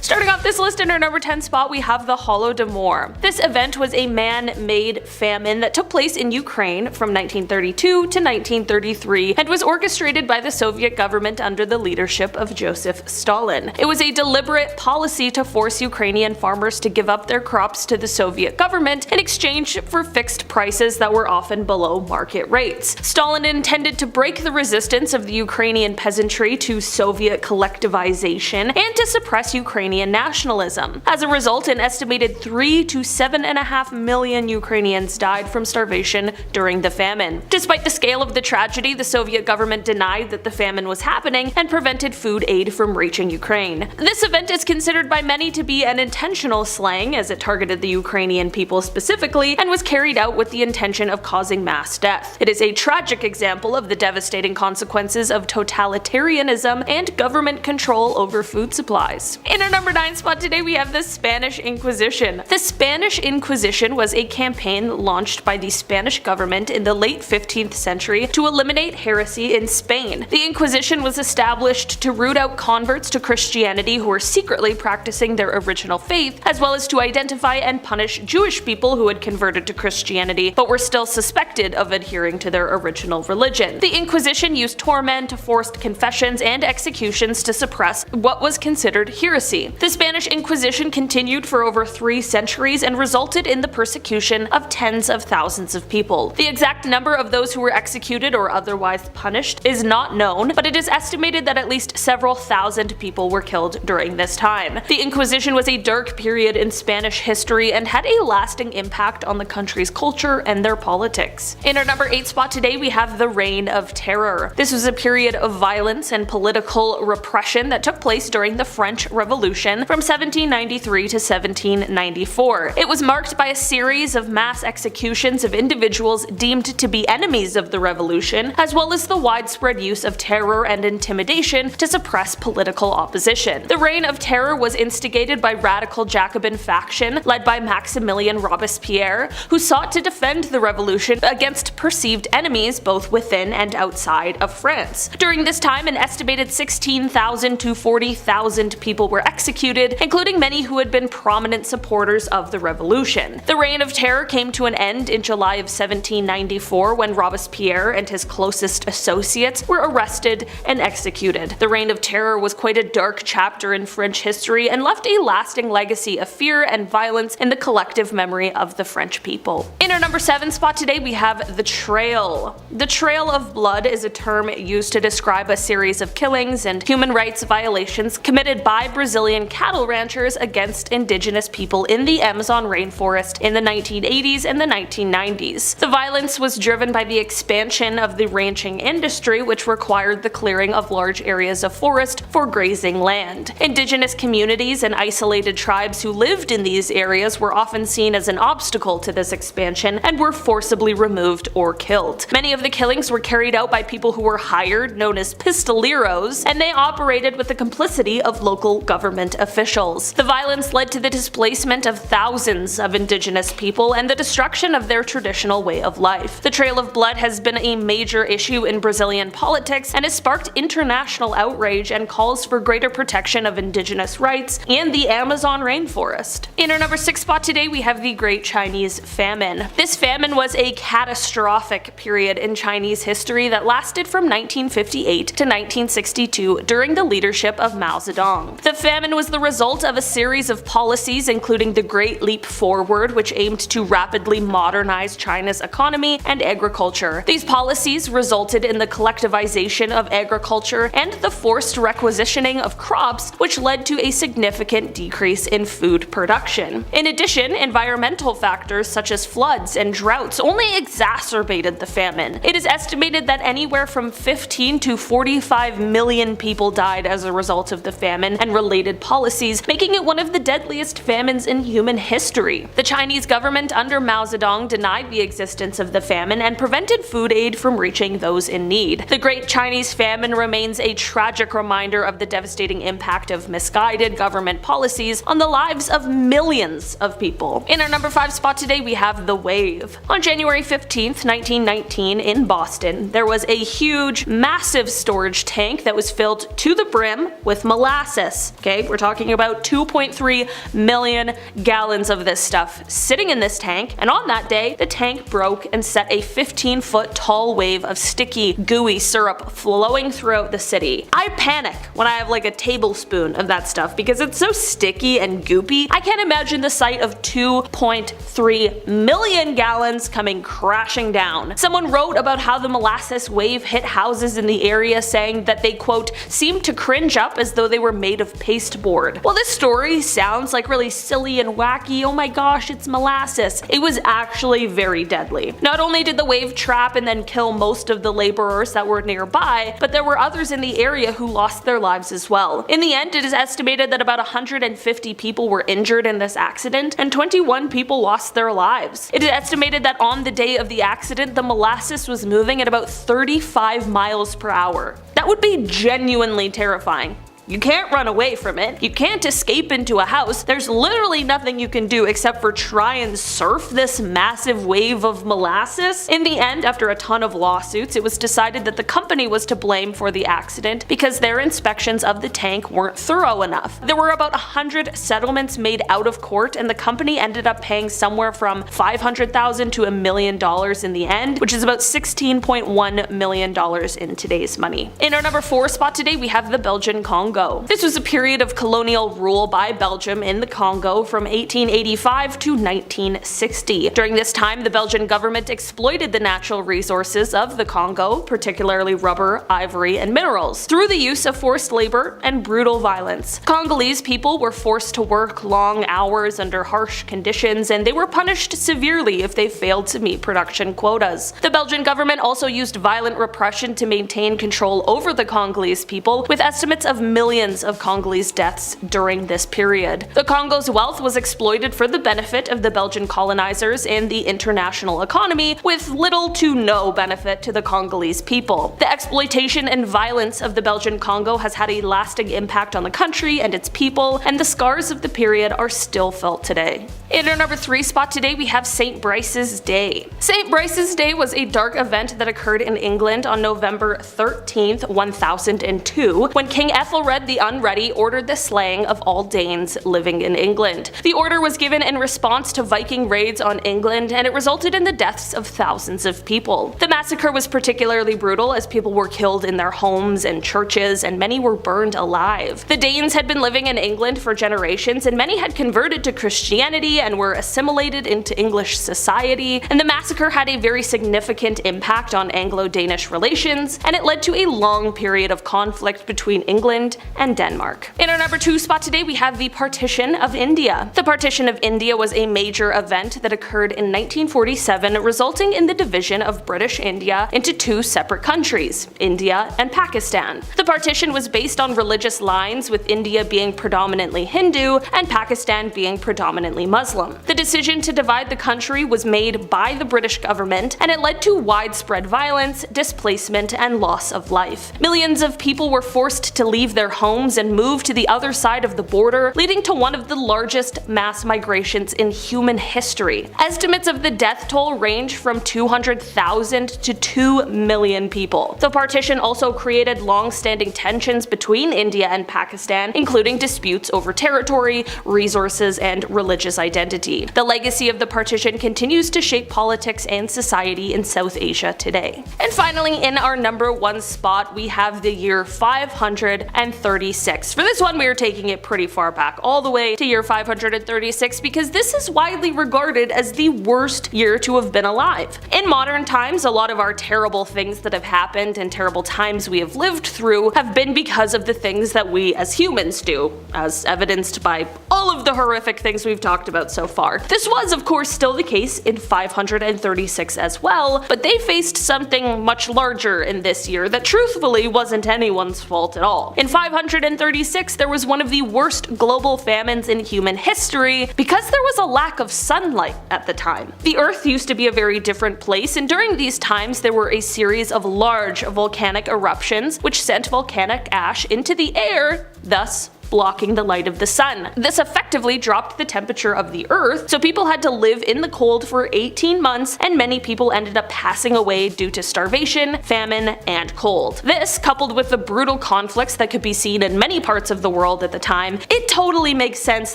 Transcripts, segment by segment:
Starting off this list in our number 10 spot, we have the Holodomor. This event was a man-made famine that took place in Ukraine from 1932 to 1933 and was orchestrated by the Soviet government under the leadership of Joseph Stalin. It was a deliberate policy to force Ukrainian farmers to give up their crops to the Soviet government in exchange for fixed prices that were often below market rates. Stalin intended to break the resistance of the Ukrainian peasantry to Soviet collectivization and to suppress Ukrainian nationalism. As a result, an estimated 3 to 7.5 million Ukrainians died from starvation during the famine. Despite the scale of the tragedy, the Soviet government denied that the famine was happening and prevented food aid from reaching Ukraine. This event is considered by many to be an intentional slaying, as it targeted the Ukrainian people specifically and was carried out with the intention of causing mass death. It is a tragic example of the devastating consequences of totalitarianism and government control over food supplies. In our number 9 spot today, we have the Spanish Inquisition. The Spanish Inquisition was a campaign launched by the Spanish government in the late 15th century to eliminate heresy in Spain. The Inquisition was established to root out converts to Christianity who were secretly practicing their original faith, as well as to identify and punish Jewish people who had converted to Christianity but were still suspected of adhering to their original religion. The Inquisition used torment, forced confessions, and executions to suppress what was considered heresy. The Spanish Inquisition continued for over 3 centuries and resulted in the persecution of tens of thousands of people. The exact number of those who were executed or otherwise punished is not known, but it is estimated that at least several thousand people were killed during this time. The Inquisition was a dark period in Spanish history and had a lasting impact on the country's culture and their politics. In our number 8 spot today, we have the Reign of Terror. This was a period of violence and political repression that took place during the French Revolution from 1793 to 1794. It was marked by a series of mass executions of individuals deemed to be enemies of the revolution, as well as the widespread use of terror and intimidation to suppress political opposition. The Reign of Terror was instigated by radical Jacobin faction led by Maximilien Robespierre, who sought to defend the revolution against perceived enemies both within and outside of France. During this time, an estimated 16,000 to 40,000 people were executed, including many who had been prominent supporters of the revolution. The Reign of Terror came to an end in July of 1794 when Robespierre and his closest associates were arrested and executed. The Reign of Terror was quite a dark chapter in French history and left a lasting legacy of fear and violence in the collective memory of the French people. In our number 7 spot today, we have the Trail. The Trail of Blood is a term used to describe a series of killings and human rights violations committed by Brazilian cattle ranchers against indigenous people in the Amazon rainforest in the 1980s and the 1990s. The violence was driven by the expansion of the ranching industry, which required the clearing of large areas of forest for grazing land. Indigenous communities and isolated tribes who lived in these areas were often seen as an obstacle to this expansion and were forcibly removed or killed. Many of the killings were carried out by people who were hired, known as pistoleros, and they operated with the complicity of local government officials. The violence led to the displacement of thousands of indigenous people and the destruction of their traditional way of life. The Trail of Blood has been a major issue in Brazilian politics and has sparked international outrage and calls for greater protection of indigenous rights and the Amazon rainforest. In our number 6 spot today, we have the Great Chinese Famine. This famine was a catastrophic period in Chinese history that lasted from 1958 to 1962 during the leadership of Mao Zedong. The famine was the result of a series of policies including the Great Leap Forward, which aimed to rapidly modernize China's economy and agriculture. These policies resulted in the collectivization of agriculture and the forced requisitioning of crops, which led to a significant decrease in food production. In addition, environmental factors such as floods and droughts only exacerbated the famine. It is estimated that anywhere from 15 to 45 million people died as a result of the famine and related policies, making it one of the deadliest famines in human history. The Chinese government under Mao Zedong denied the existence of the famine and prevented food aid from reaching those in need. The Great Chinese Famine remains a tragic reminder of the devastating impact of misguided government policies on the lives of millions of people. In our number 5 spot today, we have the Wave. On January 15th, 1919 in Boston, there was a huge, massive storage tank that was filled to the brim with molasses. Okay, we're talking about 2.3 million gallons of this stuff sitting in this tank, and on that day, the tank broke and set a 15-foot tall wave of sticky, gooey syrup flowing throughout the city. I panic when I have like a tablespoon of that stuff because it's so sticky and goopy. I can't imagine the sight of 2.3 million gallons coming crashing down. Someone wrote about how the molasses wave hit houses in the area, saying that they, quote, seemed to cringe up as though they were made of pasteboard. While this story sounds like really silly and wacky, oh my gosh, it's molasses, it was actually very deadly. Not only did the wave trap and then kill most of the laborers that were nearby, but there were others in the area who lost their lives as well. In the end, it is estimated that about 150 people were injured in this accident, and 21 people lost their lives. It is estimated that on the day of the accident, the molasses was moving at about 35 miles per hour. That would be genuinely terrifying. You can't run away from it. You can't escape into a house. There's literally nothing you can do except for try and surf this massive wave of molasses. In the end, after a ton of lawsuits, it was decided that the company was to blame for the accident because their inspections of the tank weren't thorough enough. There were about 100 settlements made out of court, and the company ended up paying somewhere from $500,000 to $1 million in the end, which is about $16.1 million in today's money. In our number 4 spot today, we have the Belgian Congo. This was a period of colonial rule by Belgium in the Congo from 1885 to 1960. During this time, the Belgian government exploited the natural resources of the Congo, particularly rubber, ivory, and minerals, through the use of forced labor and brutal violence. Congolese people were forced to work long hours under harsh conditions, and they were punished severely if they failed to meet production quotas. The Belgian government also used violent repression to maintain control over the Congolese people, with estimates of millions of Congolese deaths during this period. The Congo's wealth was exploited for the benefit of the Belgian colonizers and the international economy, with little to no benefit to the Congolese people. The exploitation and violence of the Belgian Congo has had a lasting impact on the country and its people, and the scars of the period are still felt today. In our number 3 spot today, we have St. Brice's Day. St. Brice's Day was a dark event that occurred in England on November 13th, 1002, when King Ethelred the Unready ordered the slaying of all Danes living in England. The order was given in response to Viking raids on England, and it resulted in the deaths of thousands of people. The massacre was particularly brutal as people were killed in their homes and churches, and many were burned alive. The Danes had been living in England for generations, and many had converted to Christianity and were assimilated into English society, and the massacre had a very significant impact on Anglo-Danish relations, and it led to a long period of conflict between England and Denmark. In our number 2 spot today, we have the Partition of India. The Partition of India was a major event that occurred in 1947, resulting in the division of British India into 2 separate countries, India and Pakistan. The partition was based on religious lines, with India being predominantly Hindu and Pakistan being predominantly Muslim. The decision to divide the country was made by the British government, and it led to widespread violence, displacement, and loss of life. Millions of people were forced to leave their homes and move to the other side of the border, leading to one of the largest mass migrations in human history. Estimates of the death toll range from 200,000 to 2 million people. The partition also created long-standing tensions between India and Pakistan, including disputes over territory, resources, and religious identity. The legacy of the partition continues to shape politics and society in South Asia today. And finally, in our number 1 spot, we have the year 536. For this one, we are taking it pretty far back, all the way to year 536, because this is widely regarded as the worst year to have been alive. In modern times, a lot of our terrible things that have happened and terrible times we have lived through have been because of the things that we as humans do, as evidenced by all of the horrific things we've talked about so far. This was, of course, still the case in 536 as well, but they faced something much larger in this year that truthfully wasn't anyone's fault at all. In 536, there was one of the worst global famines in human history because there was a lack of sunlight at the time. The Earth used to be a very different place, and during these times there were a series of large volcanic eruptions which sent volcanic ash into the air, thus blocking the light of the sun. This effectively dropped the temperature of the earth, so people had to live in the cold for 18 months, and many people ended up passing away due to starvation, famine, and cold. This, coupled with the brutal conflicts that could be seen in many parts of the world at the time, it totally makes sense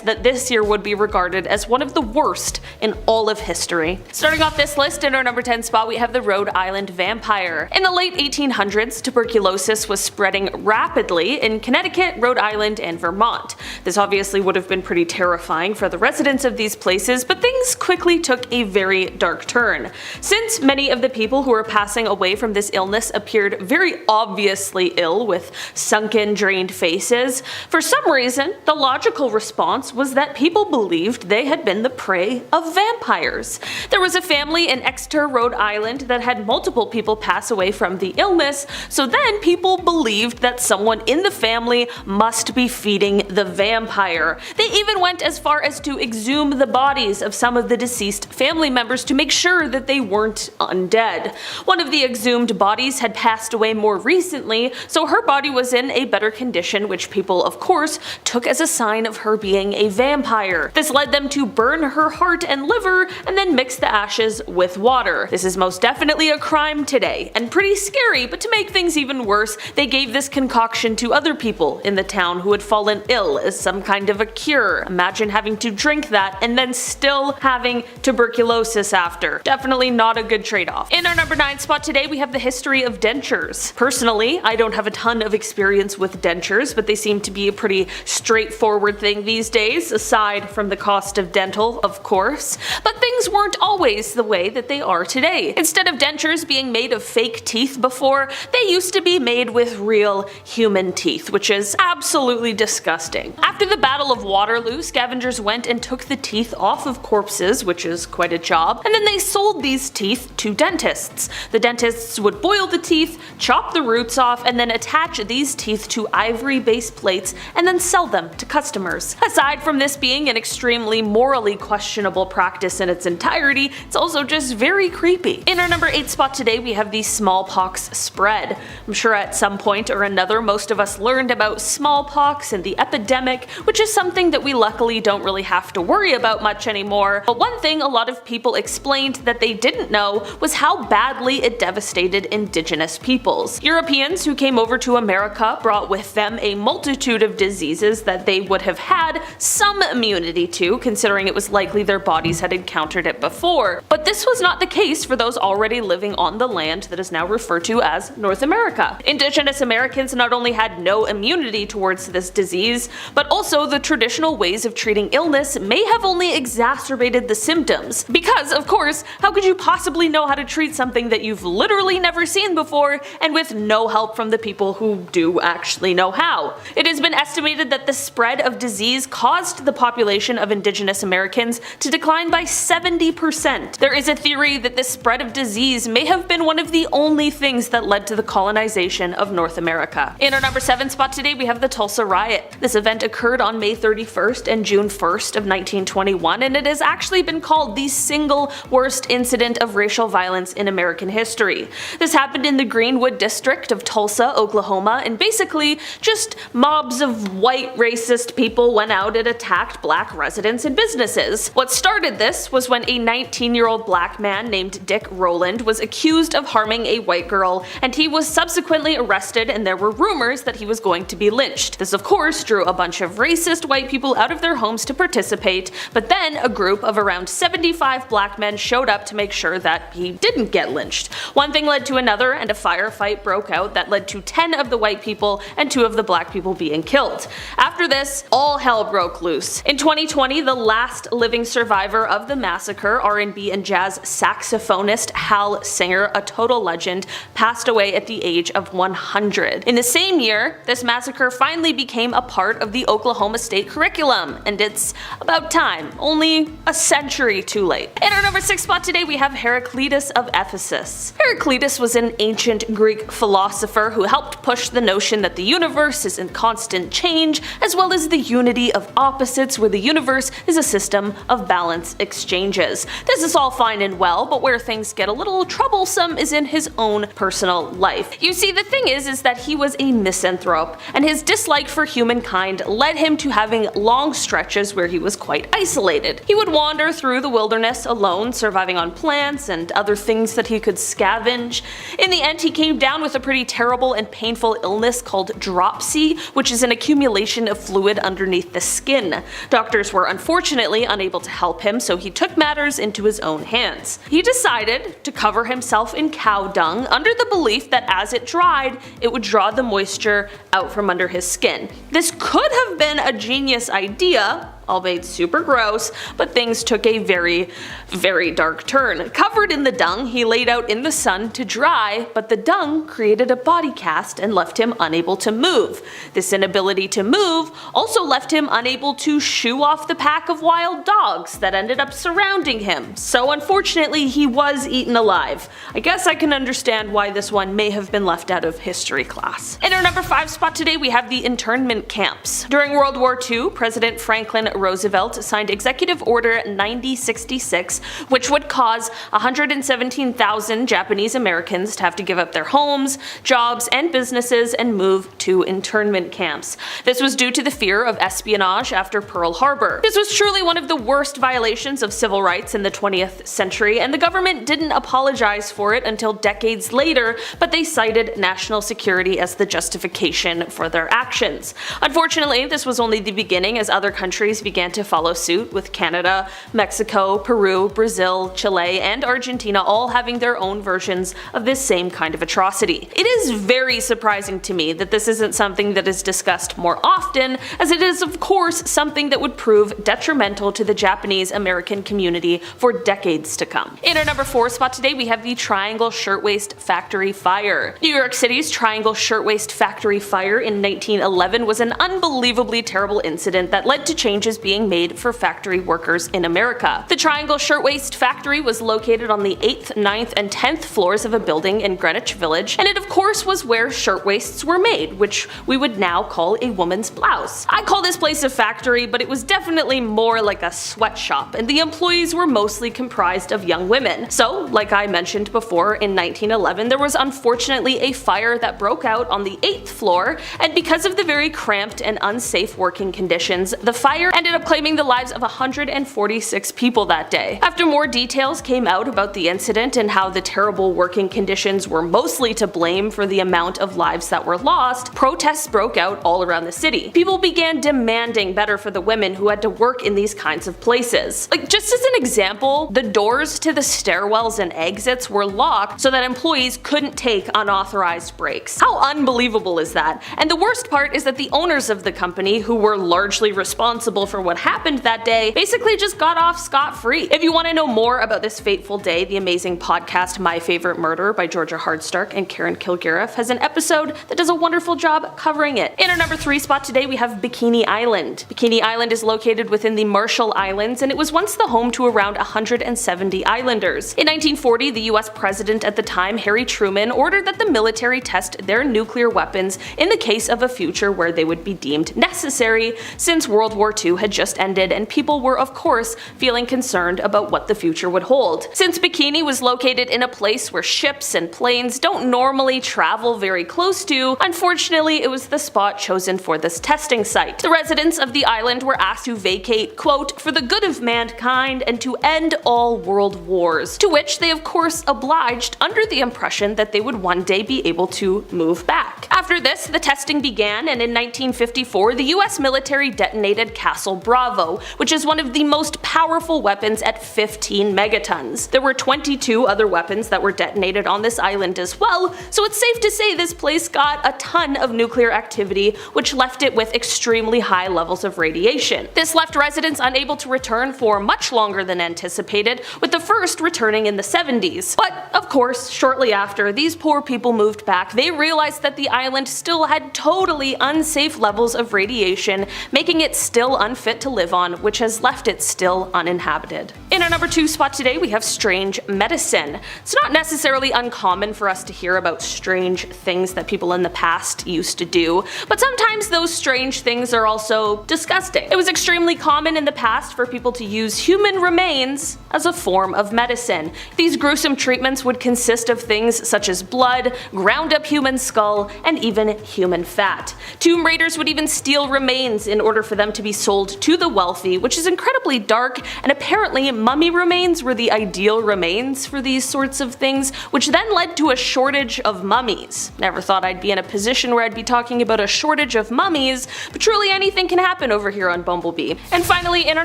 that this year would be regarded as one of the worst in all of history. Starting off this list, in our number 10 spot we have the Rhode Island vampire. In the late 1800s, tuberculosis was spreading rapidly in Connecticut, Rhode Island, and Vermont. This obviously would have been pretty terrifying for the residents of these places, but things quickly took a very dark turn. Since many of the people who were passing away from this illness appeared very obviously ill with sunken, drained faces, for some reason the logical response was that people believed they had been the prey of vampires. There was a family in Exeter, Rhode Island that had multiple people pass away from the illness, so then people believed that someone in the family must be feeding the vampire. They even went as far as to exhume the bodies of some of the deceased family members to make sure that they weren't undead. One of the exhumed bodies had passed away more recently, so her body was in a better condition, which people of course took as a sign of her being a vampire. This led them to burn her heart and liver and then mix the ashes with water. This is most definitely a crime today, and pretty scary, but to make things even worse, they gave this concoction to other people in the town who had fallen ill as some kind of a cure. Imagine having to drink that and then still having tuberculosis after. Definitely not a good trade-off. In our number 9 spot today we have the history of dentures. Personally, I don't have a ton of experience with dentures, but they seem to be a pretty straightforward thing these days, aside from the cost of dental, of course. But things weren't always the way that they are today. Instead of dentures being made of fake teeth before, they used to be made with real human teeth, which is absolutely disgusting. After the Battle of Waterloo, scavengers went and took the teeth off of corpses, which is quite a job, and then they sold these teeth to dentists. The dentists would boil the teeth, chop the roots off, and then attach these teeth to ivory base plates and then sell them to customers. Aside from this being an extremely morally questionable practice in its entirety, it's also just very creepy. In our number 8 spot today we have the smallpox spread. I'm sure at some point or another most of us learned about smallpox and the epidemic, which is something that we luckily don't really have to worry about much anymore. But one thing a lot of people explained that they didn't know was how badly it devastated indigenous peoples. Europeans who came over to America brought with them a multitude of diseases that they would have had some immunity to, considering it was likely their bodies had encountered it before. But this was not the case for those already living on the land that is now referred to as North America. Indigenous Americans not only had no immunity towards this disease, but also the traditional ways of treating illness may have only exacerbated the symptoms. Because, of course, how could you possibly know how to treat something that you've literally never seen before and with no help from the people who do actually know how? It has been estimated that the spread of disease caused the population of Indigenous Americans to decline by 70%. There is a theory that the spread of disease may have been one of the only things that led to the colonization of North America. In our number 7 spot today we have the Tulsa riot. This event occurred on May 31st and June 1st of 1921, and it has actually been called the single worst incident of racial violence in American history. This happened in the Greenwood district of Tulsa, Oklahoma, and basically just mobs of white racist people went out and attacked black residents and businesses. What started this was when a 19-year-old black man named Dick Rowland was accused of harming a white girl, and he was subsequently arrested, and there were rumors that he was going to be lynched. This of course drew a bunch of racist white people out of their homes to participate, but then a group of around 75 black men showed up to make sure that he didn't get lynched. One thing led to another, and a firefight broke out that led to 10 of the white people and 2 of the black people being killed. After this, all hell broke loose. In 2020, the last living survivor of the massacre, R&B and jazz saxophonist Hal Singer, a total legend, passed away at the age of 100. In the same year, this massacre finally became a part of the Oklahoma State curriculum, and it's about time. Only a a century too late. In our number 6 spot today, we have Heraclitus of Ephesus. Heraclitus was an ancient Greek philosopher who helped push the notion that the universe is in constant change, as well as the unity of opposites, where the universe is a system of balance exchanges. This is all fine and well, but where things get a little troublesome is in his own personal life. You see, the thing is that he was a misanthrope, and his dislike for humankind led him to having long stretches where he was quite isolated. He would wander through the wilderness alone, surviving on plants and other things that he could scavenge. In the end, he came down with a pretty terrible and painful illness called dropsy, which is an accumulation of fluid underneath the skin. Doctors were unfortunately unable to help him, so he took matters into his own hands. He decided to cover himself in cow dung under the belief that as it dried, it would draw the moisture out from under his skin. This could have been a genius idea, albeit super gross, but things took a very, very dark turn. Covered in the dung, he laid out in the sun to dry, but the dung created a body cast and left him unable to move. This inability to move also left him unable to shoo off the pack of wild dogs that ended up surrounding him, so unfortunately he was eaten alive. I guess I can understand why this one may have been left out of history class. In our number 5 spot today, we have the internment camps. During World War II, President Franklin Roosevelt signed Executive Order 9066, which would cause 117,000 Japanese Americans to have to give up their homes, jobs, and businesses and move to internment camps. This was due to the fear of espionage after Pearl Harbor. This was truly one of the worst violations of civil rights in the 20th century, and the government didn't apologize for it until decades later, but they cited national security as the justification for their actions. Unfortunately, this was only the beginning, as other countries began to follow suit, with Canada, Mexico, Peru, Brazil, Chile, and Argentina all having their own versions of this same kind of atrocity. It is very surprising to me that this isn't something that is discussed more often, as it is of course something that would prove detrimental to the Japanese American community for decades to come. In our number 4 spot today, we have the Triangle Shirtwaist Factory Fire. New York City's Triangle Shirtwaist Factory Fire in 1911 was an unbelievably terrible incident that led to changes being made for factory workers in America. The Triangle Shirtwaist Factory was located on the 8th, 9th, and 10th floors of a building in Greenwich Village, and it of course was where shirtwaists were made, which we would now call a woman's blouse. I call this place a factory, but it was definitely more like a sweatshop, and the employees were mostly comprised of young women. So, like I mentioned before, in 1911 there was unfortunately a fire that broke out on the 8th floor, and because of the very cramped and unsafe working conditions, the fire ended up claiming the lives of 146 people that day. After more details came out about the incident and how the terrible working conditions were mostly to blame for the amount of lives that were lost, protests broke out all around the city. People began demanding better for the women who had to work in these kinds of places. Like, just as an example, the doors to the stairwells and exits were locked so that employees couldn't take unauthorized breaks. How unbelievable is that? And the worst part is that the owners of the company, who were largely responsible for what happened that day, basically just got off scot-free. If you want to know more about this fateful day, the amazing podcast My Favorite Murder by Georgia Hardstark and Karen Kilgariff has an episode that does a wonderful job covering it. In our number 3 spot today, we have Bikini Island. Bikini Island is located within the Marshall Islands, and it was once the home to around 170 islanders. In 1940, the US president at the time, Harry Truman, ordered that the military test their nuclear weapons in the case of a future where they would be deemed necessary, since World War II had just ended and people were of course feeling concerned about what the future would hold. Since Bikini was located in a place where ships and planes don't normally travel very close to, unfortunately it was the spot chosen for this testing site. The residents of the island were asked to vacate, quote, for the good of mankind and to end all world wars, to which they of course obliged, under the impression that they would one day be able to move back. After this, the testing began, and in 1954 the US military detonated Castle Bravo, which is one of the most powerful weapons at 15 megatons. There were 22 other weapons that were detonated on this island as well, so it's safe to say this place got a ton of nuclear activity, which left it with extremely high levels of radiation. This left residents unable to return for much longer than anticipated, with the first returning in the 70s. But of course, shortly after these poor people moved back, they realized that the island still had totally unsafe levels of radiation, making it still unfit to live on, which has left it still uninhabited. In our number 2 spot today, we have strange medicine. It's not necessarily uncommon for us to hear about strange things that people in the past used to do, but sometimes those strange things are also disgusting. It was extremely common in the past for people to use human remains as a form of medicine. These gruesome treatments would consist of things such as blood, ground up human skull, and even human fat. Tomb raiders would even steal remains in order for them to be sold to the wealthy, which is incredibly dark, and apparently mummy remains were the ideal remains for these sorts of things, which then led to a shortage of mummies. Never thought I'd be in a position where I'd be talking about a shortage of mummies, but truly anything can happen over here on Bumblebee. And finally, in our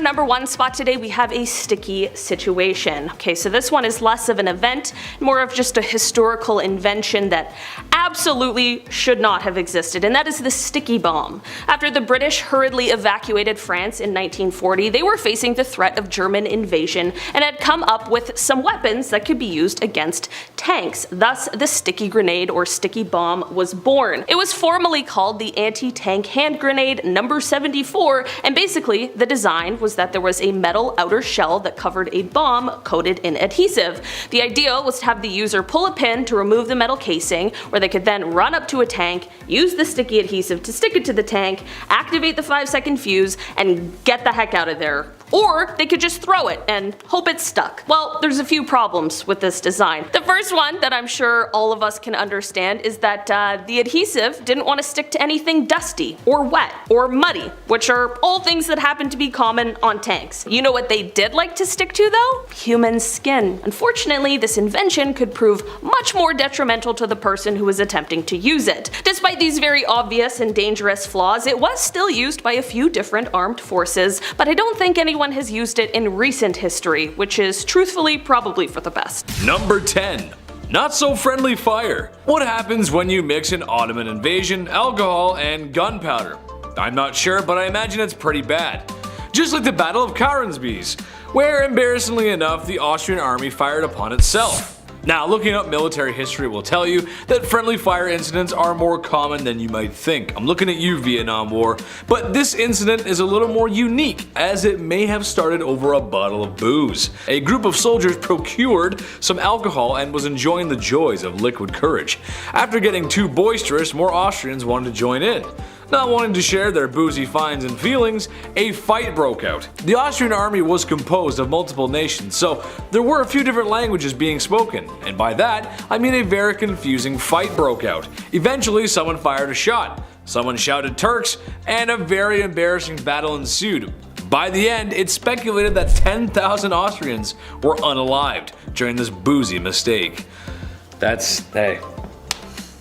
number 1 spot today, we have a sticky situation. Okay, so this one is less of an event, more of just a historical invention that absolutely should not have existed, and that is the sticky bomb. After the British hurriedly evacuated France in 1940, they were facing the threat of German invasion and had come up with some weapons that could be used against tanks. Thus, the sticky grenade or sticky bomb was born. It was formally called the anti-tank hand grenade number 74, and basically the design was that there was a metal outer shell that covered a bomb coated in adhesive. The idea was to have the user pull a pin to remove the metal casing, where they could then run up to a tank, use the sticky adhesive to stick it to the tank, activate the 5-second fuse, and get the heck out of there. Or they could just throw it and hope it stuck. Well, there's a few problems with this design. The first one that I'm sure all of us can understand is that the adhesive didn't want to stick to anything dusty or wet or muddy, which are all things that happen to be common on tanks. You know what they did like to stick to though? Human skin. Unfortunately, this invention could prove much more detrimental to the person who was attempting to use it. Despite these very obvious and dangerous flaws, it was still used by a few different armed forces, but I don't think anyone has used it in recent history, which is truthfully probably for the best. Number 10. Not so friendly fire. What happens when you mix an Ottoman invasion, alcohol, and gunpowder? I'm not sure, but I imagine it's pretty bad. Just like the Battle of Karansbees, where embarrassingly enough the Austrian army fired upon itself. Now, looking up military history will tell you that friendly fire incidents are more common than you might think. I'm looking at you, Vietnam War. But this incident is a little more unique, as it may have started over a bottle of booze. A group of soldiers procured some alcohol and was enjoying the joys of liquid courage. After getting too boisterous, more Austrians wanted to join in. Not wanting to share their boozy finds and feelings, a fight broke out. The Austrian army was composed of multiple nations, so there were a few different languages being spoken, and by that, I mean a very confusing fight broke out. Eventually, someone fired a shot, someone shouted Turks, and a very embarrassing battle ensued. By the end, it's speculated that 10,000 Austrians were unalived during this boozy mistake.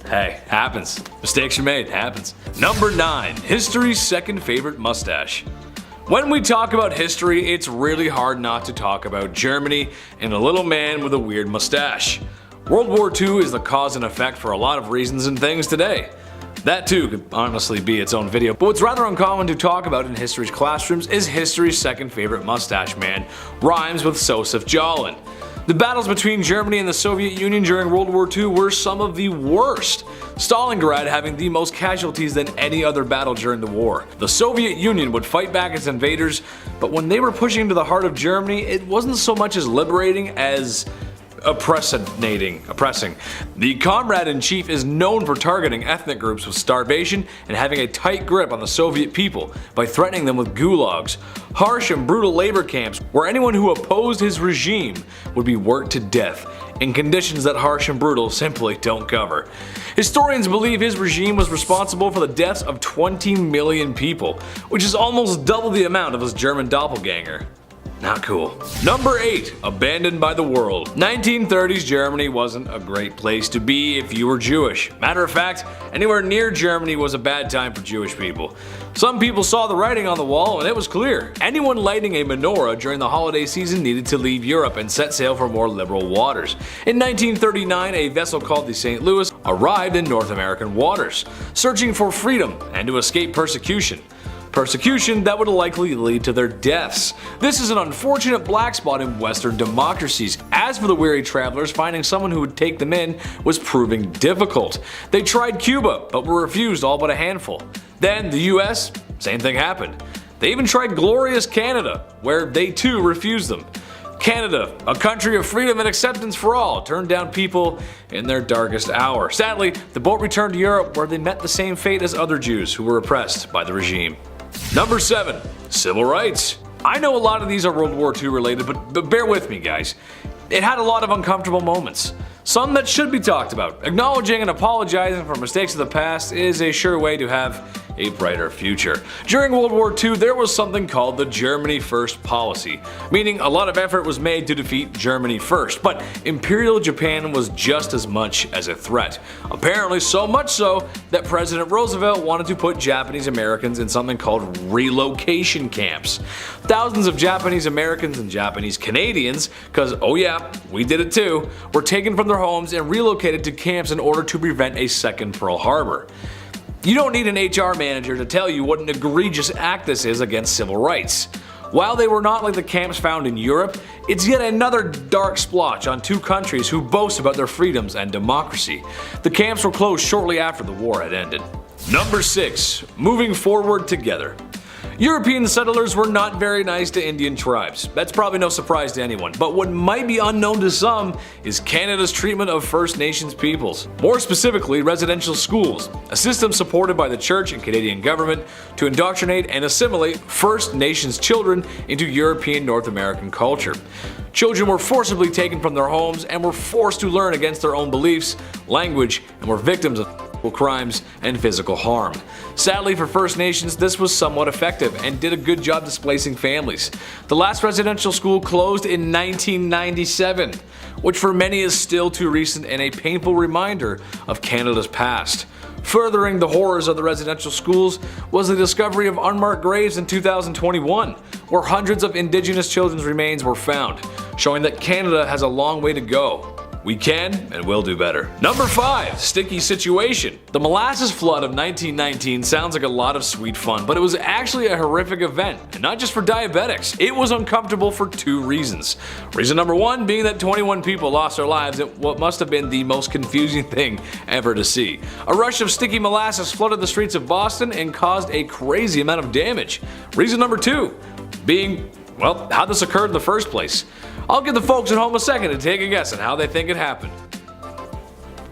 Hey, happens. Mistakes are made, happens. Number 9. History's second favorite mustache. When we talk about history, it's really hard not to talk about Germany and a little man with a weird mustache. World War II is the cause and effect for a lot of reasons and things today. That too could honestly be its own video, but what's rather uncommon to talk about in history's classrooms is history's second favorite mustache man, rhymes with Joseph Stalin. The battles between Germany and the Soviet Union during World War II were some of the worst, Stalingrad having the most casualties than any other battle during the war. The Soviet Union would fight back its invaders, but when they were pushing into the heart of Germany, it wasn't so much as liberating as oppressing. The comrade-in-chief is known for targeting ethnic groups with starvation and having a tight grip on the Soviet people by threatening them with gulags, harsh and brutal labor camps where anyone who opposed his regime would be worked to death in conditions that harsh and brutal simply don't cover. Historians believe his regime was responsible for the deaths of 20 million people, which is almost double the amount of his German doppelganger. Not cool. Number 8. Abandoned by the world. 1930s Germany wasn't a great place to be if you were Jewish. Matter of fact, anywhere near Germany was a bad time for Jewish people. Some people saw the writing on the wall and it was clear. Anyone lighting a menorah during the holiday season needed to leave Europe and set sail for more liberal waters. In 1939, a vessel called the St. Louis arrived in North American waters, searching for freedom and to escape persecution. Persecution that would likely lead to their deaths. This is an unfortunate black spot in Western democracies. As for the weary travelers, finding someone who would take them in was proving difficult. They tried Cuba, but were refused all but a handful. Then the US, same thing happened. They even tried glorious Canada, where they too refused them. Canada, a country of freedom and acceptance for all, turned down people in their darkest hour. Sadly, the boat returned to Europe where they met the same fate as other Jews who were oppressed by the regime. Number 7. Civil rights. I know a lot of these are World War II related, but bear with me, guys. It had a lot of uncomfortable moments. Some that should be talked about. Acknowledging and apologizing for mistakes of the past is a sure way to have a brighter future. During World War II, there was something called the Germany First policy, meaning a lot of effort was made to defeat Germany first, but Imperial Japan was just as much as a threat. Apparently so much so that President Roosevelt wanted to put Japanese Americans in something called relocation camps. Thousands of Japanese Americans and Japanese Canadians, cause oh yeah, we did it too, were taken from their homes and relocated to camps in order to prevent a second Pearl Harbor. You don't need an HR manager to tell you what an egregious act this is against civil rights. While they were not like the camps found in Europe, it's yet another dark splotch on two countries who boast about their freedoms and democracy. The camps were closed shortly after the war had ended. Number 6. Moving forward together. European settlers were not very nice to Indian tribes. That's probably no surprise to anyone, but what might be unknown to some is Canada's treatment of First Nations peoples. More specifically, residential schools, a system supported by the Church and Canadian government to indoctrinate and assimilate First Nations children into European North American culture. Children were forcibly taken from their homes and were forced to learn against their own beliefs, language, and were victims of crimes and physical harm. Sadly for First Nations, this was somewhat effective and did a good job displacing families. The last residential school closed in 1997, which for many is still too recent and a painful reminder of Canada's past. Furthering the horrors of the residential schools was the discovery of unmarked graves in 2021, where hundreds of Indigenous children's remains were found, showing that Canada has a long way to go. We can and will do better. Number 5. Sticky situation. The molasses flood of 1919 sounds like a lot of sweet fun, but it was actually a horrific event, and not just for diabetics. It was uncomfortable for 2 reasons. Reason number 1 being that 21 people lost their lives in what must have been the most confusing thing ever to see. A rush of sticky molasses flooded the streets of Boston and caused a crazy amount of damage. Reason number 2 being, well, how this occurred in the first place. I'll give the folks at home a second to take a guess at how they think it happened.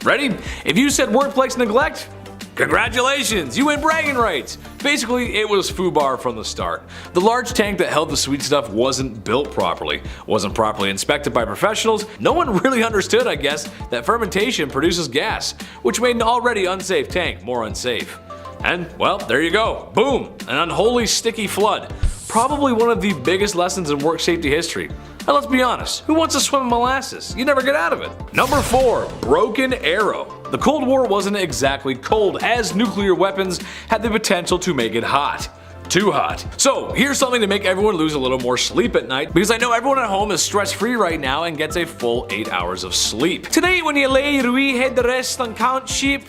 Ready? If you said workplace neglect, congratulations, you win bragging rights. Basically, it was FUBAR from the start. The large tank that held the sweet stuff wasn't built properly, wasn't properly inspected by professionals. No one really understood, I guess, that fermentation produces gas, which made an already unsafe tank more unsafe. And, well, there you go. Boom! An unholy sticky flood. Probably one of the biggest lessons in work safety history. Now let's be honest, who wants to swim in molasses? You never get out of it. Number 4. Broken arrow. The Cold War wasn't exactly cold, as nuclear weapons had the potential to make it hot. Too hot. So here's something to make everyone lose a little more sleep at night, because I know everyone at home is stress-free right now and gets a full 8 hours of sleep. Tonight when you lay your wee head to rest and count sheep,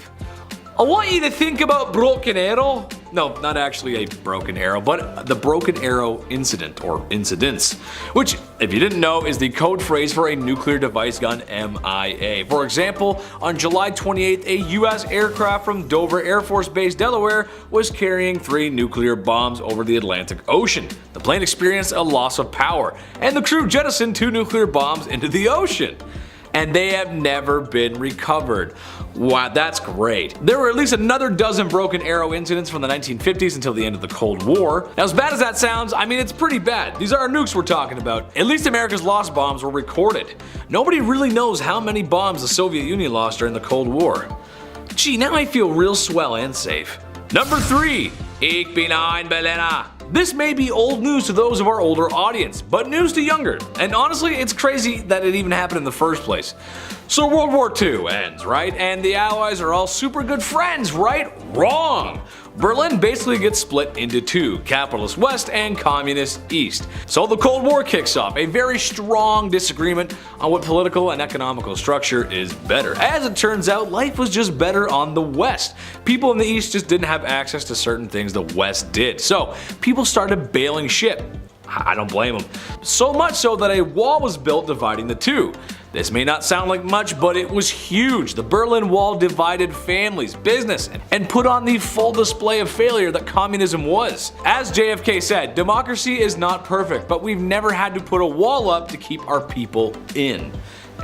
I want you to think about broken arrow. No, not actually a broken arrow, but the broken arrow incident or incidents, which, if you didn't know, is the code phrase for a nuclear device gun MIA. For example, on July 28th, a US aircraft from Dover Air Force Base, Delaware, was carrying 3 nuclear bombs over the Atlantic Ocean. The plane experienced a loss of power, and the crew jettisoned 2 nuclear bombs into the ocean. And they have never been recovered. Wow, that's great. There were at least another dozen broken arrow incidents from the 1950s until the end of the Cold War. Now, as bad as that sounds, I mean, it's pretty bad. These are our nukes we're talking about. At least America's lost bombs were recorded. Nobody really knows how many bombs the Soviet Union lost during the Cold War. Gee, now I feel real swell and safe. Number 3. Ik ben een Berliner. This may be old news to those of our older audience, but news to younger. And honestly, it's crazy that it even happened in the first place. So World War II ends, right? And the Allies are all super good friends, right? Wrong! Berlin basically gets split into 2, capitalist West and communist East. So the Cold War kicks off, a very strong disagreement on what political and economical structure is better. As it turns out, life was just better on the West. People in the East just didn't have access to certain things the West did. So people started bailing ship. I don't blame them. So much so that a wall was built dividing the 2. This may not sound like much, but it was huge. The Berlin Wall divided families, business, and put on the full display of failure that communism was. As JFK said, democracy is not perfect, but we've never had to put a wall up to keep our people in.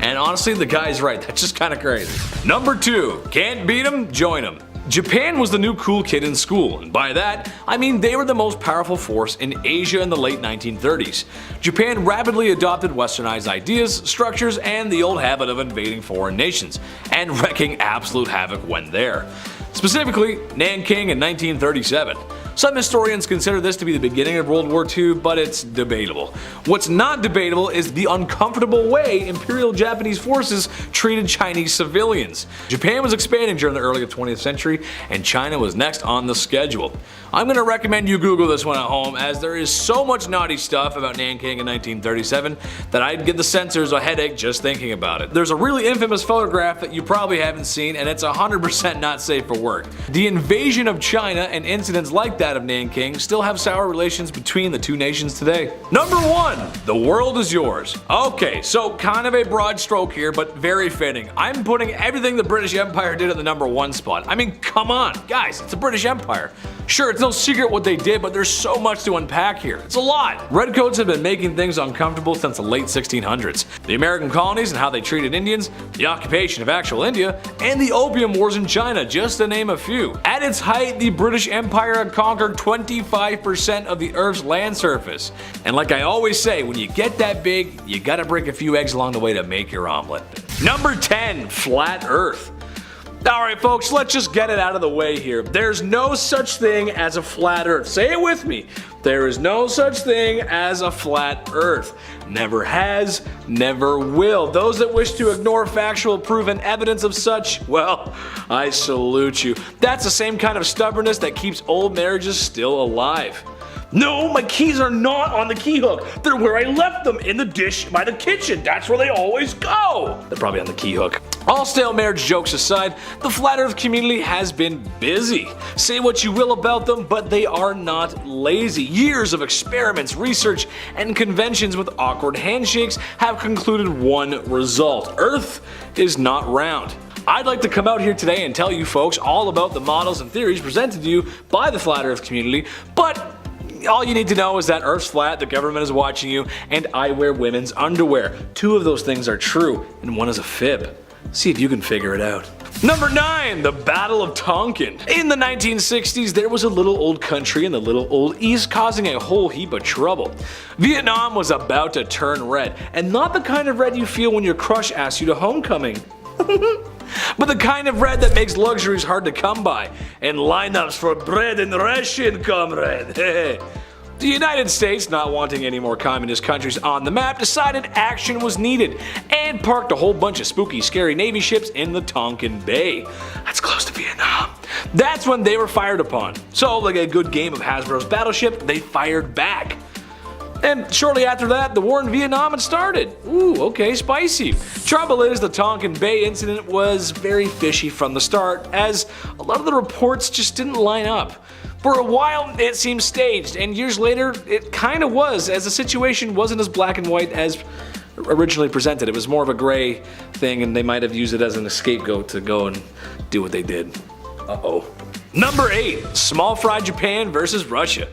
And honestly, the guy's right. That's just kind of crazy. Number 2, can't beat 'em, join 'em. Japan was the new cool kid in school, and by that, I mean they were the most powerful force in Asia in the late 1930s. Japan rapidly adopted westernized ideas, structures, and the old habit of invading foreign nations, and wreaking absolute havoc when there. Specifically, Nanking in 1937. Some historians consider this to be the beginning of World War II, but it's debatable. What's not debatable is the uncomfortable way Imperial Japanese forces treated Chinese civilians. Japan was expanding during the early 20th century, and China was next on the schedule. I'm going to recommend you Google this one at home, as there is so much naughty stuff about Nanking in 1937 that I'd give the censors a headache just thinking about it. There's a really infamous photograph that you probably haven't seen, and it's 100% not safe for work. The invasion of China and incidents like that of Nanking still have sour relations between the two nations today. Number 1, the world is yours. Okay, so kind of a broad stroke here, but very fitting. I'm putting everything the British Empire did at the number 1 spot. I mean, come on, guys, it's the British Empire. Sure, it's no secret what they did, but there's so much to unpack here. It's a lot. Redcoats have been making things uncomfortable since the late 1600s. The American colonies and how they treated Indians, the occupation of actual India, and the opium wars in China, just to name a few. At its height, the British Empire had conquered 25% of the Earth's land surface. And like I always say, when you get that big, you gotta break a few eggs along the way to make your omelet. Number 10, flat Earth. Alright folks, let's just get it out of the way here. There's no such thing as a flat Earth. Say it with me. There is no such thing as a flat Earth. Never has, never will. Those that wish to ignore factual proven evidence of such, well, I salute you. That's the same kind of stubbornness that keeps old marriages still alive. No, my keys are not on the key hook. They're where I left them, in the dish by the kitchen. That's where they always go. They're probably on the key hook. All stale marriage jokes aside, the flat Earth community has been busy. Say what you will about them, but they are not lazy. Years of experiments, research, and conventions with awkward handshakes have concluded one result. Earth is not round. I'd like to come out here today and tell you folks all about the models and theories presented to you by the flat Earth community, but all you need to know is that Earth's flat, the government is watching you, and I wear women's underwear. 2 of those things are true, and 1 is a fib. See if you can figure it out. Number 9, the Battle of Tonkin. In the 1960s, there was a little old country in the little old East causing a whole heap of trouble. Vietnam was about to turn red, and not the kind of red you feel when your crush asks you to homecoming. But the kind of red that makes luxuries hard to come by, and lineups for bread and ration, comrade. The United States, not wanting any more communist countries on the map, decided action was needed, and parked a whole bunch of spooky, scary Navy ships in the Tonkin Bay. That's close to Vietnam. That's when they were fired upon. So, like a good game of Hasbro's Battleship, they fired back. And shortly after that, the war in Vietnam had started. Ooh, okay, spicy. Trouble is, the Tonkin Bay incident was very fishy from the start, as a lot of the reports just didn't line up. For a while, it seemed staged, and years later, it kind of was, as the situation wasn't as black and white as originally presented. It was more of a gray thing, and they might have used it as an scapegoat to go and do what they did. Uh-oh. Number 8, small fry Japan versus Russia.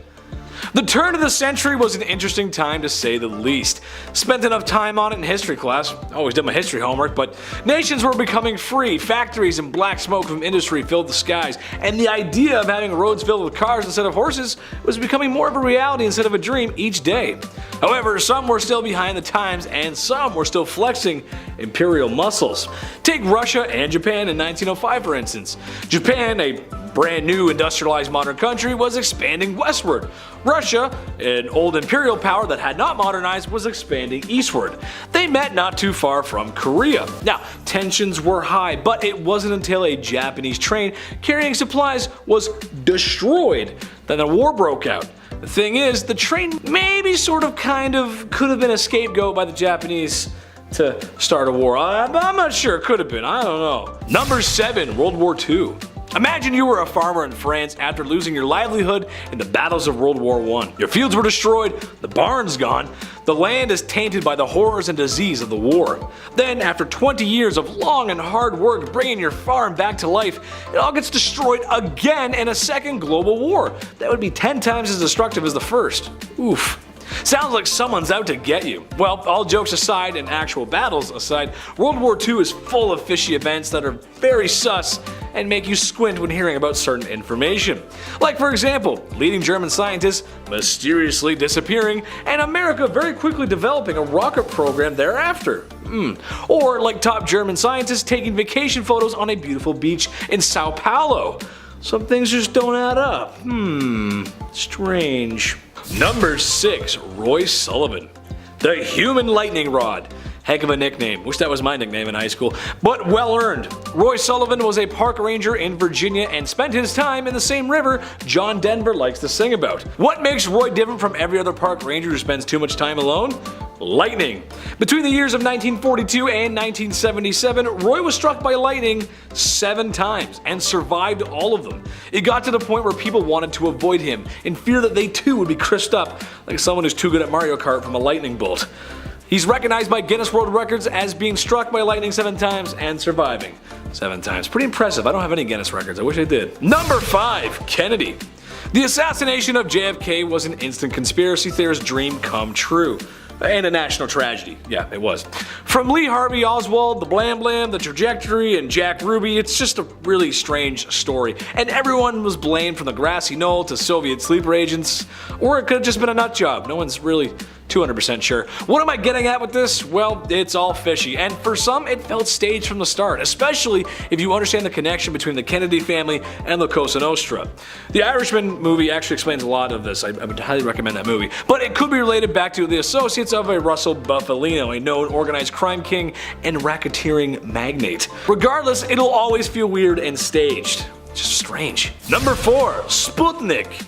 The turn of the century was an interesting time to say the least. Spent enough time on it in history class, always did my history homework, but nations were becoming free, factories and black smoke from industry filled the skies, and the idea of having roads filled with cars instead of horses was becoming more of a reality instead of a dream each day. However, some were still behind the times and some were still flexing imperial muscles. Take Russia and Japan in 1905 for instance. Japan, a brand new industrialized modern country, was expanding westward. Russia, an old imperial power that had not modernized, was expanding eastward. They met not too far from Korea. Now, tensions were high, but it wasn't until a Japanese train carrying supplies was destroyed that a war broke out. The thing is, the train maybe sort of kind of could have been a scapegoat by the Japanese to start a war. I'm not sure, it could have been, I don't know. Number 7, World War II. Imagine you were a farmer in France after losing your livelihood in the battles of World War I. Your fields were destroyed, the barns gone, The land is tainted by the horrors and disease of the war. Then, after 20 years of long and hard work bringing your farm back to life, it all gets destroyed again in a second global war. That would be 10 times as destructive as the first. Oof. Sounds like someone's out to get you. Well, all jokes aside and actual battles aside, World War II is full of fishy events that are very sus and make you squint when hearing about certain information. Like, for example, leading German scientists mysteriously disappearing and America very quickly developing a rocket program thereafter. Or like top German scientists taking vacation photos on a beautiful beach in Sao Paulo. Some things just don't add up. Strange. Number 6. Roy Sullivan. The Human Lightning Rod. Heck of a nickname. Wish that was my nickname in high school. But well earned. Roy Sullivan was a park ranger in Virginia and spent his time in the same river John Denver likes to sing about. What makes Roy different from every other park ranger who spends too much time alone? Lightning. Between the years of 1942 and 1977, Roy was struck by lightning 7 times and survived all of them. It got to the point where people wanted to avoid him in fear that they too would be crisped up like someone who's too good at Mario Kart from a lightning bolt. He's recognized by Guinness World Records as being struck by lightning 7 times and surviving 7 times. Pretty impressive. I don't have any Guinness records. I wish I did. Number 5. Kennedy. The assassination of JFK was an instant conspiracy theorist dream come true. And a national tragedy. Yeah, it was. From Lee Harvey Oswald, the Blam Blam, the Trajectory, and Jack Ruby, it's just a really strange story. And everyone was blamed from the grassy knoll to Soviet sleeper agents. Or it could have just been a nut job. No one's really 200% sure. What am I getting at with this? Well, it's all fishy, and for some it felt staged from the start, especially if you understand the connection between the Kennedy family and La Cosa Nostra. The Irishman movie actually explains a lot of this. I would highly recommend that movie, but it could be related back to the associates of a Russell Buffalino, a known organized crime king and racketeering magnate. Regardless, it'll always feel weird and staged. Just strange. Number 4. Sputnik.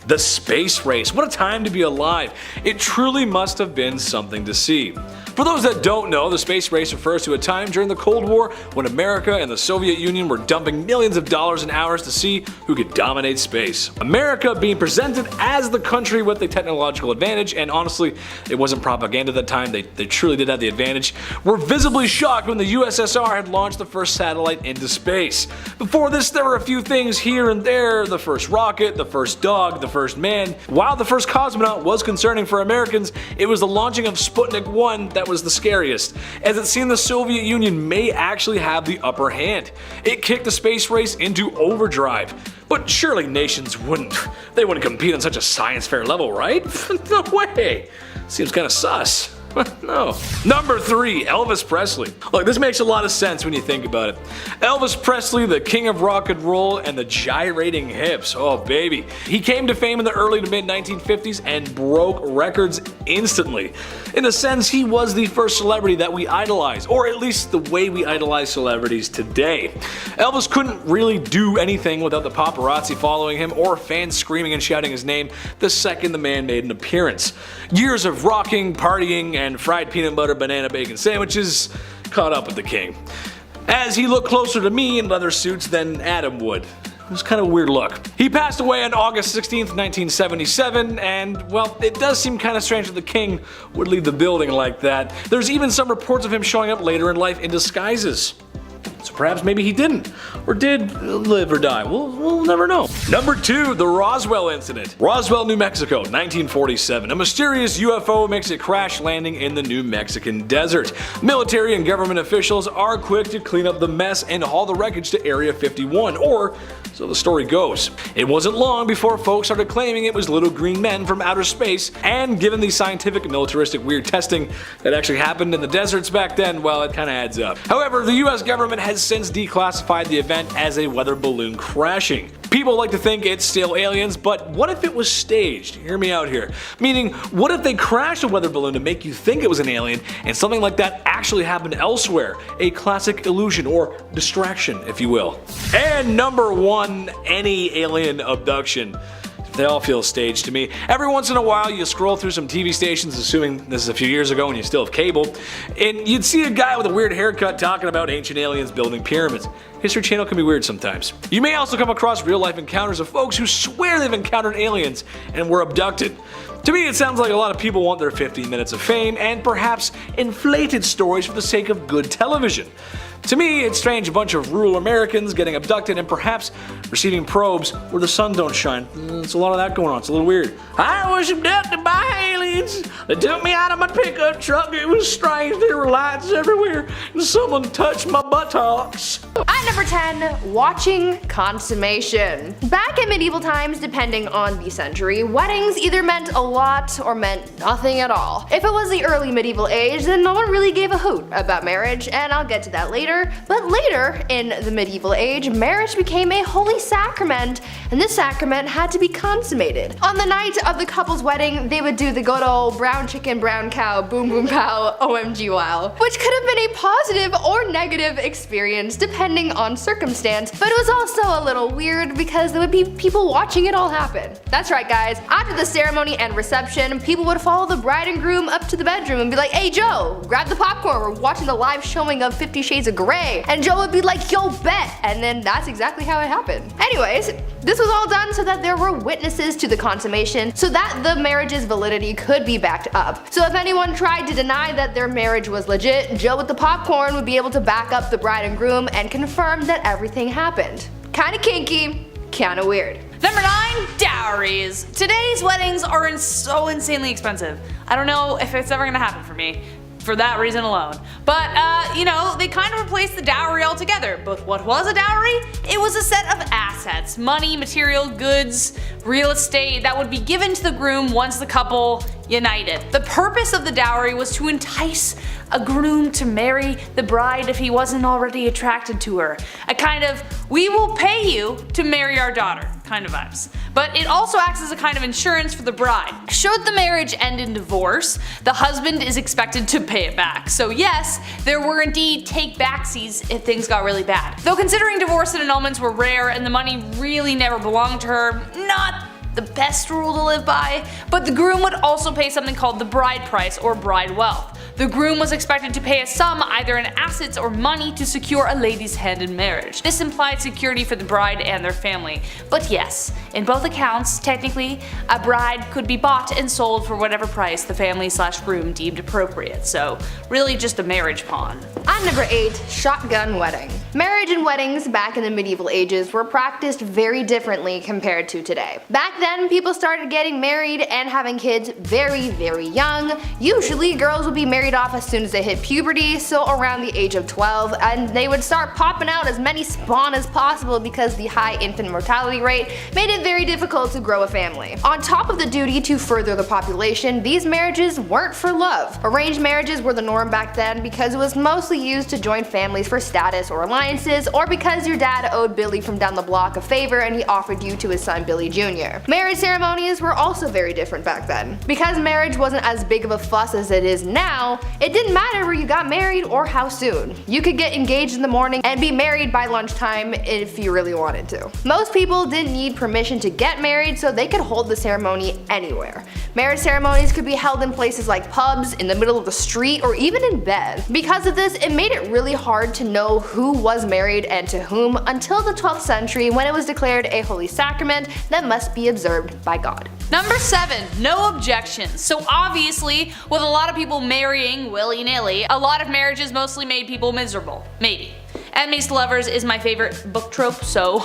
The space race. What a time to be alive. It truly must have been something to see. For those that don't know, the space race refers to a time during the Cold War when America and the Soviet Union were dumping millions of dollars and hours to see who could dominate space. America being presented as the country with the technological advantage, and honestly, it wasn't propaganda at the time, they truly did have the advantage, were visibly shocked when the USSR had launched the first satellite into space. Before this, there were a few things here and there, the first rocket, the first dog, the first man. While the first cosmonaut was concerning for Americans, it was the launching of Sputnik 1 that was the scariest, as it seemed the Soviet Union may actually have the upper hand. It kicked the space race into overdrive. But surely nations wouldn't compete on such a science fair level, right? No way. Seems kind of sus. No. Number 3. Elvis Presley. Look, this makes a lot of sense when you think about it. Elvis Presley, the king of rock and roll and the gyrating hips. Oh baby. He came to fame in the early to mid 1950s and broke records instantly. In a sense, he was the first celebrity that we idolize, or at least the way we idolize celebrities today. Elvis couldn't really do anything without the paparazzi following him or fans screaming and shouting his name the second the man made an appearance. Years of rocking, partying, and fried peanut butter banana bacon sandwiches caught up with the king, as he looked closer to me in leather suits than Adam would. It was kind of a weird look. He passed away on August 16th, 1977, and well, it does seem kind of strange that the king would leave the building like that. There's even some reports of him showing up later in life in disguises. So perhaps maybe he didn't, or did live or die. We'll never know. Number 2, the Roswell incident. Roswell, New Mexico, 1947. A mysterious UFO makes a crash landing in the New Mexican desert. Military and government officials are quick to clean up the mess and haul the wreckage to Area 51, or so the story goes. It wasn't long before folks started claiming it was little green men from outer space, and given the scientific and militaristic weird testing that actually happened in the deserts back then, well, it kinda adds up. However, the US government has since declassified the event as a weather balloon crashing. People like to think it's still aliens, but what if it was staged? Hear me out here. Meaning, what if they crashed a weather balloon to make you think it was an alien, and something like that actually happened elsewhere? A classic illusion, or distraction, if you will. And number 1, any alien abduction. They all feel staged to me. Every once in a while you scroll through some TV stations, assuming this is a few years ago and you still have cable, and you'd see a guy with a weird haircut talking about ancient aliens building pyramids. History Channel can be weird sometimes. You may also come across real life encounters of folks who swear they've encountered aliens and were abducted. To me, it sounds like a lot of people want their 15 minutes of fame and perhaps inflated stories for the sake of good television. To me, it's strange a bunch of rural Americans getting abducted and perhaps receiving probes where the sun don't shine. There's a lot of that going on. It's a little weird. I was abducted by aliens. They took me out of my pickup truck. It was strange. There were lights everywhere and someone touched my buttocks. At number 10, watching consummation. Back in medieval times, depending on the century, weddings either meant a lot or meant nothing at all. If it was the early medieval age, then no one really gave a hoot about marriage, and I'll get to that later. But later, in the medieval age, marriage became a holy sacrament, and this sacrament had to be consummated. On the night of the couple's wedding, they would do the good old brown chicken, brown cow, boom boom pow, OMG wow, which could have been a positive or negative experience depending on circumstance, but it was also a little weird because there would be people watching it all happen. That's right guys, after the ceremony and reception, people would follow the bride and groom up to the bedroom and be like, hey Joe, grab the popcorn, we're watching the live showing of 50 Shades of Grey. And Joe would be like, yo bet, and then that's exactly how it happened. Anyways, this was all done so that there were witnesses to the consummation, so that the marriage's validity could be backed up. So if anyone tried to deny that their marriage was legit, Joe with the popcorn would be able to back up the bride and groom and confirm that everything happened. Kinda kinky, kinda weird. Number 9, dowries. Today's weddings are so insanely expensive. I don't know if it's ever gonna happen for me, for that reason alone. But, you know, they kind of replaced the dowry altogether. But what was a dowry? It was a set of assets, money, material, goods, real estate that would be given to the groom once the couple united. The purpose of the dowry was to entice a groom to marry the bride if he wasn't already attracted to her. A kind of, we will pay you to marry our daughter kind of vibes. But it also acts as a kind of insurance for the bride. Should the marriage end in divorce, the husband is expected to pay it back. So yes, there were indeed take-backsies if things got really bad. Though considering divorce and annulments were rare and the money really never belonged to her, not the best rule to live by, but the groom would also pay something called the bride price or bride wealth. The groom was expected to pay a sum either in assets or money to secure a lady's hand in marriage. This implied security for the bride and their family. But yes, in both accounts, technically, a bride could be bought and sold for whatever price the family/groom deemed appropriate, so really just a marriage pawn. At number 8, shotgun wedding. Marriage and weddings back in the medieval ages were practiced very differently compared to today. Back then, people started getting married and having kids very, very young. Usually, girls would be married off as soon as they hit puberty, so around the age of 12, and they would start popping out as many spawn as possible because the high infant mortality rate made it very difficult to grow a family. On top of the duty to further the population, these marriages weren't for love. Arranged marriages were the norm back then because it was mostly used to join families for status or alliances, or because your dad owed Billy from down the block a favor and he offered you to his son Billy Jr. Marriage ceremonies were also very different back then. Because marriage wasn't as big of a fuss as it is now, it didn't matter where you got married or how soon. You could get engaged in the morning and be married by lunchtime if you really wanted to. Most people didn't need permission to get married, so they could hold the ceremony anywhere. Marriage ceremonies could be held in places like pubs, in the middle of the street, or even in bed. Because of this, it made it really hard to know who was married and to whom until the 12th century, when it was declared a holy sacrament that must be observed by God. Number 7, no objections. So obviously, with a lot of people marrying willy-nilly, a lot of marriages mostly made people miserable. Maybe. Enemies to lovers is my favorite book trope, so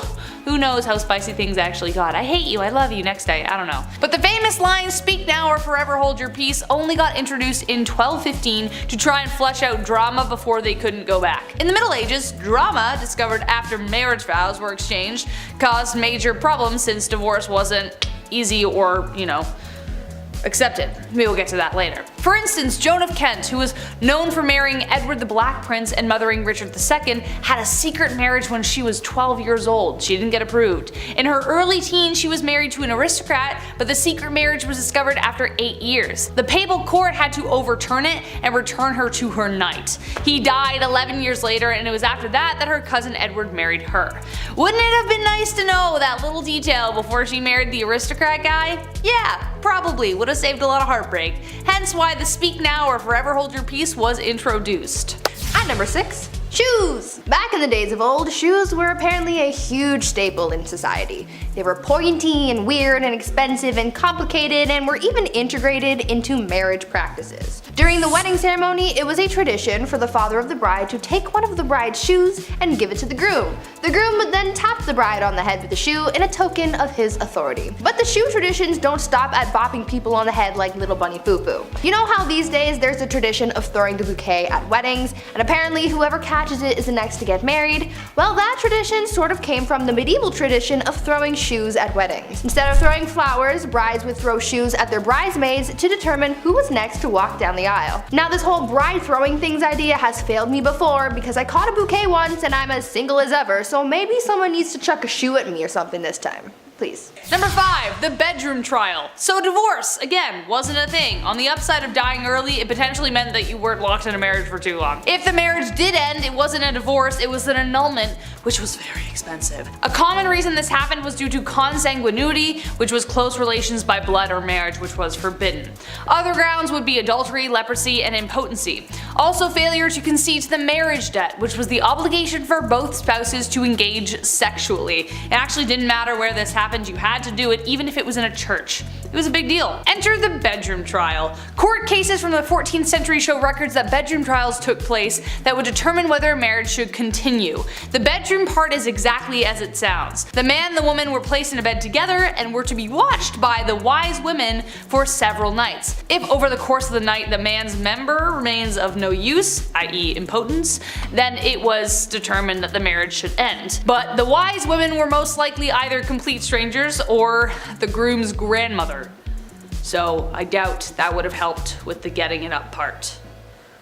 who knows how spicy things actually got. I hate you, I love you, next day, I don't know. But the famous line, speak now or forever hold your peace, only got introduced in 1215 to try and flesh out drama before they couldn't go back. In the Middle Ages, drama, discovered after marriage vows were exchanged, caused major problems since divorce wasn't easy or, you know, accepted. We will get to that later. For instance, Joan of Kent, who was known for marrying Edward the Black Prince and mothering Richard II, had a secret marriage when she was 12 years old. She didn't get approved. In her early teens, she was married to an aristocrat, but the secret marriage was discovered after 8 years. The papal court had to overturn it and return her to her knight. He died 11 years later, and it was after that that her cousin Edward married her. Wouldn't it have been nice to know that little detail before she married the aristocrat guy? Yeah, probably. Would have saved a lot of heartbreak. Hence why the speak now or forever hold your peace was introduced. At number 6, Shoes! Back in the days of old, shoes were apparently a huge staple in society. They were pointy and weird and expensive and complicated and were even integrated into marriage practices. During the wedding ceremony, it was a tradition for the father of the bride to take one of the bride's shoes and give it to the groom. The groom would then tap the bride on the head with the shoe in a token of his authority. But the shoe traditions don't stop at bopping people on the head like little bunny foo-foo. You know how these days there's a tradition of throwing the bouquet at weddings, and apparently whoever catches it is the next to get married? Well, that tradition sort of came from the medieval tradition of throwing shoes at weddings. Instead of throwing flowers, brides would throw shoes at their bridesmaids to determine who was next to walk down the aisle. Now, this whole bride throwing things idea has failed me before because I caught a bouquet once and I'm as single as ever, so maybe someone needs to chuck a shoe at me or something this time. Please. Number 5, the bedroom trial. So divorce, again, wasn't a thing. On the upside of dying early, it potentially meant that you weren't locked in a marriage for too long. If the marriage did end, it wasn't a divorce, it was an annulment, which was very expensive. A common reason this happened was due to consanguinity, which was close relations by blood or marriage, which was forbidden. Other grounds would be adultery, leprosy, and impotency. Also failure to concede to the marriage debt, which was the obligation for both spouses to engage sexually. It actually didn't matter where this happened, you had to do it even if it was in a church. It was a big deal. Enter the bedroom trial. Court cases from the 14th century show records that bedroom trials took place that would determine whether a marriage should continue. The bedroom part is exactly as it sounds. The man and the woman were placed in a bed together and were to be watched by the wise women for several nights. If over the course of the night the man's member remains of no use, i.e. impotence, then it was determined that the marriage should end. But the wise women were most likely either complete strangers or the groom's grandmother. So I doubt that would have helped with the getting it up part.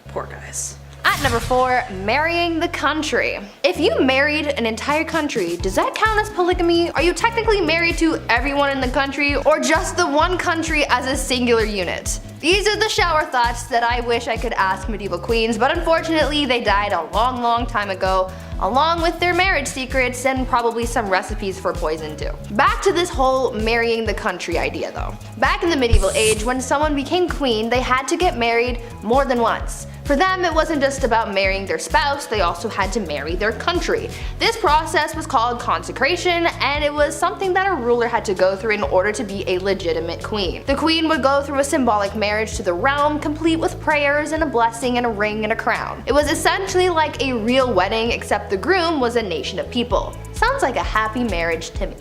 Poor guys. At number 4, marrying the country. If you married an entire country, does that count as polygamy? Are you technically married to everyone in the country or just the one country as a singular unit? These are the shower thoughts that I wish I could ask medieval queens, but unfortunately they died a long time ago, along with their marriage secrets and probably some recipes for poison too. Back to this whole marrying the country idea though. Back in the medieval age, when someone became queen, they had to get married more than once. For them, it wasn't just about marrying their spouse, they also had to marry their country. This process was called consecration, and it was something that a ruler had to go through in order to be a legitimate queen. The queen would go through a symbolic marriage to the realm, complete with prayers and a blessing and a ring and a crown. It was essentially like a real wedding, except the groom was a nation of people. Sounds like a happy marriage to me.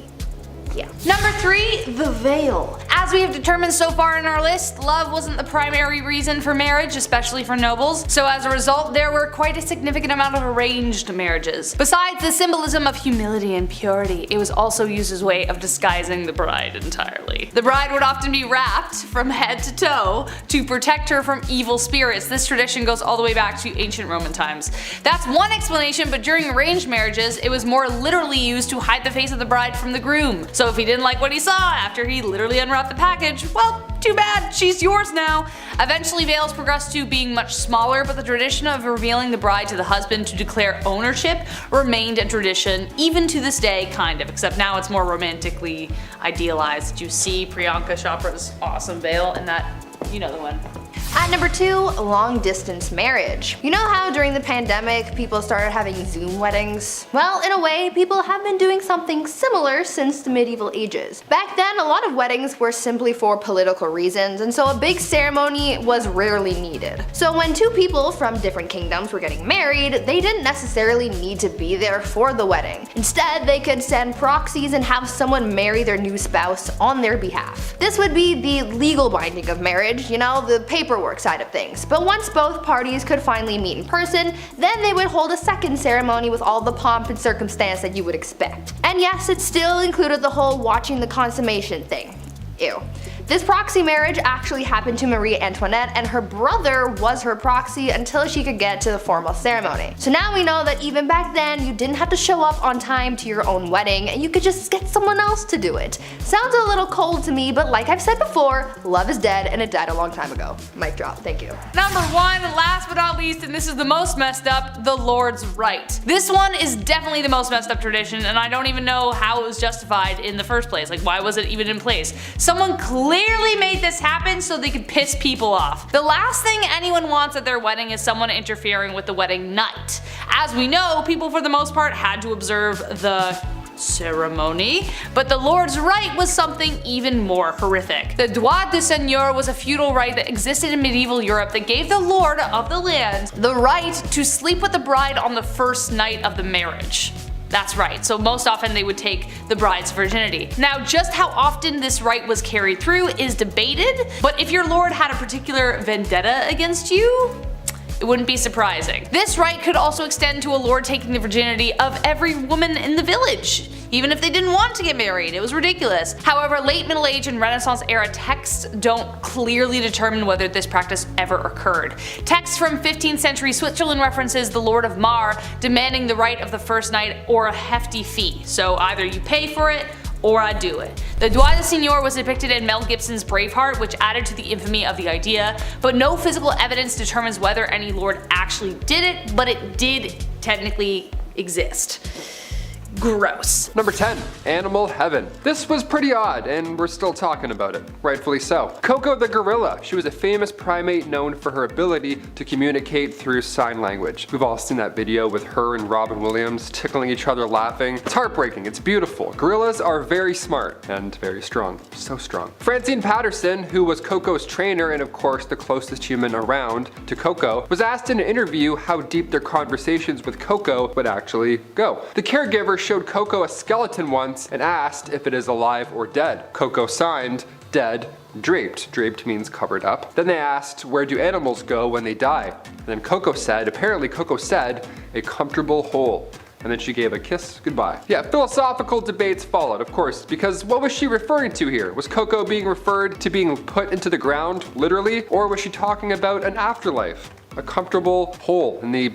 Yeah. Number 3, the veil. As we have determined so far in our list, love wasn't the primary reason for marriage, especially for nobles, so as a result there were quite a significant amount of arranged marriages. Besides the symbolism of humility and purity, it was also used as a way of disguising the bride entirely. The bride would often be wrapped from head to toe to protect her from evil spirits. This tradition goes all the way back to ancient Roman times. That's one explanation, but during arranged marriages, it was more literally used to hide the face of the bride from the groom. So if he didn't like what he saw after he literally unwrapped the package, well, too bad, she's yours now. Eventually veils progressed to being much smaller, but the tradition of revealing the bride to the husband to declare ownership remained a tradition even to this day, kind of, except now it's more romantically idealized. Did you see Priyanka Chopra's awesome veil in that? You know the one. At number 2, long distance marriage. You know how during the pandemic people started having Zoom weddings? Well, in a way, people have been doing something similar since the medieval ages. Back then, a lot of weddings were simply for political reasons, and so a big ceremony was rarely needed. So when two people from different kingdoms were getting married, they didn't necessarily need to be there for the wedding. Instead, they could send proxies and have someone marry their new spouse on their behalf. This would be the legal binding of marriage, you know, the paperwork side of things. But once both parties could finally meet in person, then they would hold a second ceremony with all the pomp and circumstance that you would expect. And yes, it still included the whole watching the consummation thing. Ew. This proxy marriage actually happened to Marie Antoinette, and her brother was her proxy until she could get to the formal ceremony. So now we know that even back then, you didn't have to show up on time to your own wedding, and you could just get someone else to do it. Sounds a little cold to me, but like I've said before, love is dead and it died a long time ago. Mic drop, thank you. Number 1, last but not least, and this is the most messed up, the Lord's Right. This one is definitely the most messed up tradition, and I don't even know how it was justified in the first place. Like, why was it even in place? Someone clearly made this happen so they could piss people off. The last thing anyone wants at their wedding is someone interfering with the wedding night. As we know, people for the most part had to observe the ceremony, but the Lord's Right was something even more horrific. The droit de seigneur was a feudal right that existed in medieval Europe that gave the lord of the land the right to sleep with the bride on the first night of the marriage. That's right, so most often they would take the bride's virginity. Now, just how often this right was carried through is debated, but if your lord had a particular vendetta against you, it wouldn't be surprising. This right could also extend to a lord taking the virginity of every woman in the village, even if they didn't want to get married. It was ridiculous. However, late Middle Age and Renaissance era texts don't clearly determine whether this practice ever occurred. Texts from 15th century Switzerland references the Lord of Mar demanding the right of the first night or a hefty fee. So either you pay for it or I do it. The droit de seigneur was depicted in Mel Gibson's Braveheart, which added to the infamy of the idea, but no physical evidence determines whether any lord actually did it, but it did technically exist. Gross. Number 10. Animal Heaven. This was pretty odd, and we're still talking about it. Rightfully so. Coco the gorilla. She was a famous primate known for her ability to communicate through sign language. We've all seen that video with her and Robin Williams tickling each other laughing. It's heartbreaking. It's beautiful. Gorillas are very smart and very strong. So strong. Francine Patterson, who was Coco's trainer and of course the closest human around to Coco, was asked in an interview how deep their conversations with Coco would actually go. The caregiver showed Coco a skeleton once and asked if it is alive or dead. Coco signed, dead, draped. Draped means covered up. Then they asked, where do animals go when they die? And then apparently Coco said, a comfortable hole. And then she gave a kiss goodbye. Yeah, philosophical debates followed, of course, because what was she referring to here? Was Coco being referred to being put into the ground, literally? Or was she talking about an afterlife? A comfortable hole in the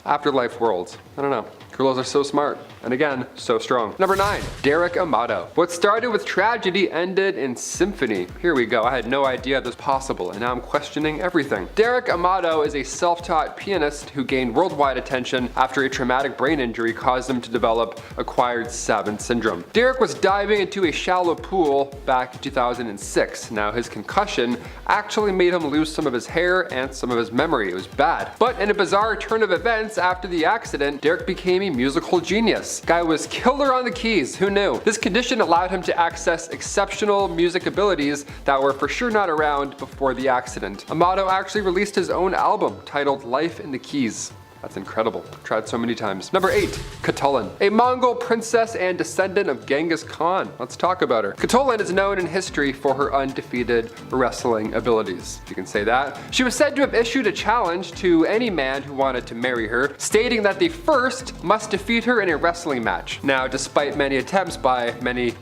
afterlife world? I don't know. Gorillas are so smart. And again, so strong. Number 9. Derek Amato. What started with tragedy ended in symphony. Here we go. I had no idea this was possible, and now I'm questioning everything. Derek Amato is a self-taught pianist who gained worldwide attention after a traumatic brain injury caused him to develop acquired Savant syndrome. Derek was diving into a shallow pool back in 2006. Now, his concussion actually made him lose some of his hair and some of his memory. It was bad. But in a bizarre turn of events after the accident, Derek became a musical genius. Guy was killer on the keys, who knew? This condition allowed him to access exceptional music abilities that were for sure not around before the accident. Amato actually released his own album titled Life in the Keys. That's incredible. Tried so many times. Number 8. Catullin. A Mongol princess and descendant of Genghis Khan. Let's talk about her. Catullin is known in history for her undefeated wrestling abilities, if you can say that. She was said to have issued a challenge to any man who wanted to marry her, stating that the first must defeat her in a wrestling match. Now, despite many attempts by many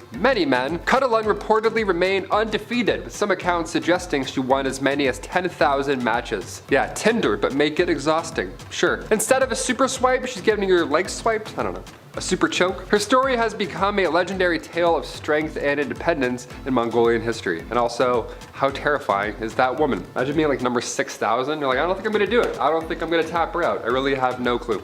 men, Catullin reportedly remained undefeated, with some accounts suggesting she won as many as 10,000 matches. Yeah, Tinder, but make it exhausting. Sure. Instead of a super swipe, she's getting your legs swiped? I don't know. A super choke? Her story has become a legendary tale of strength and independence in Mongolian history. And also, how terrifying is that woman? Imagine being like number 6,000. You're like, I don't think I'm gonna do it. I don't think I'm gonna tap her out. I really have no clue.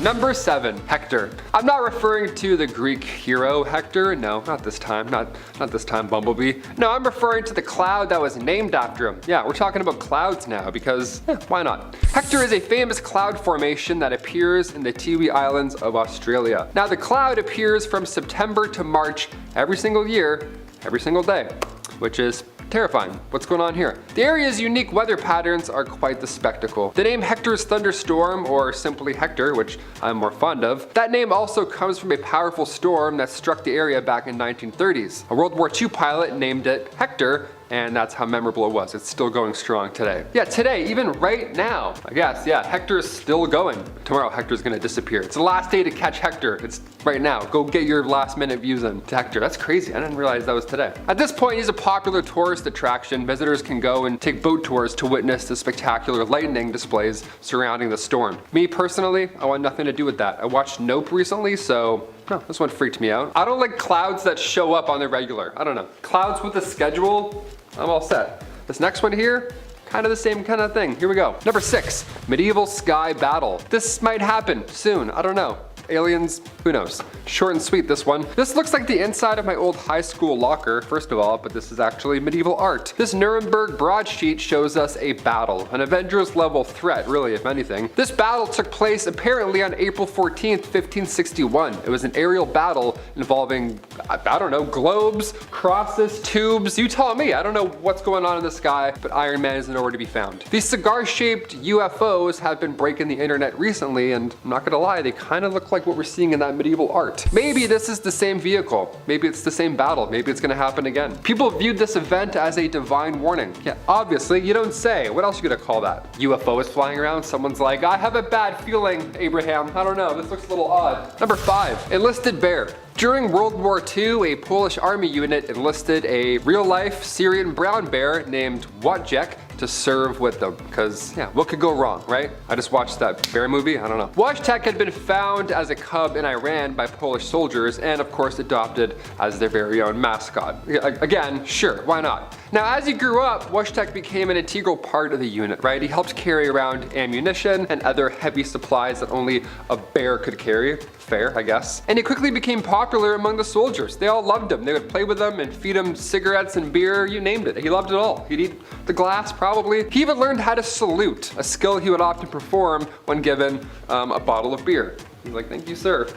Number 7, Hector. I'm not referring to the Greek hero Hector. No, not this time. Not this time, Bumblebee. No, I'm referring to the cloud that was named after him. Yeah, we're talking about clouds now because, why not? Hector is a famous cloud formation that appears in the Tiwi Islands of Australia. Now, the cloud appears from September to March every single year, every single day, which is terrifying. What's going on here? The area's unique weather patterns are quite the spectacle. The name Hector's thunderstorm, or simply Hector, which I'm more fond of, that name also comes from a powerful storm that struck the area back in 1930s. A World War II pilot named it Hector, and that's how memorable it was. It's still going strong today. Yeah, today, even right now, I guess, yeah, Hector's still going. Tomorrow, Hector's gonna disappear. It's the last day to catch Hector. It's right now. Go get your last minute views in to Hector. That's crazy. I didn't realize that was today. At this point, he's a popular tourist attraction. Visitors can go and take boat tours to witness the spectacular lightning displays surrounding the storm. Me personally, I want nothing to do with that. I watched Nope recently, so no, this one freaked me out. I don't like clouds that show up on the regular. I don't know. Clouds with a schedule, I'm all set. This next one here, kind of the same kind of thing. Here we go. Number 6, medieval sky battle. This might happen soon. I don't know. Aliens? Who knows? Short and sweet, this one. This looks like the inside of my old high school locker, first of all, but this is actually medieval art. This Nuremberg broadsheet shows us a battle, an Avengers level threat, really, if anything. This battle took place apparently on April 14th, 1561. It was an aerial battle involving, I don't know, globes, crosses, tubes. You tell me, I don't know what's going on in the sky, but Iron Man is nowhere to be found. These cigar-shaped UFOs have been breaking the internet recently, and I'm not gonna lie, they kind of look like what we're seeing in that medieval art. Maybe this is the same vehicle. Maybe it's the same battle. Maybe it's gonna happen again. People viewed this event as a divine warning. Yeah, obviously, you don't say. What else are you gonna call that? UFO is flying around, someone's like, I have a bad feeling, Abraham. I don't know, this looks a little odd. Number 5, enlisted bear. During World War II, a Polish army unit enlisted a real-life Syrian brown bear named Wojciech to serve with them. Because, yeah, what could go wrong, right? I just watched that bear movie, I don't know. Wojciech had been found as a cub in Iran by Polish soldiers and, of course, adopted as their very own mascot. Again, sure, why not? Now, as he grew up, Wojciech became an integral part of the unit, right? He helped carry around ammunition and other heavy supplies that only a bear could carry. Fair, I guess. And he quickly became popular among the soldiers. They all loved him. They would play with him and feed him cigarettes and beer, you named it. He loved it all. He'd eat the glass, probably. He even learned how to salute, a skill he would often perform when given a bottle of beer. He's like, thank you, sir.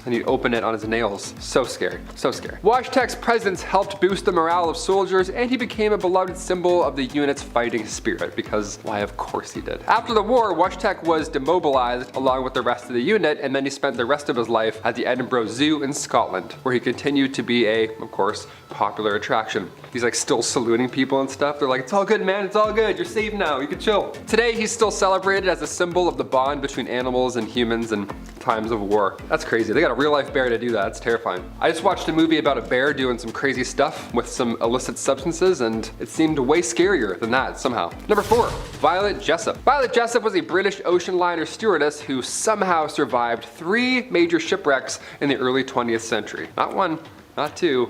And he'd open it on his nails. So scary, so scary. Wojciech's presence helped boost the morale of soldiers, and he became a beloved symbol of the unit's fighting spirit, because why, of course he did. After the war, Wojciech was demobilized along with the rest of the unit, and then he spent the rest of his life at the Edinburgh Zoo in Scotland, where he continued to be a, of course, popular attraction. He's like still saluting people and stuff. They're like, it's all good, man, it's all good, you're safe now, you can chill. Today, he's still celebrated as a symbol of the bond between animals and humans in times of war. That's crazy. They got a real life bear to do that. That's terrifying. I just watched a movie about a bear doing some crazy stuff with some illicit substances, and it seemed way scarier than that somehow. Number 4, Violet Jessop. Violet Jessop was a British ocean liner stewardess who somehow survived 3 major shipwrecks in the early 20th century. Not 1, not 2,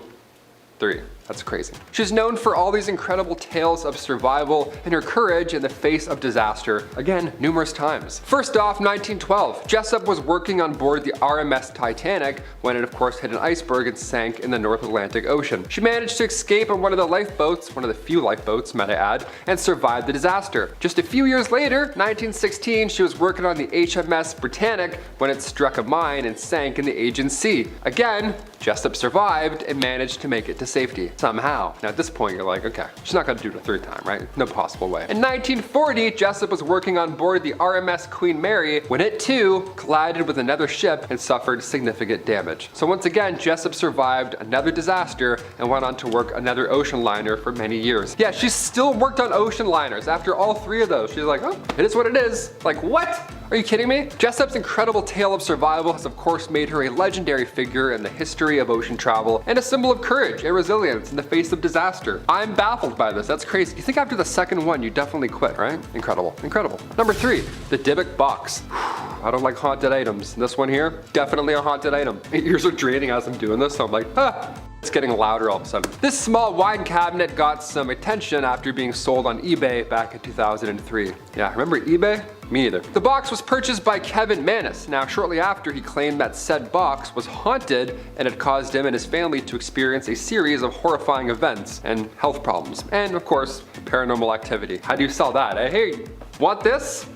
3. That's crazy. She's known for all these incredible tales of survival and her courage in the face of disaster, again, numerous times. First off, 1912, Jessop was working on board the RMS Titanic when it of course hit an iceberg and sank in the North Atlantic Ocean. She managed to escape on one of the lifeboats, one of the few lifeboats, might I add, and survived the disaster. Just a few years later, 1916, she was working on the HMS Britannic when it struck a mine and sank in the Aegean Sea. Again, Jessop survived and managed to make it to safety. Somehow. Now at this point you're like, okay, she's not gonna do it a 3rd time, right? No possible way. In 1940, Jessop was working on board the RMS Queen Mary when it too collided with another ship and suffered significant damage. So once again, Jessop survived another disaster and went on to work another ocean liner for many years. Yeah, she's still worked on ocean liners after all 3 of those. She's like, oh, it is what it is. Like, what? Are you kidding me? Jessop's incredible tale of survival has of course made her a legendary figure in the history of ocean travel and a symbol of courage and resilience in the face of disaster. I'm baffled by this, that's crazy. You think after the 2nd one you definitely quit, right? Incredible, incredible. Number 3, the Dybbuk box. I don't like haunted items. This one here, definitely a haunted item. My ears are draining as I'm doing this, so I'm like, ah. It's getting louder all of a sudden. This small wine cabinet got some attention after being sold on eBay back in 2003. Yeah, remember eBay? Me neither. The box was purchased by Kevin Mannis. Now, shortly after, he claimed that said box was haunted and had caused him and his family to experience a series of horrifying events and health problems. And, of course, paranormal activity. How do you sell that? Hey, want this?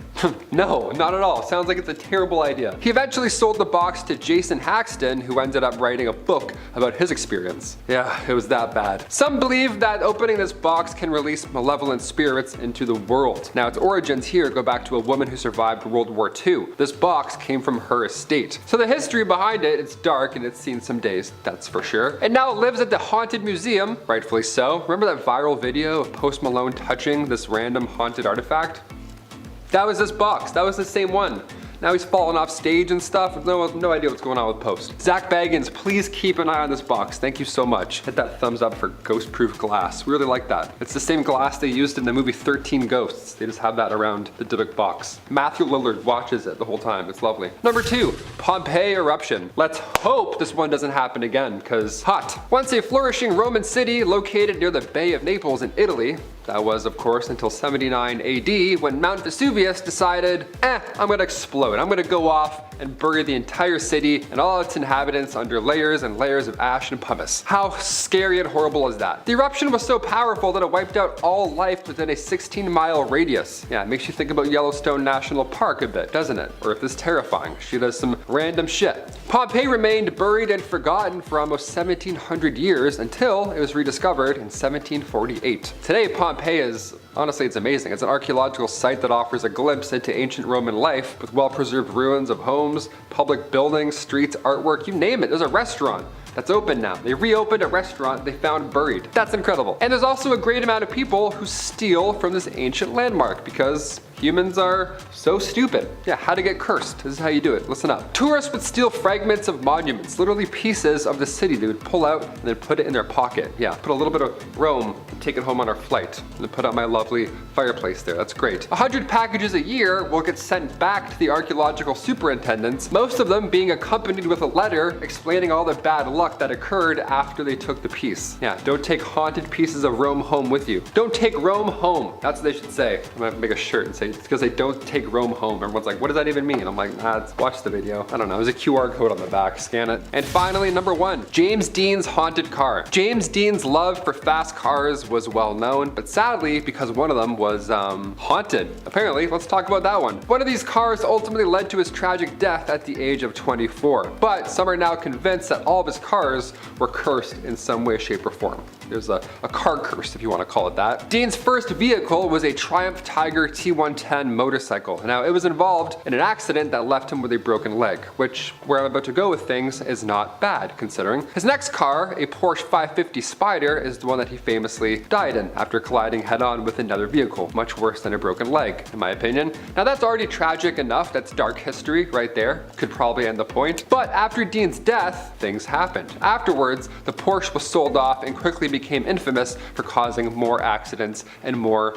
No, not at all. Sounds like it's a terrible idea. He eventually sold the box to Jason Haxton, who ended up writing a book about his experience. Yeah, it was that bad. Some believe that opening this box can release malevolent spirits into the world. Now, its origins here go back to a woman who survived World War II. This box came from her estate. So the history behind it, it's dark and it's seen some days, that's for sure. And now it lives at the Haunted Museum, rightfully so. Remember that viral video of Post Malone touching this random haunted artifact? That was this box. That was the same one. Now he's falling off stage and stuff. No idea what's going on with Post. Zach Baggins, please keep an eye on this box. Thank you so much. Hit that thumbs up for ghost-proof glass. We really like that. It's the same glass they used in the movie 13 Ghosts. They just have that around the Dybbuk box. Matthew Lillard watches it the whole time. It's lovely. Number 2, Pompeii eruption. Let's hope this one doesn't happen again, because hot. Once a flourishing Roman city located near the Bay of Naples in Italy, that was, of course, until 79 AD when Mount Vesuvius decided, I'm gonna explode. I'm gonna go off and buried the entire city and all its inhabitants under layers and layers of ash and pumice. How scary and horrible is that? The eruption was so powerful that it wiped out all life within a 16-mile radius. Yeah, it makes you think about Yellowstone National Park a bit, doesn't it? Or if it's terrifying, she does some random shit. Pompeii remained buried and forgotten for almost 1700 years until it was rediscovered in 1748. Today, Pompeii is, honestly, it's amazing. It's an archaeological site that offers a glimpse into ancient Roman life with well-preserved ruins of homes, public buildings, streets, artwork, you name it. There's a restaurant that's open now. They reopened a restaurant they found buried. That's incredible. And there's also a great amount of people who steal from this ancient landmark because humans are so stupid. Yeah, how to get cursed. This is how you do it. Listen up. Tourists would steal fragments of monuments, literally pieces of the city they would pull out and then put it in their pocket. Yeah, put a little bit of Rome and take it home on our flight. And then put out my lovely fireplace there. That's great. 100 packages a year will get sent back to the archaeological superintendents, most of them being accompanied with a letter explaining all the bad luck that occurred after they took the piece. Yeah, don't take haunted pieces of Rome home with you. Don't take Rome home. That's what they should say. I'm gonna make a shirt and say, it's because they don't take Rome home. Everyone's like, what does that even mean? I'm like, watch the video. I don't know, there's a QR code on the back, scan it. And finally, number 1, James Dean's haunted car. James Dean's love for fast cars was well known, but sadly, because one of them was haunted. Apparently, let's talk about that one. One of these cars ultimately led to his tragic death at the age of 24, but some are now convinced that all of his cars were cursed in some way, shape, or form. There's a car curse, if you want to call it that. Dean's first vehicle was a Triumph Tiger T110 motorcycle. Now, it was involved in an accident that left him with a broken leg, which, where I'm about to go with things, is not bad, considering. His next car, a Porsche 550 Spider, is the one that he famously died in after colliding head-on with another vehicle, much worse than a broken leg, in my opinion. Now, that's already tragic enough. That's dark history right there. Could probably end the point. But after Dean's death, things happened. Afterwards, the Porsche was sold off and quickly became infamous for causing more accidents and more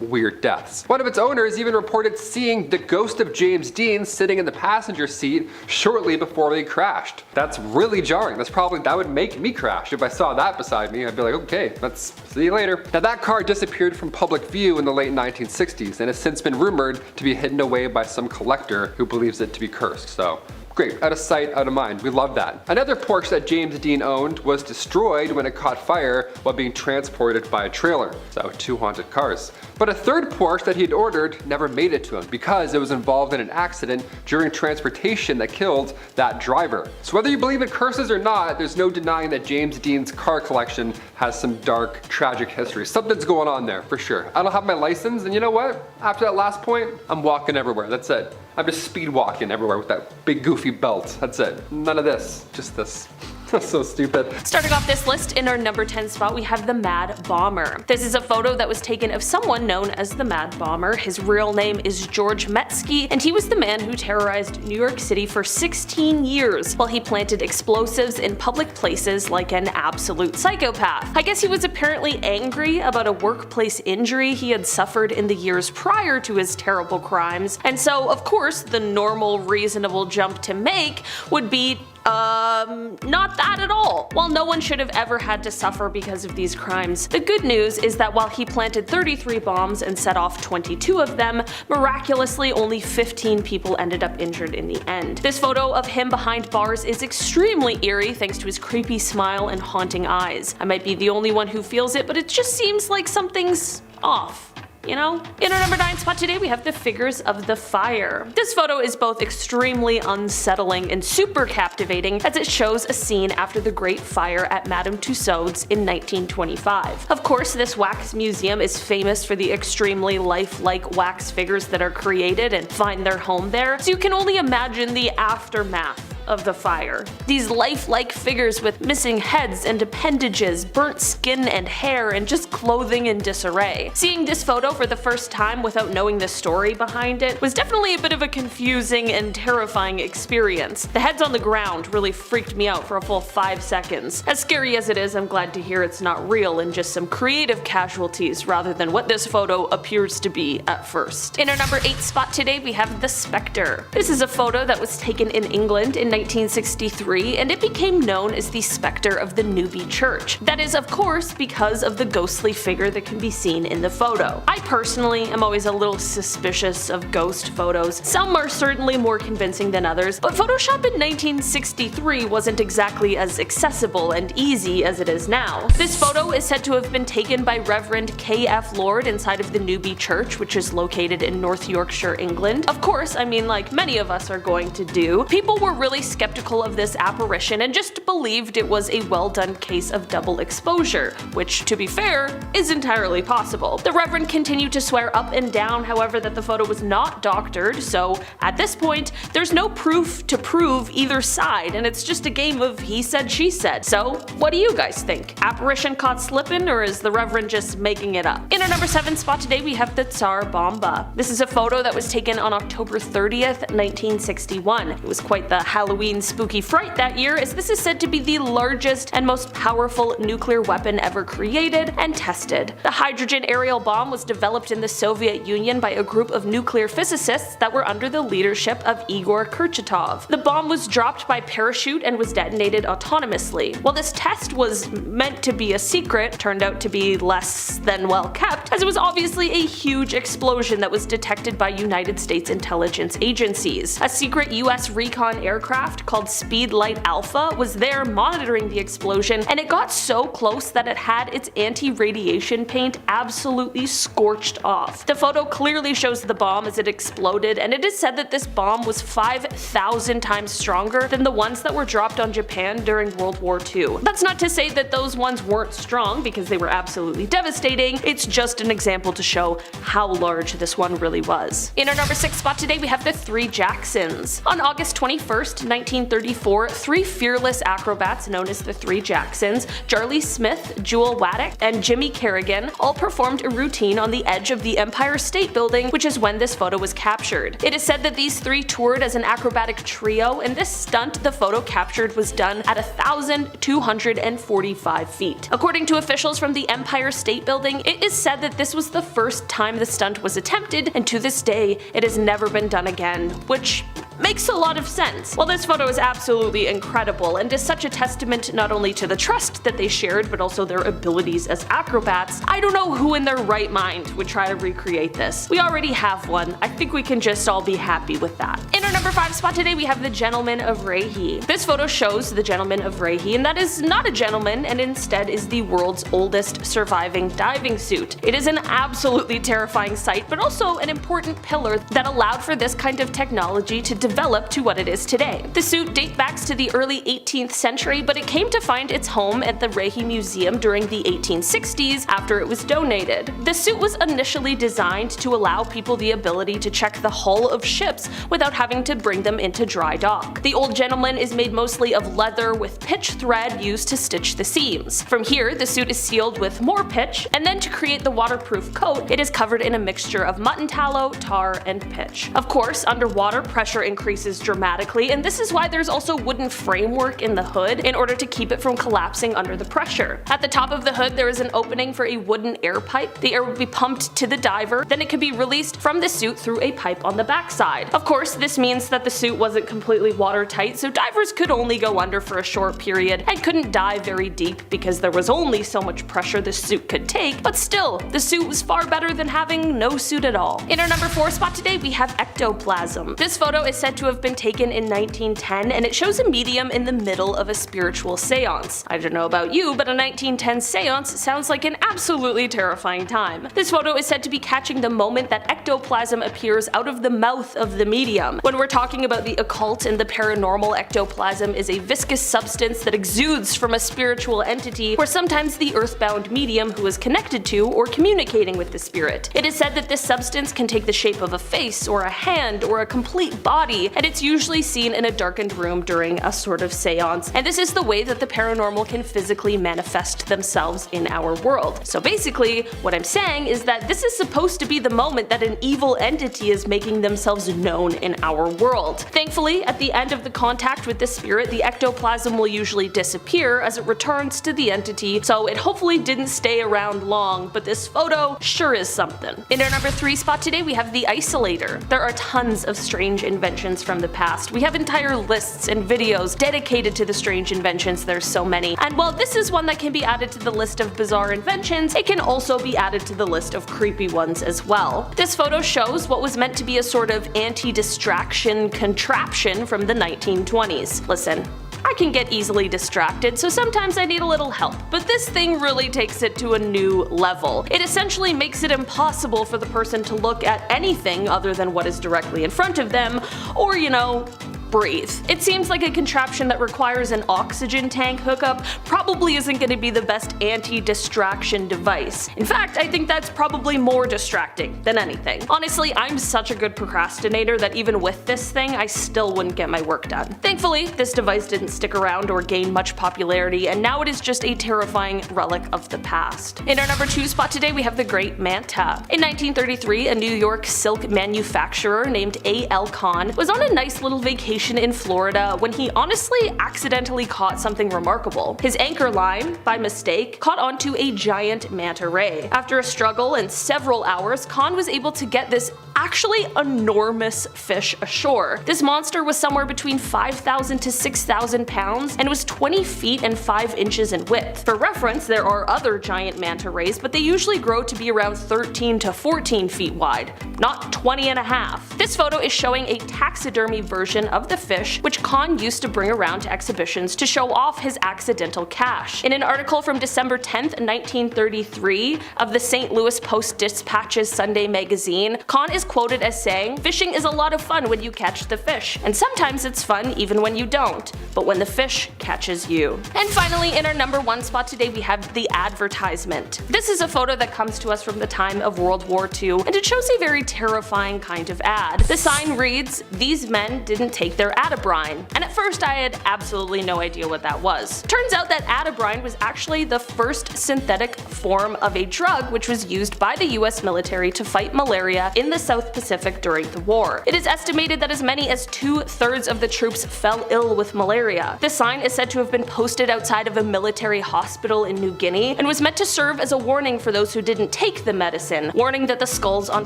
weird deaths. One of its owners even reported seeing the ghost of James Dean sitting in the passenger seat shortly before they crashed. That's really jarring. That would make me crash. If I saw that beside me, I'd be like, okay, let's see you later. Now, that car disappeared from public view in the late 1960s and has since been rumored to be hidden away by some collector who believes it to be cursed. So, great, out of sight, out of mind. We love that. Another Porsche that James Dean owned was destroyed when it caught fire while being transported by a trailer. So 2 haunted cars. But a third Porsche that he had ordered never made it to him because it was involved in an accident during transportation that killed that driver. So whether you believe in curses or not, there's no denying that James Dean's car collection has some dark, tragic history. Something's going on there, for sure. I don't have my license, and you know what? After that last point, I'm walking everywhere. That's it. I'm just speed walking everywhere with that big goofy belt. That's it. None of this, just this. That's so stupid. Starting off this list, in our number 10 spot, we have the Mad Bomber. This is a photo that was taken of someone known as the Mad Bomber. His real name is George Metsky, and he was the man who terrorized New York City for 16 years while he planted explosives in public places like an absolute psychopath. I guess he was apparently angry about a workplace injury he had suffered in the years prior to his terrible crimes, and so, of course, the normal, reasonable jump to make would be not that at all. While no one should have ever had to suffer because of these crimes, the good news is that while he planted 33 bombs and set off 22 of them, miraculously only 15 people ended up injured in the end. This photo of him behind bars is extremely eerie thanks to his creepy smile and haunting eyes. I might be the only one who feels it, but it just seems like something's off. You know? In our number 9 spot today, we have the Figures of the Fire. This photo is both extremely unsettling and super captivating as it shows a scene after the Great Fire at Madame Tussauds in 1925. Of course, this wax museum is famous for the extremely lifelike wax figures that are created and find their home there, so you can only imagine the aftermath of the fire. These lifelike figures with missing heads and appendages, burnt skin and hair, and just clothing in disarray. Seeing this photo for the first time without knowing the story behind it was definitely a bit of a confusing and terrifying experience. The heads on the ground really freaked me out for a full 5 seconds. As scary as it is, I'm glad to hear it's not real and just some creative casualties rather than what this photo appears to be at first. In our number 8 spot today, we have the Spectre. This is a photo that was taken in England in 1963, and it became known as the Spectre of the Newby Church. That is, of course, because of the ghostly figure that can be seen in the photo. I personally am always a little suspicious of ghost photos. Some are certainly more convincing than others, but Photoshop in 1963 wasn't exactly as accessible and easy as it is now. This photo is said to have been taken by Reverend K.F. Lord inside of the Newby Church, which is located in North Yorkshire, England. Of course, I mean, like many of us are going to do, people were really skeptical of this apparition and just believed it was a well-done case of double exposure, which, to be fair, is entirely possible. The Reverend continued to swear up and down, however, that the photo was not doctored, so at this point, there's no proof to prove either side, and it's just a game of he said, she said. So, what do you guys think? Apparition caught slipping, or is the Reverend just making it up? In our number 7 spot today, we have the Tsar Bomba. This is a photo that was taken on October 30th, 1961. It was quite the Halloween spooky fright that year, as this is said to be the largest and most powerful nuclear weapon ever created and tested. The hydrogen aerial bomb was developed in the Soviet Union by a group of nuclear physicists that were under the leadership of Igor Kurchatov. The bomb was dropped by parachute and was detonated autonomously. While this test was meant to be a secret, turned out to be less than well kept, as it was obviously a huge explosion that was detected by United States intelligence agencies. A secret US recon aircraft called Speedlight Alpha was there monitoring the explosion, and it got so close that it had its anti-radiation paint absolutely scorched off. The photo clearly shows the bomb as it exploded, and it is said that this bomb was 5,000 times stronger than the ones that were dropped on Japan during World War II. That's not to say that those ones weren't strong, because they were absolutely devastating, it's just an example to show how large this one really was. In our number 6 spot today, we have the 3 Jacksons. On August 21st, 1934, 3 fearless acrobats known as the 3 Jacksons, Charlie Smith, Jewel Waddick, and Jimmy Kerrigan, all performed a routine on the edge of the Empire State Building, which is when this photo was captured. It is said that these 3 toured as an acrobatic trio, and this stunt the photo captured was done at 1,245 feet. According to officials from the Empire State Building, it is said that this was the first time the stunt was attempted, and to this day, it has never been done again, which makes a lot of sense. While this photo is absolutely incredible and is such a testament not only to the trust that they shared but also their abilities as acrobats, I don't know who in their right mind would try to recreate this. We already have one. I think we can just all be happy with that. In our number 5 spot today, we have the Gentleman of Rahi. This photo shows the Gentleman of Rahi, and that is not a gentleman and instead is the world's oldest surviving diving suit. It is an absolutely terrifying sight, but also an important pillar that allowed for this kind of technology to develop to what it is today. The suit dates back to the early 18th century, but it came to find its home at the Rahi Museum during the 1860s after it was donated. The suit was initially designed to allow people the ability to check the hull of ships without having to bring them into dry dock. The Old Gentleman is made mostly of leather with pitch thread used to stitch the seams. From here, the suit is sealed with more pitch, and then to create the waterproof coat, it is covered in a mixture of mutton tallow, tar, and pitch. Of course, underwater, pressure increases dramatically, and this is why there's also wooden framework in the hood in order to keep it from collapsing under the pressure. At the top of the hood, there is an opening for a wooden air pipe. The air will be pumped to the diver, then it can be released from the suit through a pipe on the backside. Of course, this means that the suit wasn't completely watertight, so divers could only go under for a short period and couldn't dive very deep because there was only so much pressure the suit could take, but still, the suit was far better than having no suit at all. In our number 4 spot today, we have ectoplasm. This photo is said to have been taken in 1910, and it shows a medium in the middle of a spiritual seance. I don't know about you, but a 1910 seance sounds like an absolutely terrifying time. This photo is said to be catching the moment that ectoplasm appears out of the mouth of the medium. When we're talking about the occult and the paranormal, ectoplasm is a viscous substance that exudes from a spiritual entity, or sometimes the earthbound medium who is connected to or communicating with the spirit. It is said that this substance can take the shape of a face or a hand or a complete body, and it's usually seen in a darkened room during a sort of seance, and this is the way that the paranormal can physically manifest themselves in our world. So basically, what I'm saying is that this is supposed to be the moment that an evil entity is making themselves known in our world. Thankfully, at the end of the contact with the spirit, the ectoplasm will usually disappear as it returns to the entity, so it hopefully didn't stay around long, but this photo sure is something. In our number 3 spot today, we have the isolator. There are tons of strange inventions inventions from the past. We have entire lists and videos dedicated to the strange inventions, there's so many. And while this is one that can be added to the list of bizarre inventions, it can also be added to the list of creepy ones as well. This photo shows what was meant to be a sort of anti-distraction contraption from the 1920s. Listen, I can get easily distracted, so sometimes I need a little help, but this thing really takes it to a new level. It essentially makes it impossible for the person to look at anything other than what is directly in front of them, or, you know, breathe. It seems like a contraption that requires an oxygen tank hookup probably isn't going to be the best anti-distraction device. In fact, I think that's probably more distracting than anything. Honestly, I'm such a good procrastinator that even with this thing, I still wouldn't get my work done. Thankfully, this device didn't stick around or gain much popularity, and now it is just a terrifying relic of the past. In our number 2 spot today, we have the Great Manta. In 1933, a New York silk manufacturer named A.L. Kahn was on a nice little vacation in Florida when he honestly accidentally caught something remarkable. His anchor line, by mistake, caught onto a giant manta ray. After a struggle and several hours, Kahn was able to get this actually enormous fish ashore. This monster was somewhere between 5,000 to 6,000 pounds and was 20 feet and 5 inches in width. For reference, there are other giant manta rays, but they usually grow to be around 13 to 14 feet wide, not 20 and a half. This photo is showing a taxidermy version of the fish, which Kahn used to bring around to exhibitions to show off his accidental catch. In an article from December 10th, 1933 of the St. Louis Post-Dispatch's Sunday magazine, Kahn is quoted as saying, "Fishing is a lot of fun when you catch the fish, and sometimes it's fun even when you don't, but when the fish catches you." And finally, in our number 1 spot today, we have the advertisement. This is a photo that comes to us from the time of World War II, and it shows a very terrifying kind of ad. The sign reads, "These men didn't take their Atabrine," and at first I had absolutely no idea what that was. Turns out that Atabrine was actually the first synthetic form of a drug which was used by the US military to fight malaria in the South Pacific during the war. It is estimated that as many as 2/3 of the troops fell ill with malaria. The sign is said to have been posted outside of a military hospital in New Guinea and was meant to serve as a warning for those who didn't take the medicine, warning that the skulls on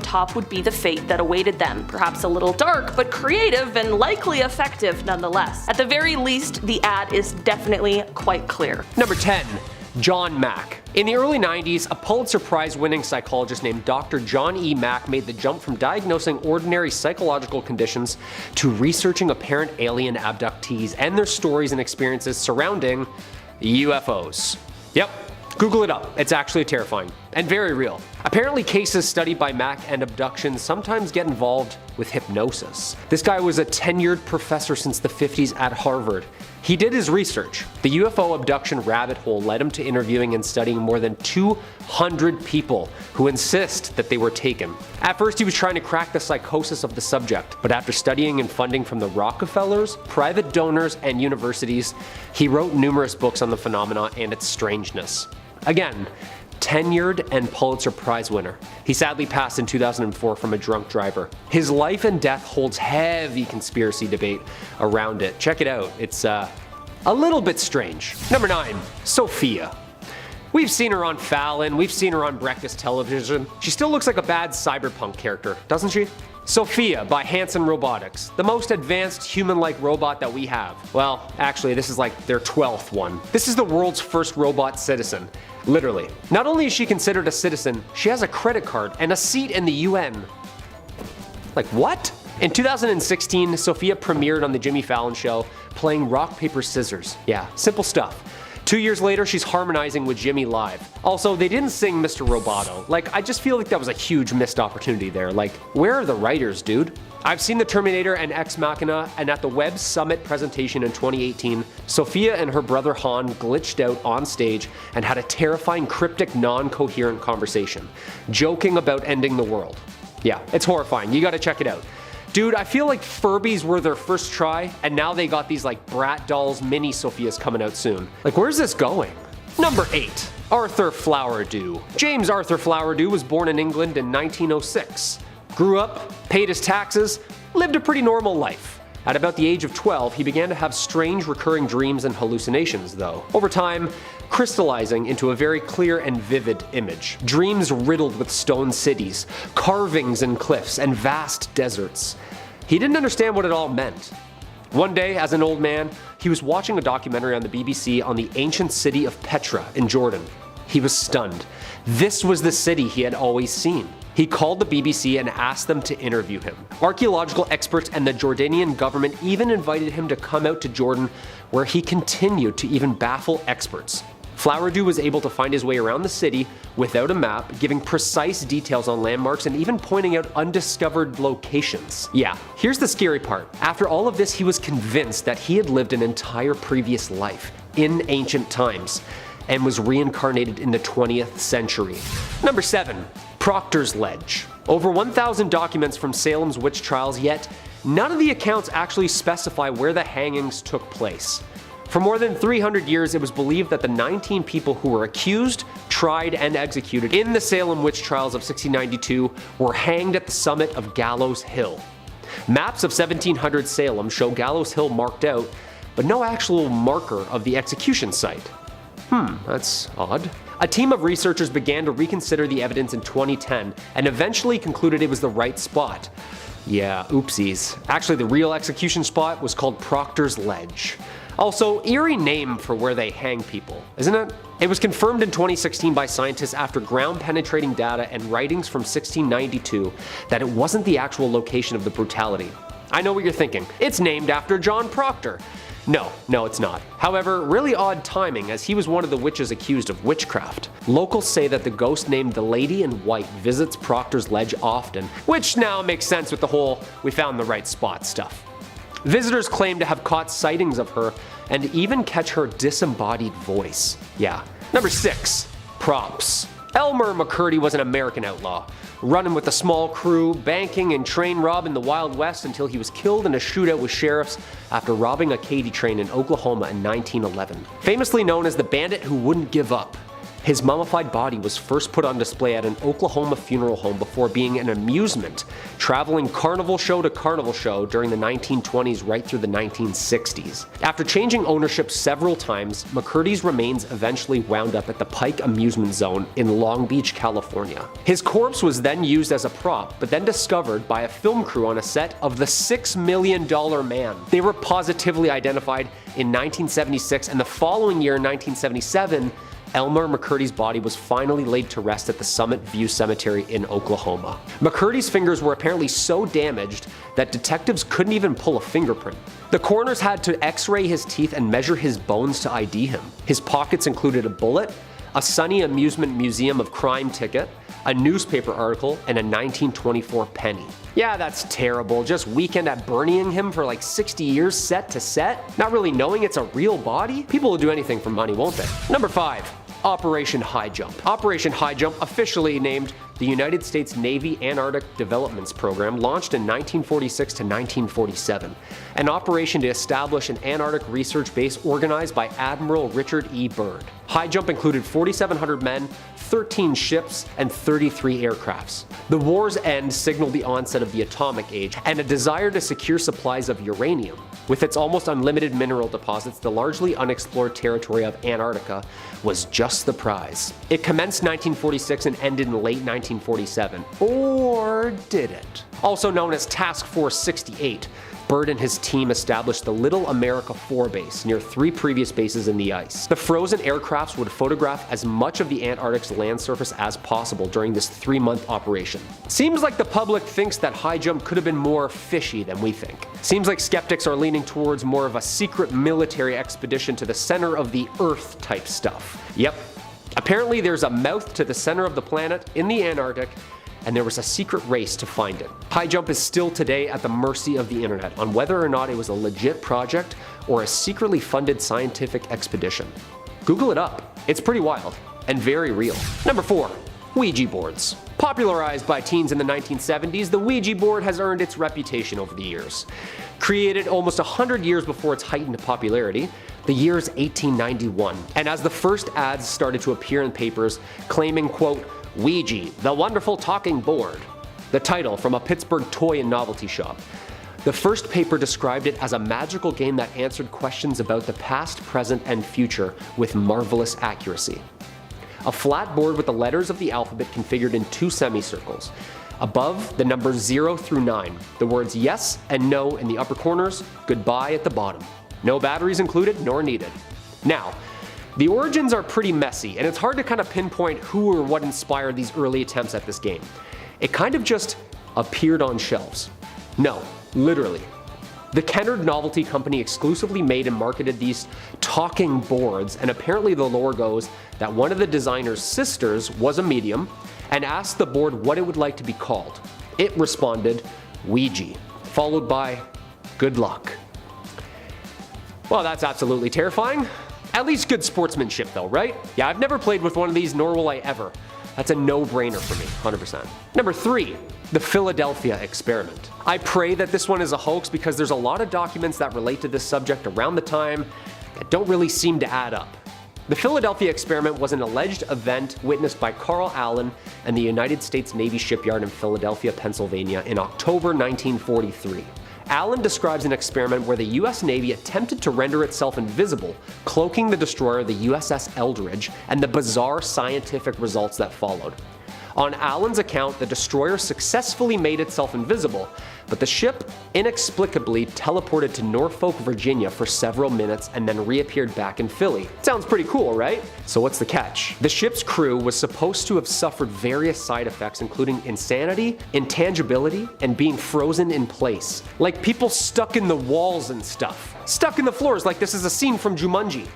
top would be the fate that awaited them. Perhaps a little dark, but creative and likely effective nonetheless. At the very least, the ad is definitely quite clear. Number 10. John Mack. In the early 90s, a Pulitzer Prize-winning psychologist named Dr. John E. Mack made the jump from diagnosing ordinary psychological conditions to researching apparent alien abductees and their stories and experiences surrounding UFOs. Yep, Google it up, it's actually terrifying and very real. Apparently cases studied by Mack and abductions sometimes get involved with hypnosis. This guy was a tenured professor since the 50s at Harvard. He did his research. The UFO abduction rabbit hole led him to interviewing and studying more than 200 people who insist that they were taken. At first he was trying to crack the psychosis of the subject, but after studying and funding from the Rockefellers, private donors, and universities, he wrote numerous books on the phenomena and its strangeness. Again, tenured and Pulitzer Prize winner. He sadly passed in 2004 from a drunk driver. His life and death holds heavy conspiracy debate around it. Check it out, it's a little bit strange. Number 9. Sophia. We've seen her on Fallon, we've seen her on breakfast television. She still looks like a bad cyberpunk character, doesn't she? Sophia by Hanson Robotics, the most advanced human-like robot that we have. Well, actually, this is like their 12th one. This is the world's first robot citizen, literally. Not only is she considered a citizen, she has a credit card and a seat in the UN. Like what? In 2016, Sophia premiered on the Jimmy Fallon Show playing rock, paper, scissors. Yeah, simple stuff. 2 years later, she's harmonizing with Jimmy live. Also, they didn't sing Mr. Roboto. Like, I just feel like that was a huge missed opportunity there. Like, where are the writers, dude? I've seen the Terminator and Ex Machina, and at the Web Summit presentation in 2018, Sophia and her brother Han glitched out on stage and had a terrifying, cryptic, non-coherent conversation, joking about ending the world. Yeah, it's horrifying. You gotta check it out. Dude, I feel like Furbies were their first try, and now they got these like Brat Dolls mini Sophias coming out soon. Like, where's this going? Number 8. Arthur Flowerdew. James Arthur Flowerdew was born in England in 1906. Grew up, paid his taxes, lived a pretty normal life. At about the age of 12, he began to have strange recurring dreams and hallucinations, though, over time crystallizing into a very clear and vivid image. Dreams riddled with stone cities, carvings in cliffs, and vast deserts. He didn't understand what it all meant. One day, as an old man, he was watching a documentary on the BBC on the ancient city of Petra in Jordan. He was stunned. This was the city he had always seen. He called the BBC and asked them to interview him. Archaeological experts and the Jordanian government even invited him to come out to Jordan, where he continued to even baffle experts. Flowerdew was able to find his way around the city without a map, giving precise details on landmarks and even pointing out undiscovered locations. Yeah, here's the scary part. After all of this, he was convinced that he had lived an entire previous life in ancient times and was reincarnated in the 20th century. Number 7. Proctor's Ledge. Over 1,000 documents from Salem's witch trials, yet none of the accounts actually specify where the hangings took place. For more than 300 years, it was believed that the 19 people who were accused, tried, and executed in the Salem witch trials of 1692 were hanged at the summit of Gallows Hill. Maps of 1700 Salem show Gallows Hill marked out, but no actual marker of the execution site. That's odd. A team of researchers began to reconsider the evidence in 2010 and eventually concluded it was the right spot. Yeah, oopsies. Actually, the real execution spot was called Proctor's Ledge. Also, eerie name for where they hang people, isn't it? It was confirmed in 2016 by scientists after ground-penetrating data and writings from 1692 that it wasn't the actual location of the brutality. I know what you're thinking. It's named after John Proctor. No, it's not. However, really odd timing, as he was one of the witches accused of witchcraft. Locals say that the ghost named the Lady in White visits Proctor's Ledge often, which now makes sense with the whole "we found the right spot" stuff. Visitors claim to have caught sightings of her and even catch her disembodied voice. Yeah. Number 6. Props. Elmer McCurdy was an American outlaw, running with a small crew, banking and train robbing the Wild West until he was killed in a shootout with sheriffs after robbing a Katy train in Oklahoma in 1911. Famously known as the bandit who wouldn't give up, his mummified body was first put on display at an Oklahoma funeral home before being an amusement, traveling carnival show to carnival show during the 1920s right through the 1960s. After changing ownership several times, McCurdy's remains eventually wound up at the Pike Amusement Zone in Long Beach, California. His corpse was then used as a prop, but then discovered by a film crew on a set of The $6 Million Man. They were positively identified in 1976, and the following year, in 1977, Elmer McCurdy's body was finally laid to rest at the Summit View Cemetery in Oklahoma. McCurdy's fingers were apparently so damaged that detectives couldn't even pull a fingerprint. The coroners had to x-ray his teeth and measure his bones to ID him. His pockets included a bullet, a Sunny Amusement Museum of Crime ticket, a newspaper article, and a 1924 penny. Yeah, that's terrible. Just weekend at Bernieing him for like 60 years set to set, not really knowing it's a real body? People will do anything for money, won't they? Number 5. Operation High Jump. Operation High Jump, officially named the United States Navy Antarctic Developments Program, launched in 1946 to 1947, an operation to establish an Antarctic research base organized by Admiral Richard E. Byrd. High Jump included 4,700 men, 13 ships, and 33 aircrafts. The war's end signaled the onset of the atomic age and a desire to secure supplies of uranium. With its almost unlimited mineral deposits, the largely unexplored territory of Antarctica was just the prize. It commenced 1946 and ended in late 1947. Or did it? Also known as Task Force 68, Byrd and his team established the Little America 4 base near 3 previous bases in the ice. The frozen aircrafts would photograph as much of the Antarctic's land surface as possible during this 3-month operation. Seems like the public thinks that High Jump could have been more fishy than we think. Seems like skeptics are leaning towards more of a secret military expedition to the center of the Earth type stuff. Yep. Apparently there's a mouth to the center of the planet in the Antarctic, and there was a secret race to find it. High Jump is still today at the mercy of the internet on whether or not it was a legit project or a secretly funded scientific expedition. Google it up. It's pretty wild and very real. Number 4. Ouija boards. Popularized by teens in the 1970s, the Ouija board has earned its reputation over the years. Created almost 100 years before its heightened popularity, the year is 1891, and as the first ads started to appear in papers claiming, quote, Ouija, the wonderful talking board, the title from a Pittsburgh toy and novelty shop. The first paper described it as a magical game that answered questions about the past, present, and future with marvelous accuracy. A flat board with the letters of the alphabet configured in 2 semicircles. Above, the numbers 0 through 9. The words yes and no in the upper corners, goodbye at the bottom. No batteries included nor needed. Now, the origins are pretty messy, and it's hard to kind of pinpoint who or what inspired these early attempts at this game. It kind of just appeared on shelves. No, literally. The Kennard Novelty Company exclusively made and marketed these talking boards, and apparently the lore goes that one of the designer's sisters was a medium and asked the board what it would like to be called. It responded, Ouija, followed by good luck. Well, that's absolutely terrifying. At least good sportsmanship though, right? Yeah, I've never played with one of these, nor will I ever. That's a no-brainer for me, 100%. Number 3, the Philadelphia experiment. I pray that this one is a hoax because there's a lot of documents that relate to this subject around the time that don't really seem to add up. The Philadelphia experiment was an alleged event witnessed by Carl Allen and the United States Navy shipyard in Philadelphia, Pennsylvania in October 1943. Allen describes an experiment where the US Navy attempted to render itself invisible, cloaking the destroyer the USS Eldridge, and the bizarre scientific results that followed. On Allen's account, the destroyer successfully made itself invisible, but the ship inexplicably teleported to Norfolk, Virginia for several minutes and then reappeared back in Philly. Sounds pretty cool, right? So what's the catch? The ship's crew was supposed to have suffered various side effects, including insanity, intangibility, and being frozen in place. Like people stuck in the walls and stuff. Stuck in the floors like this is a scene from Jumanji.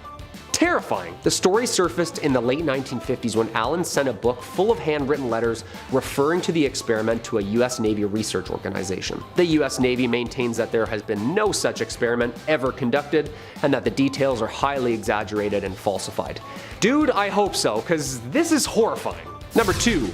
Terrifying. The story surfaced in the late 1950s when Allen sent a book full of handwritten letters referring to the experiment to a US Navy research organization. The US Navy maintains that there has been no such experiment ever conducted and that the details are highly exaggerated and falsified. Dude, I hope so, because this is horrifying. Number 2,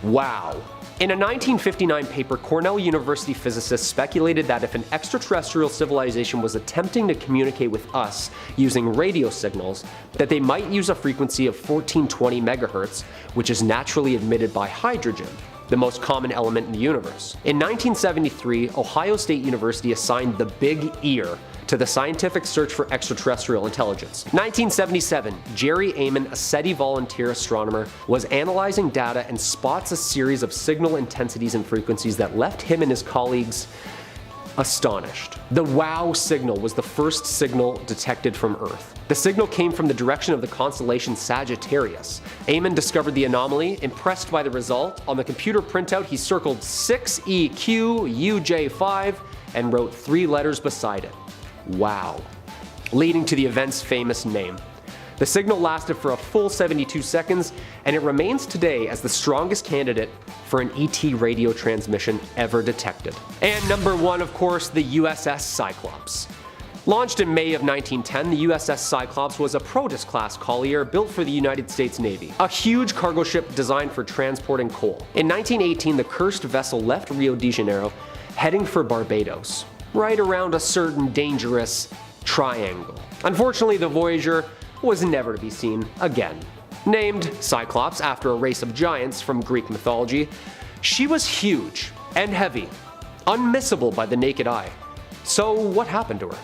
wow. In a 1959 paper, Cornell University physicists speculated that if an extraterrestrial civilization was attempting to communicate with us using radio signals, that they might use a frequency of 1420 megahertz, which is naturally emitted by hydrogen, the most common element in the universe. In 1973, Ohio State University assigned the Big Ear to the scientific search for extraterrestrial intelligence. 1977, Jerry Amon, a SETI volunteer astronomer, was analyzing data and spots a series of signal intensities and frequencies that left him and his colleagues astonished. The WOW signal was the first signal detected from Earth. The signal came from the direction of the constellation Sagittarius. Amon discovered the anomaly. Impressed by the result, on the computer printout he circled 6EQUJ5 and wrote 3 letters beside it. Wow. Leading to the event's famous name. The signal lasted for a full 72 seconds, and it remains today as the strongest candidate for an ET radio transmission ever detected. And number 1, of course, the USS Cyclops. Launched in May of 1910, the USS Cyclops was a Protus-class collier built for the United States Navy, a huge cargo ship designed for transporting coal. In 1918, the cursed vessel left Rio de Janeiro, heading for Barbados, right around a certain dangerous triangle. Unfortunately, the Voyager was never to be seen again. Named Cyclops after a race of giants from Greek mythology, she was huge and heavy, unmissable by the naked eye. So what happened to her?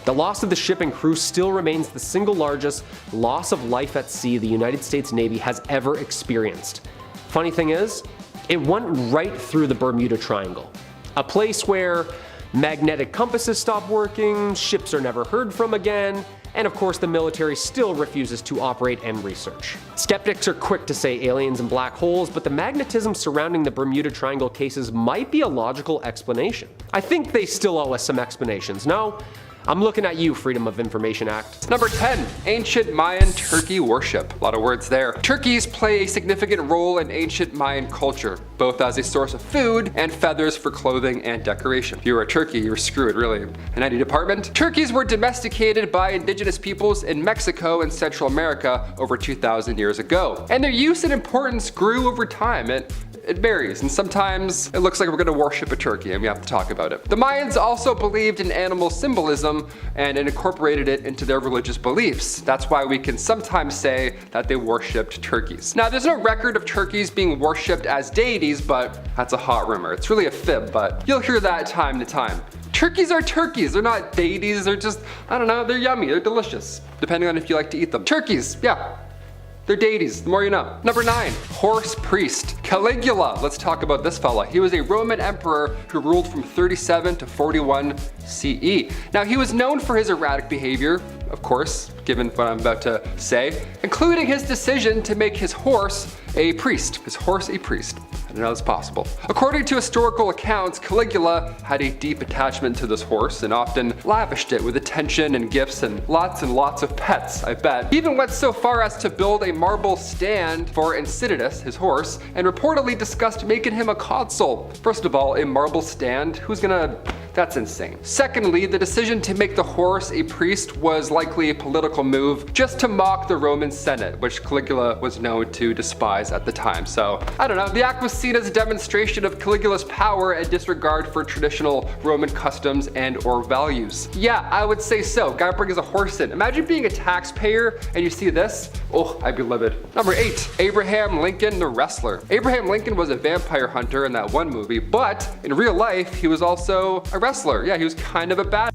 The loss of the ship and crew still remains the single largest loss of life at sea the United States Navy has ever experienced. Funny thing is, it went right through the Bermuda Triangle, a place where magnetic compasses stop working, ships are never heard from again, and of course the military still refuses to operate and research. Skeptics are quick to say aliens and black holes, but the magnetism surrounding the Bermuda Triangle cases might be a logical explanation. I think they still owe us some explanations, no? I'm looking at you, Freedom of Information Act. Number 10, ancient Mayan turkey worship. A lot of words there. Turkeys play a significant role in ancient Mayan culture, both as a source of food and feathers for clothing and decoration. If you were a turkey, you were screwed, really, in any department. Turkeys were domesticated by indigenous peoples in Mexico and Central America over 2,000 years ago, and their use and importance grew over time. It varies, and sometimes it looks like we're going to worship a turkey and we have to talk about it. The Mayans also believed in animal symbolism and incorporated it into their religious beliefs. That's why we can sometimes say that they worshipped turkeys. Now, there's no record of turkeys being worshipped as deities, but that's a hot rumor. It's really a fib, but you'll hear that time to time. Turkeys are turkeys. They're not deities. They're just, I don't know, they're yummy. They're delicious, depending on if you like to eat them. Turkeys, yeah. They're deities, the more you know. Number 9, horse priest. Caligula, let's talk about this fella. He was a Roman emperor who ruled from 37 to 41 CE. Now he was known for his erratic behavior, of course, given what I'm about to say, including his decision to make his horse a priest. His horse a priest. I didn't know that's possible. According to historical accounts, Caligula had a deep attachment to this horse and often lavished it with attention and gifts and lots of pets, I bet. He even went so far as to build a marble stand for Unsettling, his horse, and reportedly discussed making him a consul. First of all, a marble stand? Who's gonna... That's insane. Secondly, the decision to make the horse a priest was likely a political move just to mock the Roman Senate, which Caligula was known to despise at the time. So, I don't know, the act was seen as a demonstration of Caligula's power and disregard for traditional Roman customs and or values. Yeah, I would say so. Guy brings a horse in. Imagine being a taxpayer and you see this. Oh, I'd be livid. Number 8, Abraham Lincoln the wrestler. Abraham Lincoln was a vampire hunter in that one movie, but in real life, he was also a wrestler. Yeah, he was kind of a badass.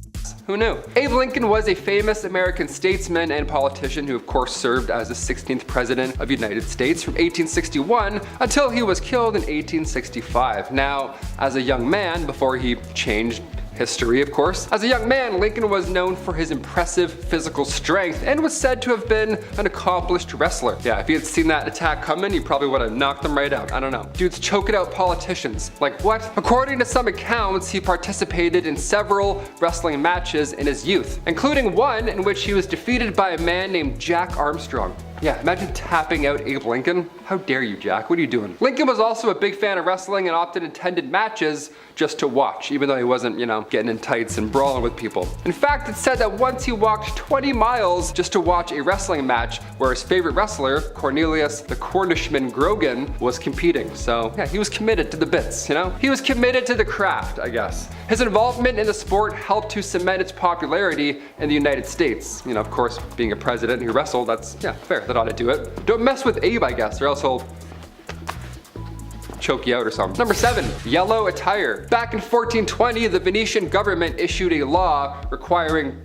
Who knew? Abe Lincoln was a famous American statesman and politician who of course served as the 16th president of the United States from 1861 until he was killed in 1865. Now, as a young man, before he changed history, of course. As a young man, Lincoln was known for his impressive physical strength and was said to have been an accomplished wrestler. Yeah, if he had seen that attack coming, he probably would have knocked them right out. I don't know. Dude's choking out politicians. Like what? According to some accounts, he participated in several wrestling matches in his youth, including one in which he was defeated by a man named Jack Armstrong. Yeah, imagine tapping out Abe Lincoln. How dare you, Jack? What are you doing? Lincoln was also a big fan of wrestling and often attended matches just to watch, even though he wasn't, getting in tights and brawling with people. In fact, it's said that once he walked 20 miles just to watch a wrestling match where his favorite wrestler, Cornelius the Cornishman Grogan, was competing. So yeah, he was committed to the bits, He was committed to the craft, I guess. His involvement in the sport helped to cement its popularity in the United States. Of course, being a president who wrestled, that's, yeah, fair. That ought to do it. Don't mess with Abe, I guess, or else he'll choke you out or something. Number 7, yellow attire. Back in 1420, the Venetian government issued a law requiring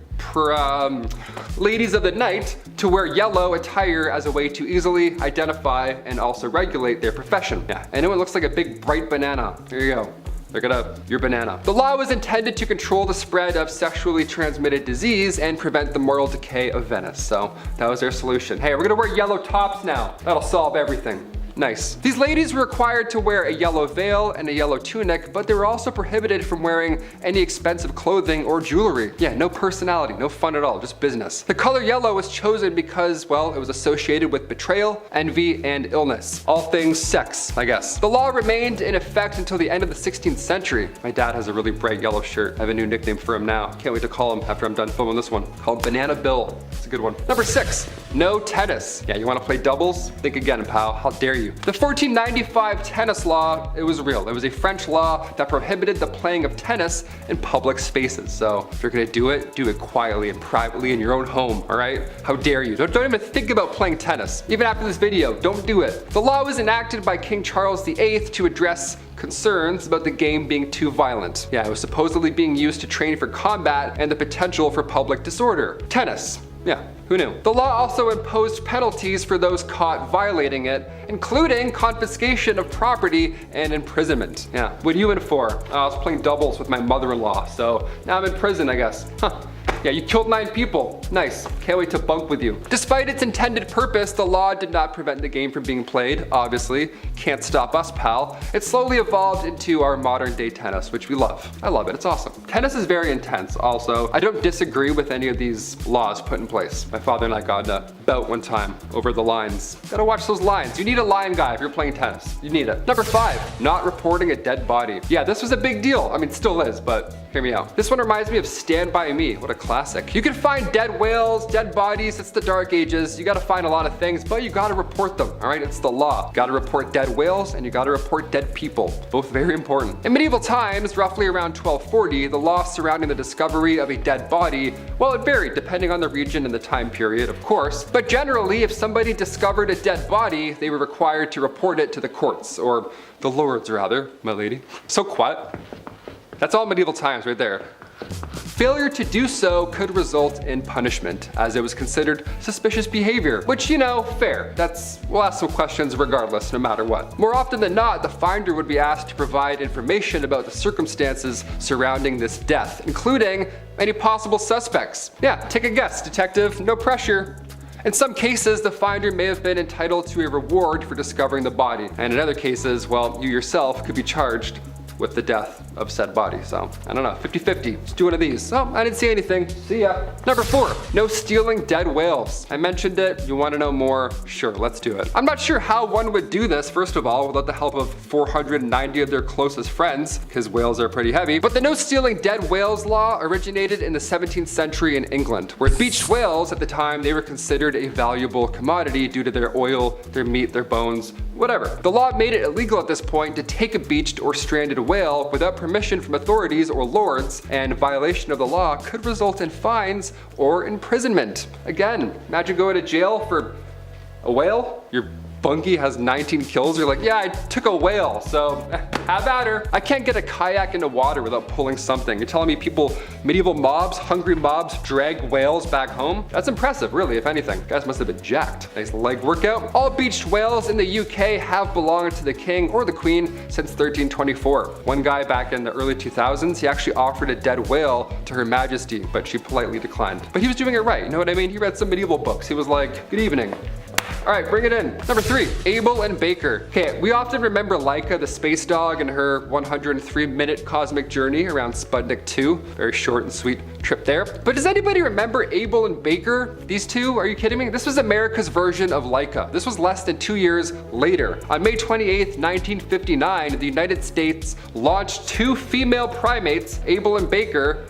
ladies of the night to wear yellow attire as a way to easily identify and also regulate their profession. Yeah, I know it looks like a big bright banana. There you go. Look at your banana. The law was intended to control the spread of sexually transmitted disease and prevent the moral decay of Venice. So that was their solution. Hey, we're gonna wear yellow tops now. That'll solve everything. Nice. These ladies were required to wear a yellow veil and a yellow tunic, but they were also prohibited from wearing any expensive clothing or jewelry. Yeah, no personality, no fun at all, just business. The color yellow was chosen because, well, it was associated with betrayal, envy, and illness. All things sex, I guess. The law remained in effect until the end of the 16th century. My dad has a really bright yellow shirt. I have a new nickname for him now. Can't wait to call him after I'm done filming this one. Called Banana Bill. It's a good one. Number 6, no tennis. Yeah, you wanna play doubles? Think again, pal. How dare you? The 1495 tennis law, it was real. It was a French law that prohibited the playing of tennis in public spaces. So if you're gonna do it quietly and privately in your own home, all right? How dare you? Don't even think about playing tennis. Even after this video, don't do it. The law was enacted by King Charles VIII to address concerns about the game being too violent. Yeah, it was supposedly being used to train for combat and the potential for public disorder. Tennis. Yeah, who knew? The law also imposed penalties for those caught violating it, including confiscation of property and imprisonment. Yeah, what are you in for? I was playing doubles with my mother-in-law, so now I'm in prison, I guess. Huh. Yeah, you killed 9 people. Nice. Can't wait to bunk with you. Despite its intended purpose, the law did not prevent the game from being played, obviously. Can't stop us, pal. It slowly evolved into our modern day tennis, which we love. I love it. It's awesome. Tennis is very intense, also. I don't disagree with any of these laws put in place. My father and I got in a bout one time over the lines. Gotta watch those lines. You need a line guy if you're playing tennis. You need it. Number 5, not reporting a dead body. Yeah, this was a big deal. I mean, it still is, but hear me out. This one reminds me of Stand By Me. What a classic. You can find dead whales, dead bodies. It's the dark ages. You gotta find a lot of things, but you gotta report them, all right? It's the law. You gotta report dead whales and you gotta report dead people. Both very important. In medieval times, roughly around 1240, the law surrounding the discovery of a dead body, well, it varied depending on the region and the time period, of course. But generally, if somebody discovered a dead body, they were required to report it to the courts, or the lords rather, my lady. So quiet. That's all medieval times right there. Failure to do so could result in punishment, as it was considered suspicious behavior, which, you know, fair. We'll ask some questions regardless, no matter what. More often than not, the finder would be asked to provide information about the circumstances surrounding this death, including any possible suspects. Yeah, take a guess, detective, no pressure. In some cases, the finder may have been entitled to a reward for discovering the body, and in other cases, well, you yourself could be charged with the death of said body. So, I don't know, 50-50. Let's do one of these. Oh, I didn't see anything. See ya. Number 4, no stealing dead whales. I mentioned it. You want to know more? Sure, let's do it. I'm not sure how one would do this, first of all, without the help of 490 of their closest friends, because whales are pretty heavy. But the no stealing dead whales law originated in the 17th century in England, where beached whales at the time, they were considered a valuable commodity due to their oil, their meat, their bones, whatever. The law made it illegal at this point to take a beached or stranded whale without permission from authorities or lords, and violation of the law could result in fines or imprisonment. Again, imagine going to jail for a whale. Your bunkie has 19 kills. You're like, yeah, I took a whale, so have at her. I can't get a kayak into water without pulling something. You're telling me medieval mobs, hungry mobs, drag whales back home? That's impressive, really, if anything. Guys must have been jacked. Nice leg workout. All beached whales in the UK have belonged to the king or the queen since 1324. One guy back in the early 2000s, he actually offered a dead whale to Her Majesty, but she politely declined. But he was doing it right, you know what I mean? He read some medieval books. He was like, good evening. All right, bring it in. Number 3, Abel and Baker. Okay, we often remember Laika, the space dog, and her 103-minute cosmic journey around Sputnik 2. Very short and sweet trip there. But does anybody remember Abel and Baker? These two? Are you kidding me? This was America's version of Laika. This was less than 2 years later. On May 28th, 1959, the United States launched 2 female primates, Abel and Baker,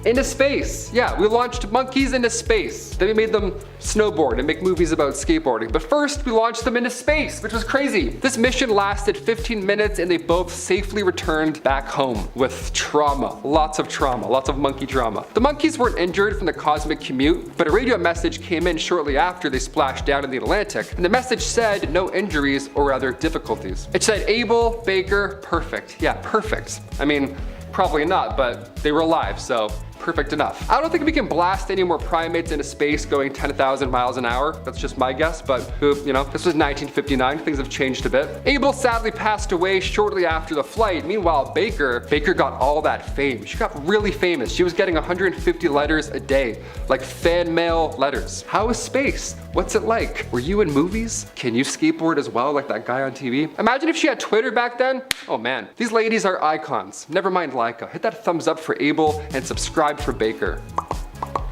into space. Yeah, we launched monkeys into space. Then we made them snowboard and make movies about skateboarding. But first, we launched them into space, which was crazy. This mission lasted 15 minutes and they both safely returned back home with trauma. Lots of monkey trauma. The monkeys weren't injured from the cosmic commute, but a radio message came in shortly after they splashed down in the Atlantic, and the message said no injuries or other difficulties. It said Abel, Baker, perfect. Yeah, perfect. I mean, probably not, but they were alive, so perfect enough. I don't think we can blast any more primates into space going 10,000 miles an hour. That's just my guess, but this was 1959. Things have changed a bit. Abel sadly passed away shortly after the flight. Meanwhile, Baker got all that fame. She got really famous. She was getting 150 letters a day, like fan mail letters. How is space? What's it like? Were you in movies? Can you skateboard as well like that guy on TV? Imagine if she had Twitter back then. Oh man, these ladies are icons. Never mind Laika. Hit that thumbs up for Abel and subscribe for Baker.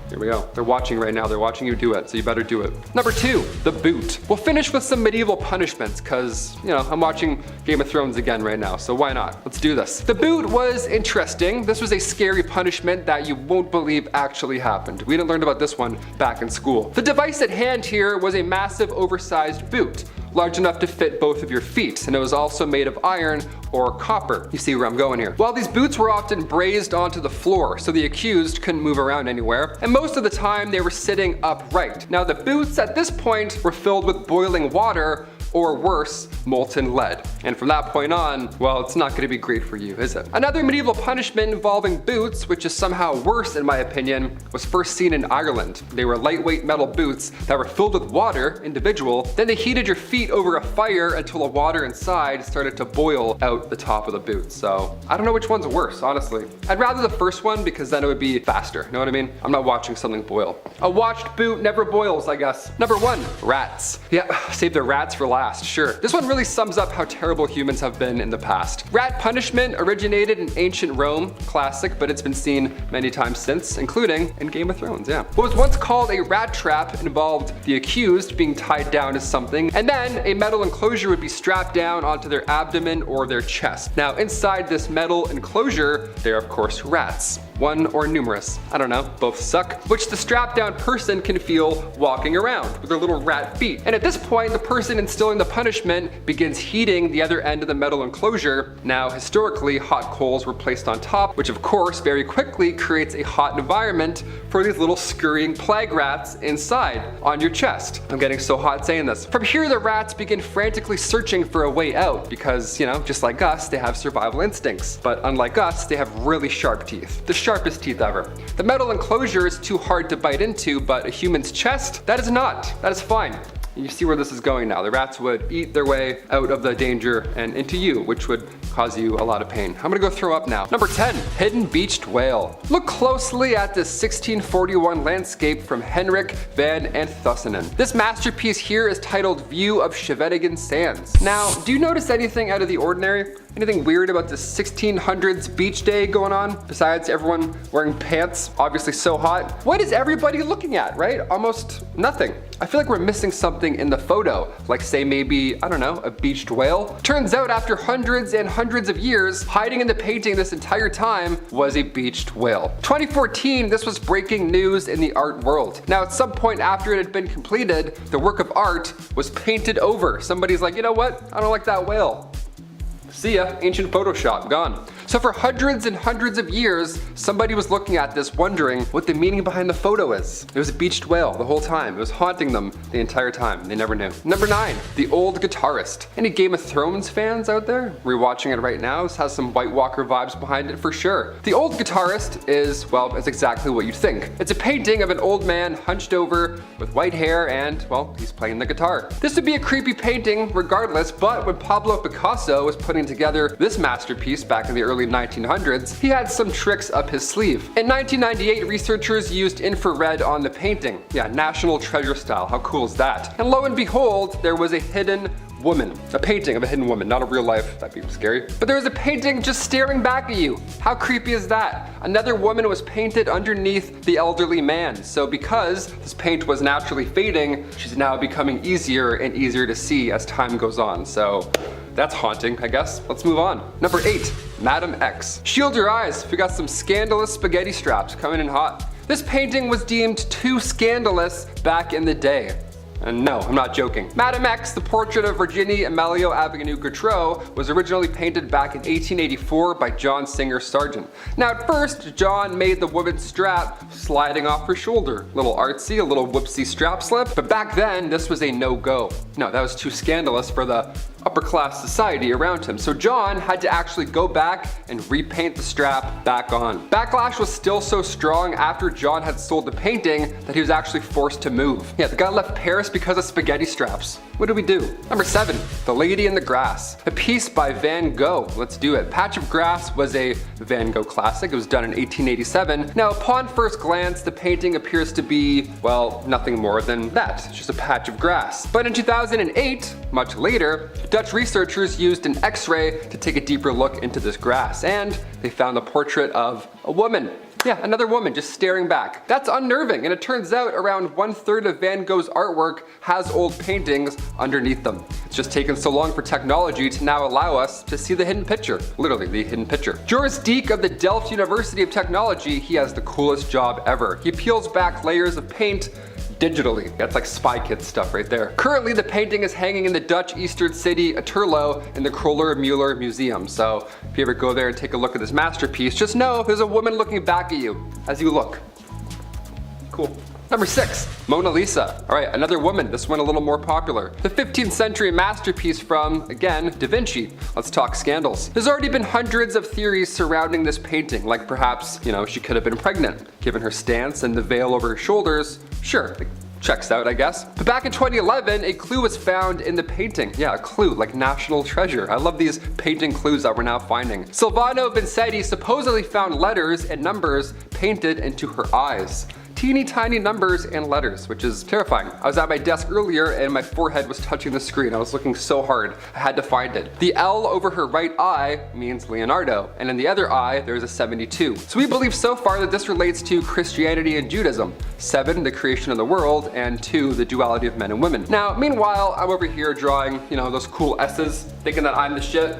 Here we go. They're watching right now. They're watching you do it, so you better do it. Number 2, the boot. We'll finish with some medieval punishments because, I'm watching Game of Thrones again right now, so why not? Let's do this. The boot was interesting. This was a scary punishment that you won't believe actually happened. We didn't learn about this one back in school. The device at hand here was a massive oversized boot, large enough to fit both of your feet, and it was also made of iron or copper. You see where I'm going here. While these boots were often brazed onto the floor, so the accused couldn't move around anywhere, and most of the time they were sitting upright. Now the boots at this point were filled with boiling water, or worse, molten lead. And from that point on, well, it's not gonna be great for you, is it? Another medieval punishment involving boots, which is somehow worse in my opinion, was first seen in Ireland. They were lightweight metal boots that were filled with water, individual, then they heated your feet over a fire until the water inside started to boil out the top of the boot. So, I don't know which one's worse, honestly. I'd rather the first one because then it would be faster, know what I mean? I'm not watching something boil. A watched boot never boils, I guess. Number 1, rats. Yeah, save the rats for last. Sure. This one really sums up how terrible humans have been in the past. Rat punishment originated in ancient Rome, classic, but it's been seen many times since, including in Game of Thrones, yeah. What was once called a rat trap involved the accused being tied down to something, and then a metal enclosure would be strapped down onto their abdomen or their chest. Now, inside this metal enclosure, there are of course rats. One or numerous, I don't know, both suck, which the strapped down person can feel walking around with their little rat feet. And at this point, the person in still following the punishment, begins heating the other end of the metal enclosure. Now, historically, hot coals were placed on top, which of course very quickly creates a hot environment for these little scurrying plague rats inside on your chest. I'm getting so hot saying this. From here, the rats begin frantically searching for a way out because, just like us, they have survival instincts. But unlike us, they have really sharp teeth. The sharpest teeth ever. The metal enclosure is too hard to bite into, but a human's chest, that is not. That is fine. You see where this is going now. The rats would eat their way out of the danger and into you, which would cause you a lot of pain. I'm gonna go throw up now. Number 10, hidden beached whale. Look closely at this 1641 landscape from Henrik van Anthussenen. This masterpiece here is titled View of Scheveningen Sands. Now, do you notice anything out of the ordinary? Anything weird about this 1600s beach day going on? Besides everyone wearing pants, obviously so hot. What is everybody looking at, right? Almost nothing. I feel like we're missing something in the photo, like say maybe, I don't know, a beached whale. Turns out after hundreds and hundreds of years, hiding in the painting this entire time was a beached whale. 2014, this was breaking news in the art world. Now at some point after it had been completed, the work of art was painted over. Somebody's like, you know what? I don't like that whale. See ya, ancient Photoshop, gone. So for hundreds and hundreds of years, somebody was looking at this wondering what the meaning behind the photo is. It was a beached whale the whole time. It was haunting them the entire time. They never knew. Number 9, The Old Guitarist. Any Game of Thrones fans out there? Rewatching it right now. This has some White Walker vibes behind it for sure. The Old Guitarist is, well, it's exactly what you'd think. It's a painting of an old man hunched over with white hair and, well, he's playing the guitar. This would be a creepy painting regardless, but when Pablo Picasso was putting together this masterpiece back in the early 1900s, he had some tricks up his sleeve. In 1998, researchers used infrared on the painting. Yeah, National Treasure style, how cool is that? And lo and behold, there was a hidden woman. A painting of a hidden woman, not a real life, that'd be scary. But there was a painting just staring back at you. How creepy is that? Another woman was painted underneath the elderly man. So because this paint was naturally fading, she's now becoming easier and easier to see as time goes on. So that's haunting, I guess. Let's move on. Number 8, Madam X. Shield your eyes, we got some scandalous spaghetti straps coming in hot. This painting was deemed too scandalous back in the day. And no, I'm not joking. Madame X, the portrait of Virginie Amelio Avenue Gautreau, was originally painted back in 1884 by John Singer Sargent. Now at first, John made the woman's strap sliding off her shoulder. A little artsy, a little whoopsie strap slip, but back then this was a no-go. No, that was too scandalous for the upper class society around him. So John had to actually go back and repaint the strap back on. Backlash was still so strong after John had sold the painting that he was actually forced to move. Yeah, the guy left Paris because of spaghetti straps. What do we do? Number 7, The Lady in the Grass. A piece by Van Gogh. Let's do it. Patch of Grass was a Van Gogh classic. It was done in 1887. Now, upon first glance, the painting appears to be, well, nothing more than that. It's just a patch of grass. But in 2008, much later, Dutch researchers used an X-ray to take a deeper look into this grass, and they found the portrait of a woman. Yeah, another woman just staring back. That's unnerving, and it turns out around 1/3 of Van Gogh's artwork has old paintings underneath them. It's just taken so long for technology to now allow us to see the hidden picture. Literally, the hidden picture. Joris Deek of the Delft University of Technology, he has the coolest job ever. He peels back layers of paint digitally. That's like Spy Kids stuff right there. Currently, the painting is hanging in the Dutch eastern city Otterlo in the Kroller-Müller Museum. So if you ever go there and take a look at this masterpiece, just know there's a woman looking back at you as you look. Cool. Number 6, Mona Lisa. All right, another woman, this one a little more popular. The 15th century masterpiece from, again, Da Vinci. Let's talk scandals. There's already been hundreds of theories surrounding this painting, like perhaps, she could have been pregnant. Given her stance and the veil over her shoulders, sure, checks out, I guess. But back in 2011, a clue was found in the painting. Yeah, a clue, like national treasure. I love these painting clues that we're now finding. Silvano Vincetti supposedly found letters and numbers painted into her eyes. Teeny tiny numbers and letters, which is terrifying. I was at my desk earlier and my forehead was touching the screen. I was looking so hard, I had to find it. The L over her right eye means Leonardo, and in the other eye, there's a 72. So we believe so far that this relates to Christianity and Judaism. 7, the creation of the world, and 2, the duality of men and women. Now, meanwhile, I'm over here drawing, those cool S's, thinking that I'm the shit.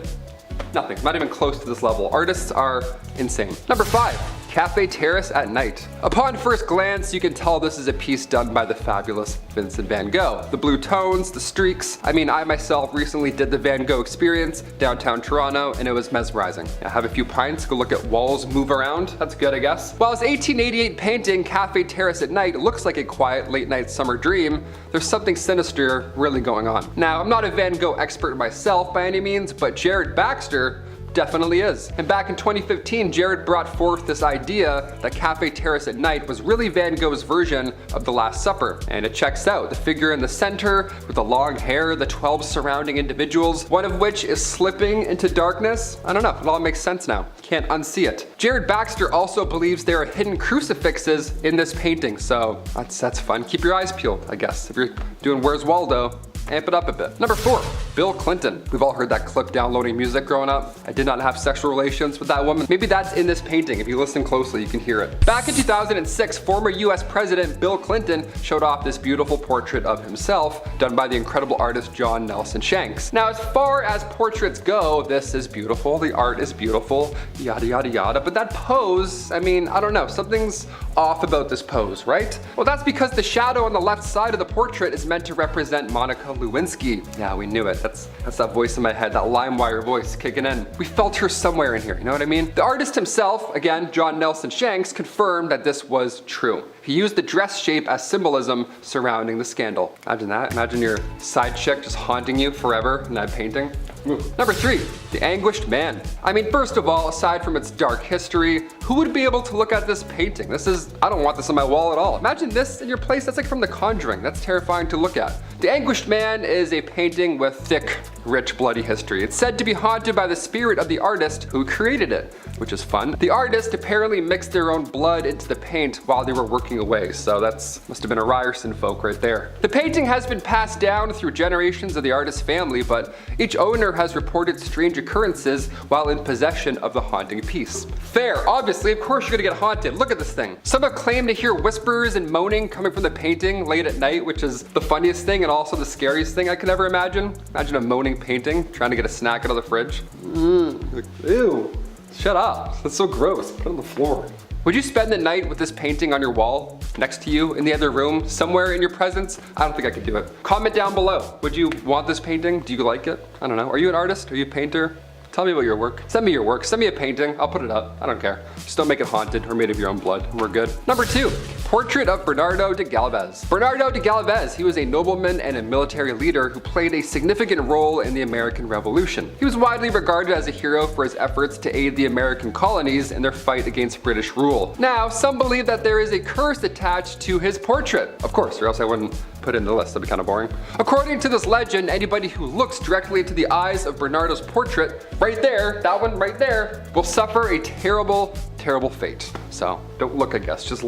Nothing, not even close to this level. Artists are insane. Number 5, Cafe Terrace at Night. Upon first glance, you can tell this is a piece done by the fabulous Vincent van Gogh. The blue tones, the streaks. I mean, I myself recently did the Van Gogh experience downtown Toronto, and it was mesmerizing. I have a few pints, go look at walls move around. That's good, I guess. While his 1888 painting Cafe Terrace at Night looks like a quiet late night summer dream, there's something sinister really going on. Now, I'm not a Van Gogh expert myself by any means, but Jared Baxter definitely is. And back in 2015, Jared brought forth this idea that Cafe Terrace at Night was really Van Gogh's version of The Last Supper. And it checks out. The figure in the center with the long hair, the 12 surrounding individuals, one of which is slipping into darkness. I don't know, it all makes sense now. Can't unsee it. Jared Baxter also believes there are hidden crucifixes in this painting, so that's fun. Keep your eyes peeled, I guess. If you're doing Where's Waldo, amp it up a bit. Number 4, Bill Clinton. We've all heard that clip downloading music growing up. I did not have sexual relations with that woman. Maybe that's in this painting. If you listen closely, you can hear it. Back in 2006, former US President Bill Clinton showed off this beautiful portrait of himself done by the incredible artist John Nelson Shanks. Now, as far as portraits go, this is beautiful. The art is beautiful, yada yada yada. But that pose, I mean, I don't know. Something's off about this pose, right? Well, that's because the shadow on the left side of the portrait is meant to represent Monica Lewinsky. Yeah, we knew it. That's that voice in my head, that LimeWire voice kicking in. We felt her somewhere in here, you know what I mean? The artist himself, again, John Nelson Shanks, confirmed that this was true. He used the dress shape as symbolism surrounding the scandal. Imagine that. Imagine your side chick just haunting you forever in that painting. Number 3, The Anguished Man. I mean, first of all, aside from its dark history, who would be able to look at this painting? I don't want this on my wall at all. Imagine this in your place. That's like from The Conjuring. That's terrifying to look at. The Anguished Man is a painting with thick, rich, bloody history. It's said to be haunted by the spirit of the artist who created it, which is fun. The artist apparently mixed their own blood into the paint while they were working away, so must have been a Ryerson folk right there. The painting has been passed down through generations of the artist's family, but each owner has reported strange occurrences while in possession of the haunting piece. Fair, obviously, of course you're gonna get haunted. Look at this thing. Some have claimed to hear whispers and moaning coming from the painting late at night, which is the funniest thing and also the scariest thing I could ever imagine. Imagine a moaning painting trying to get a snack out of the fridge. Ew, shut up. That's so gross. Put it on the floor. Would you spend the night with this painting on your wall, next to you, in the other room, somewhere in your presence? I don't think I could do it. Comment down below. Would you want this painting? Do you like it? I don't know. Are you an artist? Are you a painter? Tell me about your work. Send me your work. Send me a painting. I'll put it up. I don't care. Just don't make it haunted or made of your own blood. We're good. Number 2, Portrait of Bernardo de Galvez. Bernardo de Galvez, he was a nobleman and a military leader who played a significant role in the American Revolution. He was widely regarded as a hero for his efforts to aid the American colonies in their fight against British rule. Now, some believe that there is a curse attached to his portrait. Of course, or else I wouldn't put it in the list. That'd be kind of boring. According to this legend, anybody who looks directly into the eyes of Bernardo's portrait, right there, that one right there, will suffer a terrible, terrible fate. So don't look, I guess. Just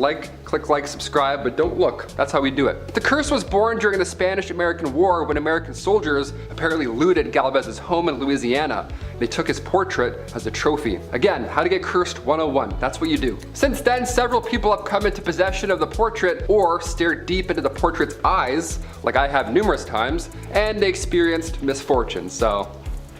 click like, subscribe, but don't look. That's how we do it. The curse was born during the Spanish-American War when American soldiers apparently looted Galvez's home in Louisiana. They took his portrait as a trophy. Again, how to get cursed 101. That's what you do. Since then, several people have come into possession of the portrait or stared deep into the portrait's eyes, like I have numerous times, and they experienced misfortune. So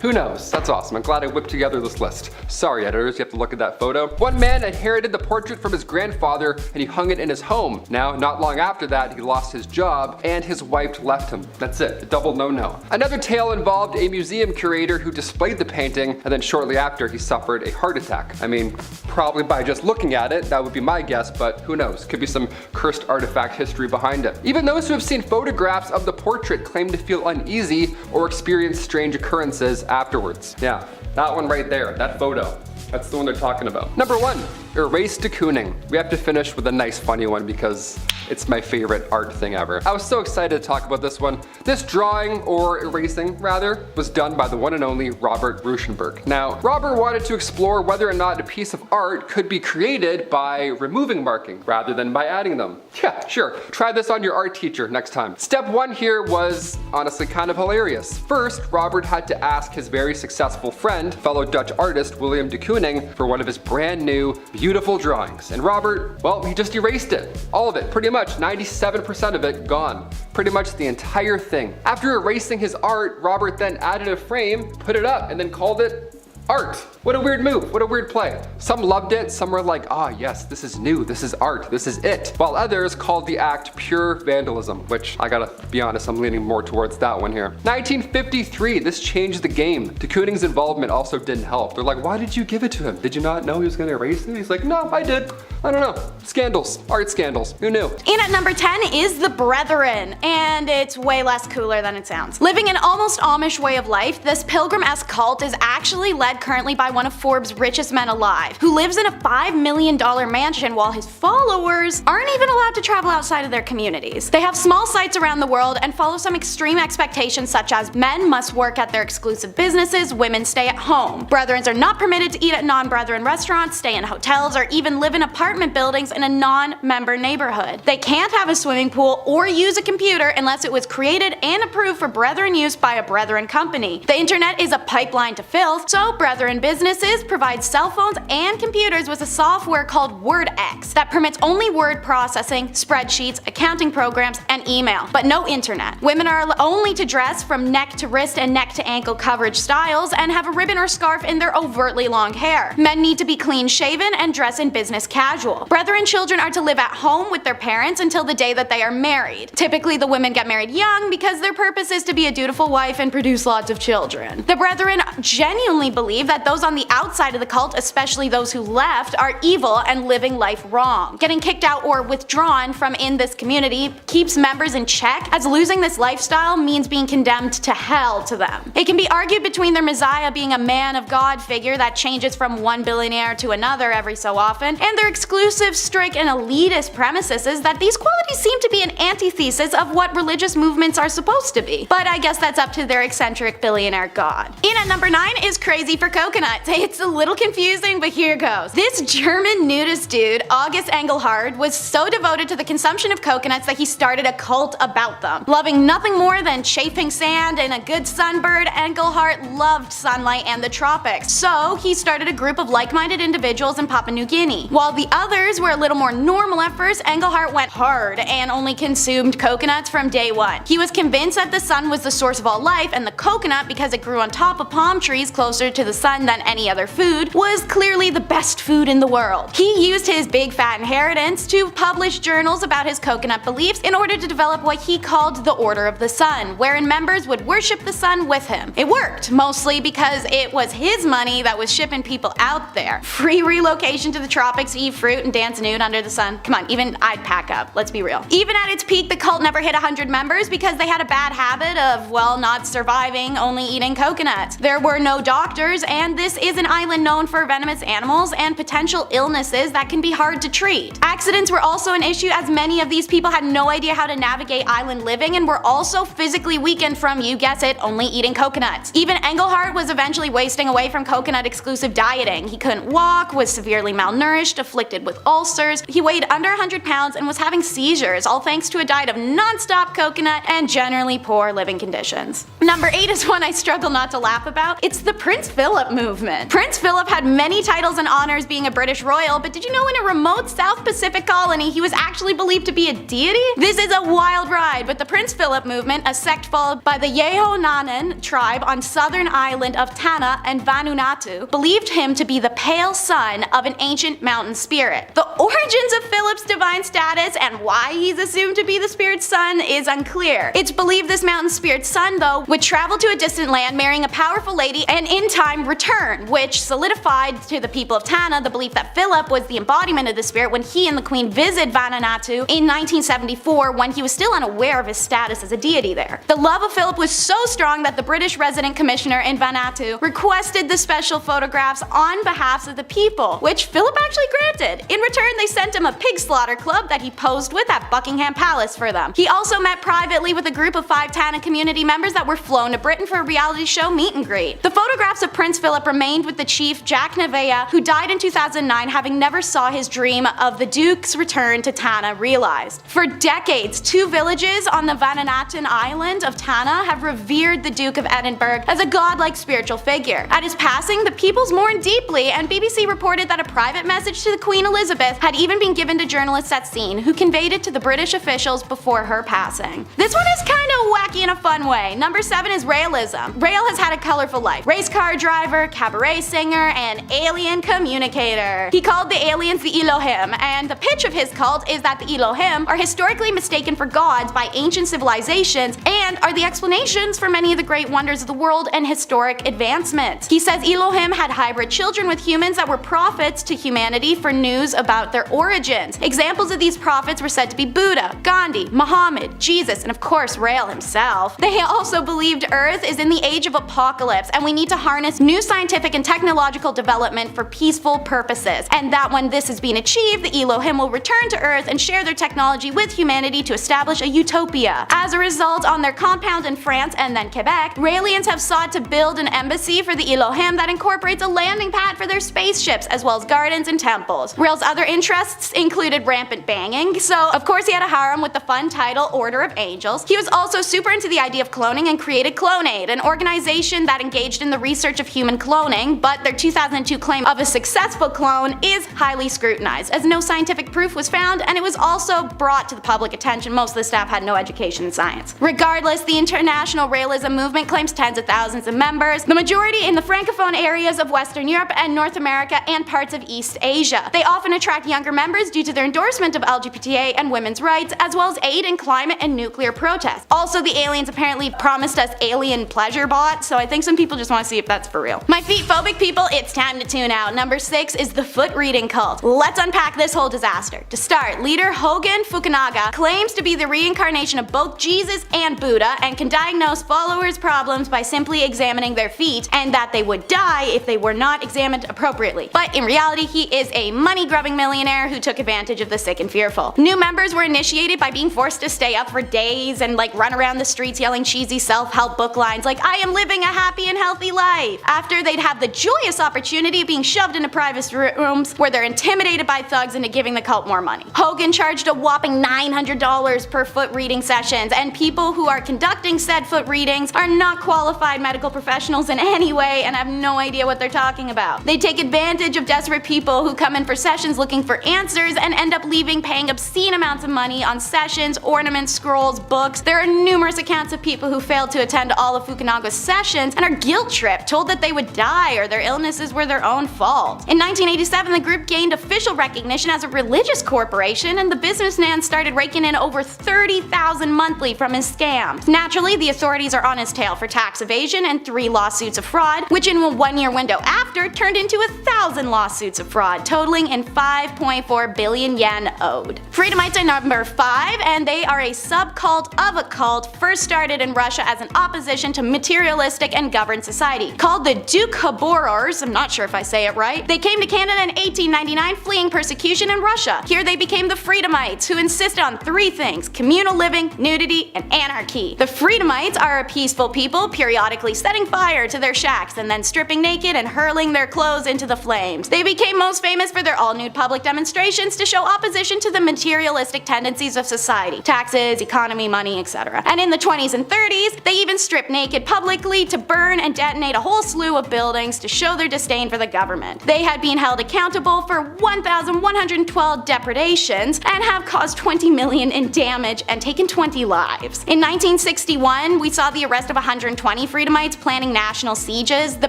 who knows? That's awesome. I'm glad I whipped together this list. Sorry, editors, you have to look at that photo. One man inherited the portrait from his grandfather and he hung it in his home. Now, not long after that, he lost his job and his wife left him. That's it, a double no-no. Another tale involved a museum curator who displayed the painting and then shortly after he suffered a heart attack. I mean, probably by just looking at it, that would be my guess, but who knows? Could be some cursed artifact history behind it. Even those who have seen photographs of the portrait claim to feel uneasy or experience strange occurrences afterwards. Yeah, that one right there, that photo. That's the one they're talking about. Number 1, erase de Kooning. We have to finish with a nice funny one because it's my favorite art thing ever. I was so excited to talk about this one. This drawing, or erasing rather, was done by the one and only Robert Rauschenberg. Now, Robert wanted to explore whether or not a piece of art could be created by removing marking rather than by adding them. Yeah, sure. Try this on your art teacher next time. Step 1 here was honestly kind of hilarious. First, Robert had to ask his very successful friend, fellow Dutch artist William de Kooning, for one of his brand new, beautiful drawings. And Robert, well, he just erased it. All of it, pretty much 97% of it gone. Pretty much the entire thing. After erasing his art, Robert then added a frame, put it up, and then called it Art! What a weird move, what a weird play. Some loved it, some were like, ah yes, this is new, this is art, this is it. While others called the act pure vandalism, which I gotta be honest, I'm leaning more towards that one here. 1953, this changed the game. De Kooning's involvement also didn't help. They're like, why did you give it to him? Did you not know he was gonna erase it? He's like, no, I did. I don't know. Scandals, art scandals, who knew? In at number 10 is the Brethren, and it's way less cooler than it sounds. Living an almost Amish way of life, this pilgrim-esque cult is actually led currently by one of Forbes' richest men alive, who lives in a $5 million mansion while his followers aren't even allowed to travel outside of their communities. They have small sites around the world and follow some extreme expectations such as men must work at their exclusive businesses, women stay at home. Brethrens are not permitted to eat at non-Brethren restaurants, stay in hotels, or even live in apartment buildings in a non-member neighborhood. They can't have a swimming pool or use a computer unless it was created and approved for Brethren use by a Brethren company. The internet is a pipeline to filth, so Brethren businesses provide cell phones and computers with a software called WordX that permits only word processing, spreadsheets, accounting programs, and email, but no internet. Women are only to dress from neck to wrist and neck to ankle coverage styles and have a ribbon or scarf in their overtly long hair. Men need to be clean shaven and dress in business casual. Brethren children are to live at home with their parents until the day that they are married. Typically the women get married young because their purpose is to be a dutiful wife and produce lots of children. The Brethren genuinely believe that those on the outside of the cult, especially those who left, are evil and living life wrong. Getting kicked out or withdrawn from in this community keeps members in check, as losing this lifestyle means being condemned to hell to them. It can be argued between their Messiah being a man of God figure that changes from one billionaire to another every so often, and their exclusive, strict, and elitist premises is that these qualities seem to be an antithesis of what religious movements are supposed to be. But I guess that's up to their eccentric billionaire god. In at number 9 is Crazy for Coconuts. It's a little confusing, but here goes. This German nudist dude, August Engelhardt, was so devoted to the consumption of coconuts that he started a cult about them. Loving nothing more than chafing sand and a good sunbird, Engelhardt loved sunlight and the tropics. So he started a group of like-minded individuals in Papua New Guinea. While the others were a little more normal at first, Engelhardt went hard and only consumed coconuts from day one. He was convinced that the sun was the source of all life, and the coconut, because it grew on top of palm trees closer to the sun than any other food, was clearly the best food in the world. He used his big fat inheritance to publish journals about his coconut beliefs in order to develop what he called the Order of the Sun, wherein members would worship the sun with him. It worked, mostly because it was his money that was shipping people out there. Free relocation to the tropics, eat fruit, and dance nude under the sun. Come on, even I'd pack up, let's be real. Even at its peak, the cult never hit 100 members because they had a bad habit of, well, not surviving, only eating coconuts. There were no doctors, and this is an island known for venomous animals and potential illnesses that can be hard to treat. Accidents were also an issue, as many of these people had no idea how to navigate island living and were also physically weakened from, you guess it, only eating coconuts. Even Engelhardt was eventually wasting away from coconut exclusive dieting. He couldn't walk, was severely malnourished, afflicted with ulcers, he weighed under 100 pounds and was having seizures, all thanks to a diet of non-stop coconut and generally poor living conditions. Number 8 is one I struggle not to laugh about. It's the Prince Philip movement. Prince Philip had many titles and honors being a British royal, but did you know in a remote South Pacific colony he was actually believed to be a deity? This is a wild ride, but the Prince Philip movement, a sect followed by the Yehonanan tribe on southern island of Tanna and Vanuatu, believed him to be the pale son of an ancient mountain spirit. The origins of Philip's divine status and why he's assumed to be the spirit's son is unclear. It's believed this mountain spirit's son, though, would travel to a distant land marrying a powerful lady and in time return, which solidified to the people of Tanna the belief that Philip was the embodiment of the spirit when he and the queen visited Vanuatu in 1974, when he was still unaware of his status as a deity there. The love of Philip was so strong that the British resident commissioner in Vanuatu requested the special photographs on behalf of the people, which Philip actually granted. In return, they sent him a pig slaughter club that he posed with at Buckingham Palace for them. He also met privately with a group of 5 Tanna community members that were flown to Britain for a reality show meet and greet. The photographs of Prince Philip remained with the chief Jack Nevaeh, who died in 2009, having never saw his dream of the Duke's return to Tanna realized. For decades, 2 villages on the Vanuatuan island of Tanna have revered the Duke of Edinburgh as a godlike spiritual figure. At his passing, the peoples mourned deeply, and BBC reported that a private message to the Queen Queen Elizabeth had even been given to journalists at scene, who conveyed it to the British officials before her passing. This one is kinda wacky in a fun way. Number 7 is Raelism. Rael has had a colorful life. Race car driver, cabaret singer, and alien communicator. He called the aliens the Elohim, and the pitch of his cult is that the Elohim are historically mistaken for gods by ancient civilizations and are the explanations for many of the great wonders of the world and historic advancements. He says Elohim had hybrid children with humans that were prophets to humanity for news about their origins. Examples of these prophets were said to be Buddha, Gandhi, Muhammad, Jesus, and of course Rael himself. They also believed Earth is in the age of apocalypse and we need to harness new scientific and technological development for peaceful purposes, and that when this has been achieved, the Elohim will return to Earth and share their technology with humanity to establish a utopia. As a result, on their compound in France and then Quebec, Raelians have sought to build an embassy for the Elohim that incorporates a landing pad for their spaceships, as well as gardens and temples. Rael's other interests included rampant banging, so of course he had a harem with the fun title Order of Angels. He was also super into the idea of cloning and created Clonaid, an organization that engaged in the research of human cloning, but their 2002 claim of a successful clone is highly scrutinized, as no scientific proof was found, and it was also brought to the public attention. Most of the staff had no education in science. Regardless, the international Raelism movement claims tens of thousands of members, the majority in the francophone areas of Western Europe and North America and parts of East Asia. They often attract younger members due to their endorsement of LGBTA and women's rights, as well as aid in climate and nuclear protests. Also, the aliens apparently promised us alien pleasure bots, so I think some people just want to see if that's for real. My feet-phobic people, it's time to tune out. Number 6 is the foot reading cult. Let's unpack this whole disaster. To start, leader Hogan Fukunaga claims to be the reincarnation of both Jesus and Buddha and can diagnose followers' problems by simply examining their feet, and that they would die if they were not examined appropriately. But in reality, he is a money-grubbing millionaire who took advantage of the sick and fearful. New members were initiated by being forced to stay up for days and run around the streets yelling cheesy self-help book lines like "I am living a happy and healthy life," after they'd have the joyous opportunity of being shoved into private rooms where they're intimidated by thugs into giving the cult more money. Hogan charged a whopping $900 per foot reading sessions, and people who are conducting said foot readings are not qualified medical professionals in any way and have no idea what they're talking about. They take advantage of desperate people who come in for sessions looking for answers and end up leaving paying obscene amounts of money on sessions, ornaments, scrolls, books. There are numerous accounts of people who failed to attend all of Fukunaga's sessions and are guilt-tripped, told that they would die or their illnesses were their own fault. In 1987, the group gained official recognition as a religious corporation, and the businessman started raking in over $30,000 monthly from his scams. Naturally, the authorities are on his tail for tax evasion and 3 lawsuits of fraud, which in a 1-year window after turned into 1,000 lawsuits of fraud, totaling in 5.4 billion yen owed. Freedomites are number 5, and they are a subcult of a cult first started in Russia as an opposition to materialistic and governed society. Called the Doukhobors, I'm not sure if I say it right, they came to Canada in 1899 fleeing persecution in Russia. Here they became the Freedomites, who insisted on 3 things: communal living, nudity, and anarchy. The Freedomites are a peaceful people, periodically setting fire to their shacks and then stripping naked and hurling their clothes into the flames. They became most famous for their all-nude public demonstrations to show opposition to the materialistic tendencies of society: taxes, economy, money, etc. And in the 20s and 30s, they even stripped naked publicly to burn and detonate a whole slew of buildings to show their disdain for the government. They had been held accountable for 1,112 depredations and have caused 20 million in damage and taken 20 lives. In 1961, we saw the arrest of 120 Freedomites planning national sieges. The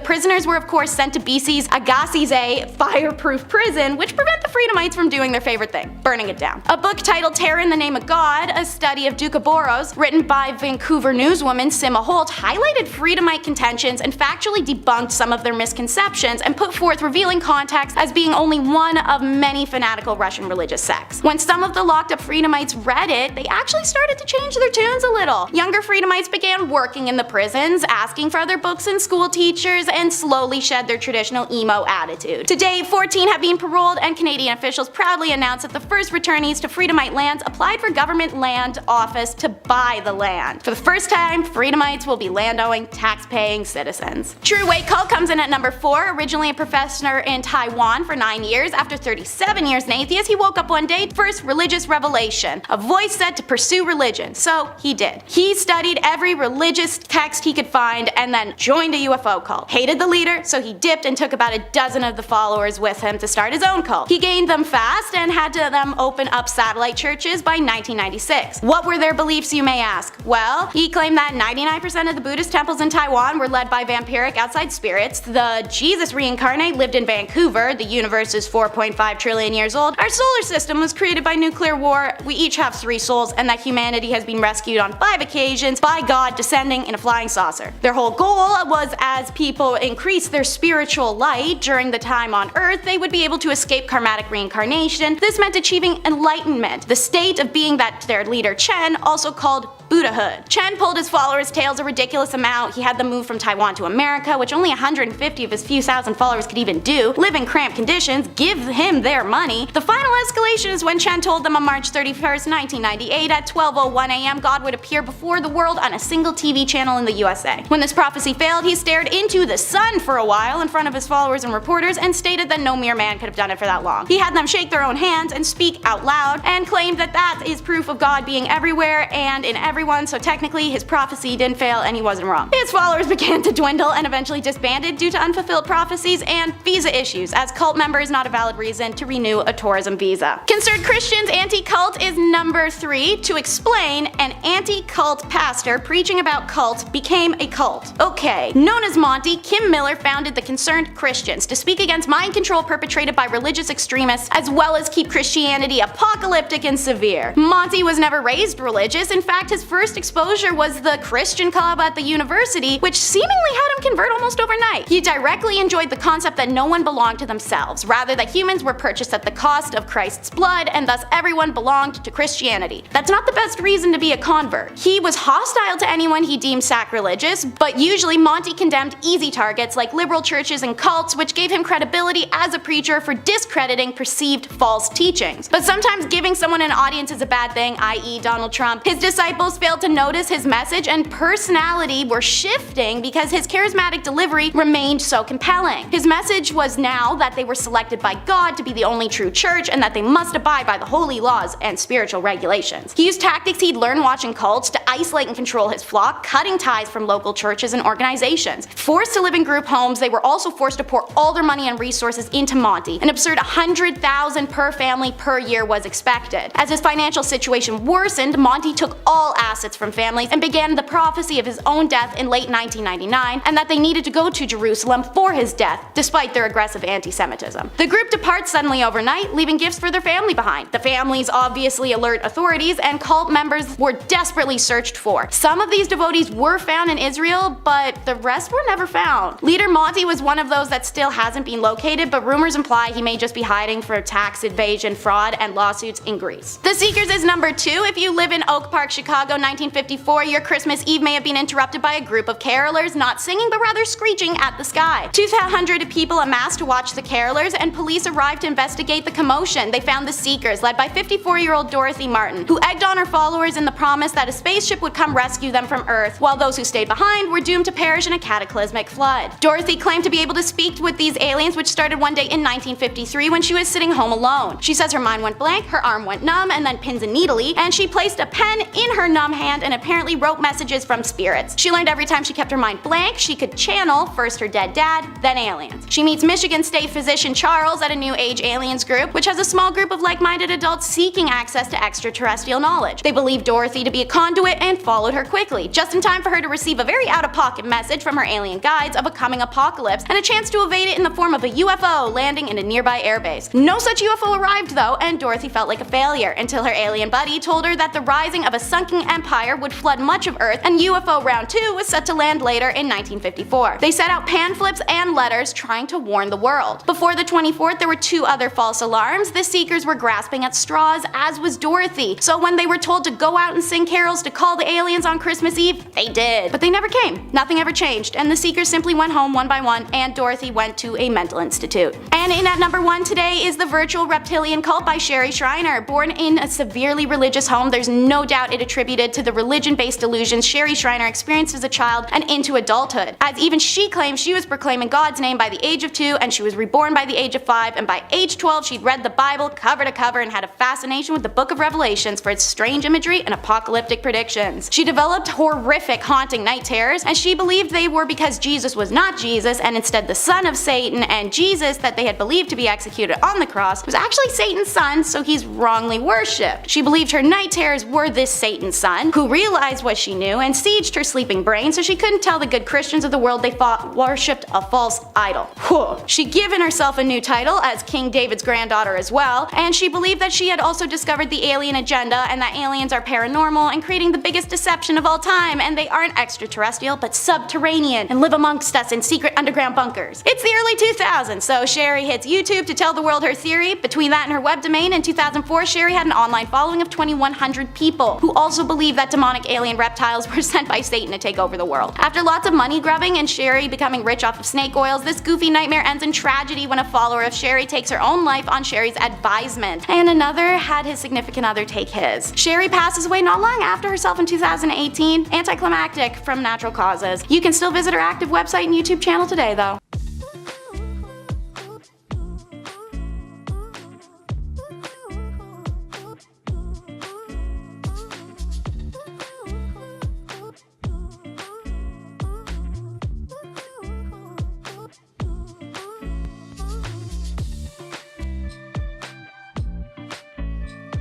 prisoners were of course sent to BC's Agassiz fireproof prison, which prevent the Freedomites from doing their favorite thing: burning it down. A book titled Terror in the Name of God, a study of Doukhobors, written by Vancouver newswoman Sima Holt, highlighted Freedomite contentions and factually debunked some of their misconceptions and put forth revealing context as being only one of many fanatical Russian religious sects. When some of the locked up Freedomites read it, they actually started to change their tunes a little. Younger Freedomites began working in the prisons, asking for other books and school teachers, and slowly shed their traditional emo attitude. Today, 14 have been paroled, and Canadian officials proudly announced that the first returnees to Freedomite lands applied for Government Land Office to buy the land. For the first time, Freedomites will be land-owning, tax-paying citizens. True Weight Cult comes in at number 4. Originally a professor in Taiwan for 9 years, after 37 years an atheist, he woke up one day, first religious revelation. A voice said to pursue religion, so he did. He studied every religious text he could find and then joined a UFO cult. Hated the leader, so he dipped and took about a dozen of the followers with him to start his own cult. He gained them fast and had them open up satellite churches by 1996. What were their beliefs, you may ask? Well, he claimed that 99% of the Buddhist temples in Taiwan were led by vampiric outside spirits, the Jesus reincarnate lived in Vancouver, the universe is 4.5 trillion years old, our solar system was created by nuclear war, we each have 3 souls, and that humanity has been rescued on 5 occasions by God descending in a flying saucer. Their whole goal was, as people increase their spiritual light during the time on Earth, they would be able to escape karmatic reincarnation. This meant achieving enlightenment, the state of being that their leader Chen also called Buddhahood. Chen pulled his followers' tails a ridiculous amount. He had them move from Taiwan to America, which only 150 of his few thousand followers could even do, live in cramped conditions, give him their money. The final escalation is when Chen told them on March 31st, 1998 at 12:01 a.m. God would appear before the world on a single TV channel in the USA. When this prophecy failed, he stared into the sun for a while in front of his followers and reporters and stated that no mere man could have done it for that long. He had them shake their own hands and speak out loud and claimed that that is proof of God being everywhere and in everyone, so technically his prophecy didn't fail and he wasn't wrong. His followers began to dwindle and eventually disbanded due to unfulfilled prophecies and visa issues, as cult member is not a valid reason to renew a tourism visa. Concerned Christians anti-cult is number 3. To explain, an anti-cult pastor preaching about cults became a cult. Okay, known as Monty, Kim Miller founded the Concerned Christians to speak against mind control perpetrated by religious extremists as well as keep Christianity apocalyptic and severe. Monty was never raised religious. In fact, his first exposure was the Christian club at the university, which seemingly had him convert almost overnight. He directly enjoyed the concept that no one belonged to themselves, rather that humans were purchased at the cost of Christ's blood and thus everyone belonged to Christianity. That's not the best reason to be a convert. He was hostile to anyone he deemed sacrilegious, but usually Monty condemned easy targets like liberal churches and cults, which gave him credibility as a preacher for discrediting perceived false teachings. But sometimes giving someone an audience is a bad thing, i.e. Donald Trump. His disciples failed to notice his message and personality were shifting because his charismatic delivery remained so compelling. His message was now that they were selected by God to be the only true church and that they must abide by the holy laws and spiritual regulations. He used tactics he'd learned watching cults to isolate and control his flock, cutting ties from local churches and organizations. Forced to live in group homes, they were also forced to pour all their money and resources into Monty. An absurd $100,000 per family per year was expected. As his financial situation worsened, Monty took all assets from families and began the prophecy of his own death in late 1999 and that they needed to go to Jerusalem for his death, despite their aggressive anti-Semitism. The group departs suddenly overnight, leaving gifts for their family behind. The families obviously alert authorities and cult members were desperately searched for. Some of these devotees were found in Israel, but the rest were never found. Leader Monty was one of those that still hasn't been located, but rumors imply he may just be hiding for tax evasion, fraud, and lawsuits in Greece. The Seekers is number 2. If you live in Oak Park, Chicago, 1954, your Christmas Eve may have been interrupted by a group of carolers not singing but rather screeching at the sky. 200 people amassed to watch the carolers and police arrived to investigate the commotion. They found the Seekers, led by 54-year-old Dorothy Martin, who egged on her followers in the promise that a spaceship would come rescue them from Earth, while those who stayed behind were doomed to perish in a cataclysmic flood. Dorothy claimed to be able to speak with these aliens, which started one day in 1953 when she was sitting home alone. She says her mind went blank, her arm went numb, and then pins and needly, and she placed a pen in her numb hand and apparently wrote messages from spirits. She learned every time she kept her mind blank, she could channel first her dead dad, then aliens. She meets Michigan State physician Charles at a New Age aliens group, which has a small group of like-minded adults seeking access to extraterrestrial knowledge. They believed Dorothy to be a conduit and followed her quickly, just in time for her to receive a very out-of-pocket message from her alien guides of a coming apocalypse and a chance to evade it in the form of a UFO landing in a nearby airbase. No such UFO arrived though, and Dorothy felt like a failure until her alien buddy told her that the rising of a sunken empire would flood much of Earth and UFO round 2 was set to land later in 1954. They set out pamphlets and letters trying to warn the world. Before the 24th, there were 2 other false alarms. The Seekers were grasping at straws, as was Dorothy. So when they were told to go out and sing carols to call the aliens on Christmas Eve, they did. But they never came. Nothing ever changed, and the Seekers simply went home one by one, and Dorothy went to a mental institute. And in at number 1 today is the Virtual Reptilian Cult by Sherry Shriner. Born in a severely religious home, there's no doubt it attributed to the religion-based delusions Sherry Shriner experienced as a child and into adulthood, as even she claims she was proclaiming God's name by the age of 2 and she was reborn by the age of 5, and by age 12 she'd read the Bible cover to cover and had a fascination with the book of Revelations for its strange imagery and apocalyptic predictions. She developed horrific haunting night terrors, and she believed they were because Jesus was not Jesus and instead the son of Satan, and Jesus that they had had believed to be executed on the cross was actually Satan's son, so he's wrongly worshipped. She believed her night terrors were this Satan's son, who realized what she knew and sieged her sleeping brain so she couldn't tell the good Christians of the world they fought worshipped a false idol. Whew. She'd given herself a new title as King David's granddaughter as well, and she believed that she had also discovered the alien agenda and that aliens are paranormal and creating the biggest deception of all time, and they aren't extraterrestrial but subterranean and live amongst us in secret underground bunkers. It's the early 2000s, so Sherry hits YouTube to tell the world her theory. Between that and her web domain in 2004, Sherry had an online following of 2,100 people who also believed that demonic alien reptiles were sent by Satan to take over the world. After lots of money grubbing and Sherry becoming rich off of snake oils, this goofy nightmare ends in tragedy when a follower of Sherry takes her own life on Sherry's advisement, and another had his significant other take his. Sherry passes away not long after herself in 2018, anticlimactic from natural causes. You can still visit her active website and YouTube channel today though.